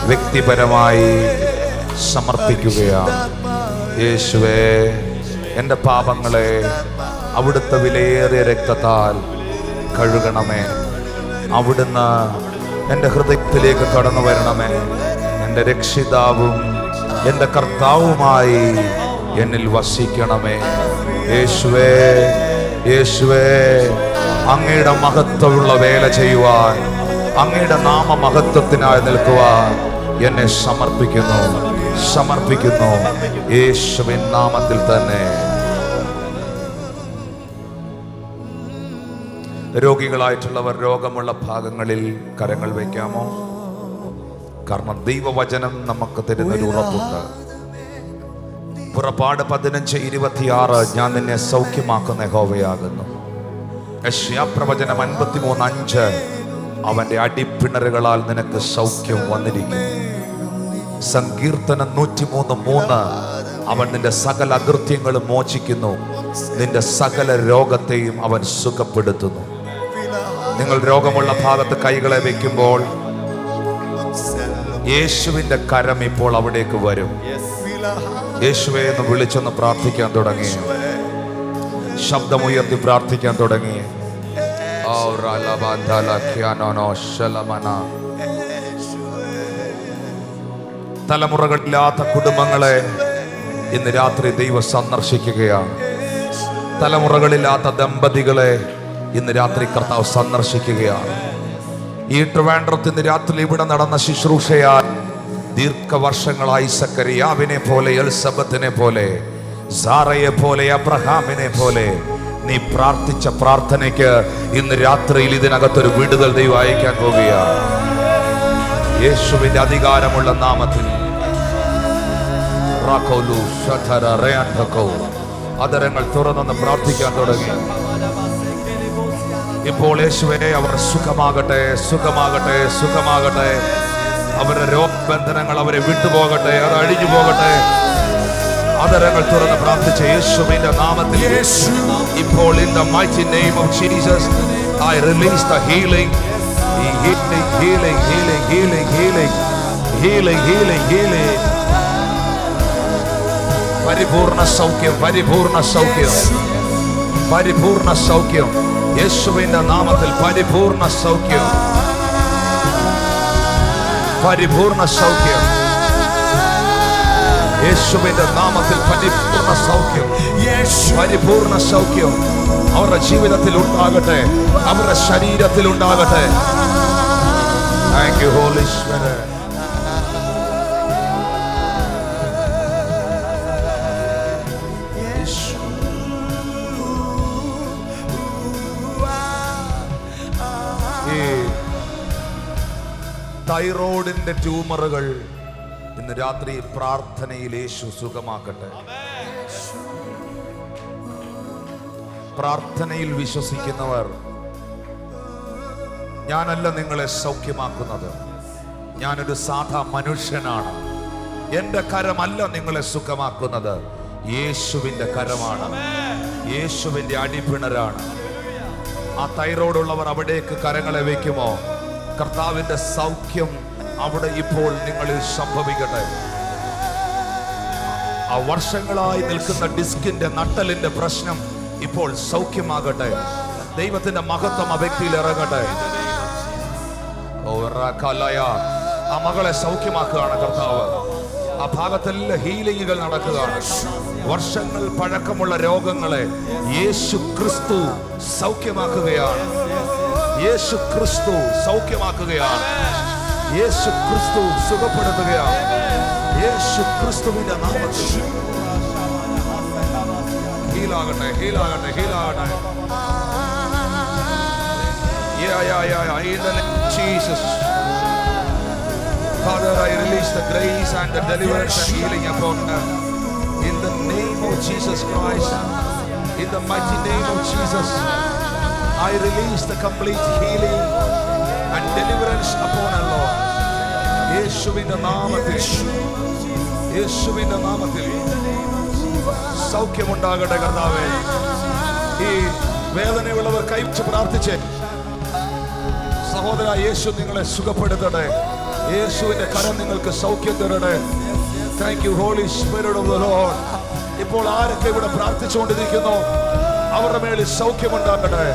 വ്യക്തിപരമായി സമർപ്പിക്കുകയാണ്. യേശുവേ, എൻ്റെ പാപങ്ങളെ അവിടുത്തെ വിലയേറിയ രക്തത്താൽ കഴുകണമേ. അവിടുന്ന് എൻ്റെ ഹൃദയത്തിലേക്ക് കടന്നു വരണമേ. എൻ്റെ രക്ഷിതാവും എൻ്റെ കർത്താവുമായി എന്നിൽ വസിക്കണമേ. യേശുവേ, യേശുവേ, അങ്ങയുടെ മഹത്വമുള്ള വേല ചെയ്യുവാൻ, അങ്ങയുടെ നാമമഹത്വത്തിനായി നിൽക്കുവാൻ എന്നെ സമർപ്പിക്കുന്നു യേശുവിൻ നാമത്തിൽ തന്നെ. രോഗികളായിട്ടുള്ളവർ രോഗമുള്ള ഭാഗങ്ങളിൽ കരങ്ങൾ വയ്ക്കാമോ? കാരണം ദൈവവചനം നമുക്ക് തരുന്നൊരു ഉറപ്പുണ്ട്. പുറപ്പാട് 15:26 ഞാൻ നിന്നെ സൗഖ്യമാക്കുന്ന യഹോവയാകുന്നു. യശയ്യാപ്രവചനം 53:5 അവന്റെ അടിപ്പിണറുകളാൽ നിനക്ക് സൗഖ്യം വന്നിരിക്കുന്നു. സങ്കീർത്തനം 103:3 അവൻ നിന്റെ സകല അകൃത്യങ്ങളും മോചിക്കുന്നു, നിന്റെ സകല രോഗത്തെയും അവൻ സുഖപ്പെടുത്തുന്നു. നിങ്ങൾ രോഗമുള്ള ഭാഗത്ത് കൈകളെ വെക്കുമ്പോൾ യേശുവിന്റെ കരം ഇപ്പോൾ അവിടേക്ക് വരും. യേശുവേ എന്ന് വിളിച്ചൊന്ന് പ്രാർത്ഥിക്കാൻ തുടങ്ങി, ശബ്ദമുയർത്തി പ്രാർത്ഥിക്കാൻ തുടങ്ങി. തലമുറകളില്ലാത്ത കുടുംബങ്ങളെ ഇന്ന് രാത്രി ദൈവം സന്ദർശിക്കുകയാണ്. തലമുറകളില്ലാത്ത ദമ്പതികളെ ഇന്ന് രാത്രി കർത്താവ് സന്ദർശിക്കുകയാണ്. ഈ ട്രിവാൻഡ്രത്ത് ഇന്ന് രാത്രി ഇവിടെ നടന്ന ശുശ്രൂഷയാൽ ദീർഘവർഷങ്ങളായി സക്കറിയാവിനെ പോലെ, എൽസബത്തിനെ പോലെ, സാറയെ പോലെ, അബ്രഹാമിനെ പോലെ നീ പ്രാർത്ഥിച്ച പ്രാർത്ഥനയ്ക്ക് ഇന്ന് രാത്രിയിൽ ഇതിനകത്തൊരു വിടുതൽ ദൈവം അയക്കാൻ പോകുകയാണ്. യേശുവിന്റെ അധികാരമുള്ള നാമത്തിൽ അതരങ്ങൾ തുറന്നൊന്ന് പ്രാർത്ഥിക്കാൻ തുടങ്ങി. ഇപ്പോൾ യേശുവേ അവർ സുഖമാകട്ടെ, സുഖമാകട്ടെ, സുഖമാകട്ടെ. അവരുടെ രോഗബന്ധനങ്ങൾ അവരെ വിട്ടുപോകട്ടെ, അത് അഴിഞ്ഞു പോകട്ടെ. അതരങ്ങൾ തുറന്ന് പ്രാർത്ഥിച്ച യേശുവിന്റെ നാമത്തിൽ ഇപ്പോൾ in the mighty name of Jesus I release the healing, healing, healing, healing, healing, healing, healing, healing, healing. പരിപൂർണ സൗഖ്യം, പരിപൂർണ സൗഖ്യം, പരിപൂർണ സൗഖ്യം. യേശുവിന്റെ നാമത്തിൽ പരിപൂർണ സൗഖ്യം, പരിപൂർണ സൗഖ്യം. യേശുവിന്റെ നാമത്തിൽ പരിപൂർണ സൗഖ്യം, പരിപൂർണ സൗഖ്യം അവരുടെ ജീവിതത്തിൽ ഉണ്ടാകട്ടെ, അവരുടെ ശരീരത്തിൽ ഉണ്ടാകട്ടെ. Thank you Holy Spirit. തൈറോയിഡിന്റെ ട്യൂമറുകൾ ഇന്ന് രാത്രി പ്രാർത്ഥനയിൽ യേശു സുഖമാക്കട്ടെ. പ്രാർത്ഥനയിൽ വിശ്വസിക്കുന്നവർ, ഞാനല്ല നിങ്ങളെ സൗഖ്യമാക്കുന്നത്, ഞാനൊരു സാധാ മനുഷ്യനാണ്, എന്റെ കരമല്ല നിങ്ങളെ സുഖമാക്കുന്നത്, യേശുവിന്റെ കരമാണ്, യേശുവിന്റെ അടിപ്പിണരാണ്. ആ തൈറോയ്ഡ് ഉള്ളവർ അവിടേക്ക് കരങ്ങളെ വയ്ക്കുമോ? കർത്താവിന്റെ സൗഖ്യം അവിടെ ഇപ്പോൾ നിങ്ങളിൽ സംഭവിക്കട്ടെ. ആ വർഷങ്ങളായി നിൽക്കുന്ന ഡിസ്കിന്റെ നട്ടലിന്റെ പ്രശ്നം ഇപ്പോൾ സൗഖ്യമാകട്ടെ. ദൈവത്തിന്റെ മഹത്വം ആ വ്യക്തിയിൽ ഇറങ്ങട്ടെ. ആ മകളെ സൗഖ്യമാക്കുകയാണ് കർത്താവ്. ആ ഭാഗത്തെല്ലാം ഹീലിംഗുകൾ നടക്കുകയാണ്. വർഷങ്ങൾ പഴക്കമുള്ള രോഗങ്ങളെ യേശു ക്രിസ്തു സൗഖ്യമാക്കുകയാണ്. യേശു ക്രിസ്തു സൗഖ്യമാക്കുകയാണ്. യേശു ക്രിസ്തു സുഖപ്പെടുത്തുകയാണ്. യേശു ക്രിസ്തുവിന്റെ നാമത്തിൽ ഹീലാകട്ടെ, ഹീലാകട്ടെ, ഹീലാകട്ടെ. In the name of Jesus, Father, I release the grace and the deliverance and healing upon her. In the name of Jesus Christ, in the mighty name of Jesus, I release the complete healing and deliverance upon her, Lord. യേശുവിന്റെ നാമത്തിൽ, യേശുവിന്റെ നാമത്തിൽ സൗഖ്യമുണ്ടാകട്ടെ കർത്താവേ. ഈ വേദനയുള്ളവർ കൈവച്ച് പ്രാർത്ഥിച്ച്, സഹോദര, യേശു നിങ്ങളെ സുഖപ്പെടുത്തട്ടെ. യേശുവിന്റെ കരം നിങ്ങൾക്ക് സൗഖ്യം തരട്ടെ. Thank you Holy Spirit of the Lord. ഇപ്പോൾ ആരൊക്കെ ഇവിടെ പ്രാർത്ഥിച്ചുകൊണ്ടിരിക്കുന്നു, അവരുടെ മേളിൽ സൗഖ്യമുണ്ടാകട്ടെ.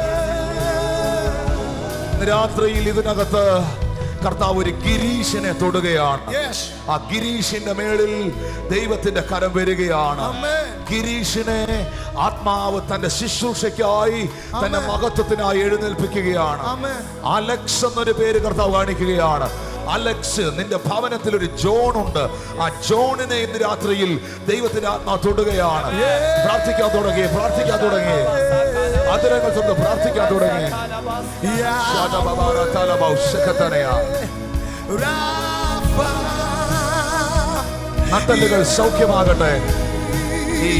രാത്രിയിൽ ഇതിനകത്ത് കർത്താവ് ഒരു ഗിരീശിനെ തൊടുകയാണ്. ആ ഗിരീഷിന്റെ മേളിൽ ദൈവത്തിന്റെ കരം വരികയാണ്. ഗിരീഷിനെ ആത്മാവ് തന്റെ ശുശ്രൂഷയ്ക്കായി, തന്റെ മഹത്വത്തിനായി എഴുന്നേൽപ്പിക്കുകയാണ്. അലക്സ് എന്നൊരു പേര് കർത്താവ് കാണിക്കുകയാണ്. അലക്സ്, നിന്റെ ഭവനത്തിൽ ഒരു ജോൺ ഉണ്ട്. ആ ജോണിനെ ഇന്ന് രാത്രിയിൽ ദൈവത്തിന്റെ ആത്മാവ് തൊടുകയാണ്. പ്രാർത്ഥിക്കാൻ തുടങ്ങി, പ്രാർത്ഥിക്കാൻ തുടങ്ങി, അതിരങ്ങൾ തൊട്ട് പ്രാർത്ഥിക്കാൻ തുടങ്ങി. Rafa നട്ടലുകൾ സൗഖ്യമാകട്ടെ. ഈ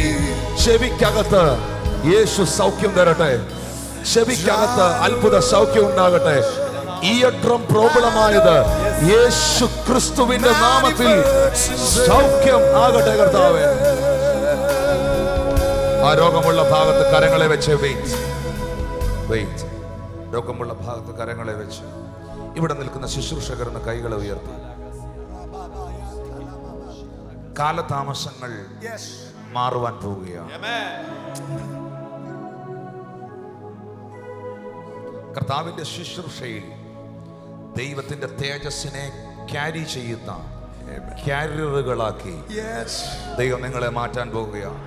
ചെവിക്കകത്ത് യേശു സൗഖ്യം തരട്ടെ. ചെവിക്കകത്ത് അത്ഭുത സൗഖ്യം ഉണ്ടാകട്ടെ. ഇയർഡ്രം പ്രോബ്ലമായത് യേശു ക്രിസ്തുവിന്റെ നാമത്തിൽ സൗഖ്യം ആകട്ടെ കർത്താവേ. ആ രോഗമുള്ള ഭാഗത്ത് കരങ്ങളെ വെച്ച് വെയിറ്റ്. രോഗമുള്ള ഭാഗത്ത് കരങ്ങളെ വെച്ച് ഇവിടെ നിൽക്കുന്ന ശുശ്രൂഷകർന്ന് കൈകളെ ഉയർത്തി. കാലതാമസങ്ങൾ മാറുവാൻ പോവുകയാണ്. കർത്താവിന്റെ ശുശ്രൂഷയിൽ ദൈവത്തിന്റെ തേജസ്സിനെ ക്യാരി ചെയ്യുന്ന ക്യാരിയറുകളാക്കി ദൈവം നിങ്ങളെ മാറ്റാൻ പോവുകയാണ്.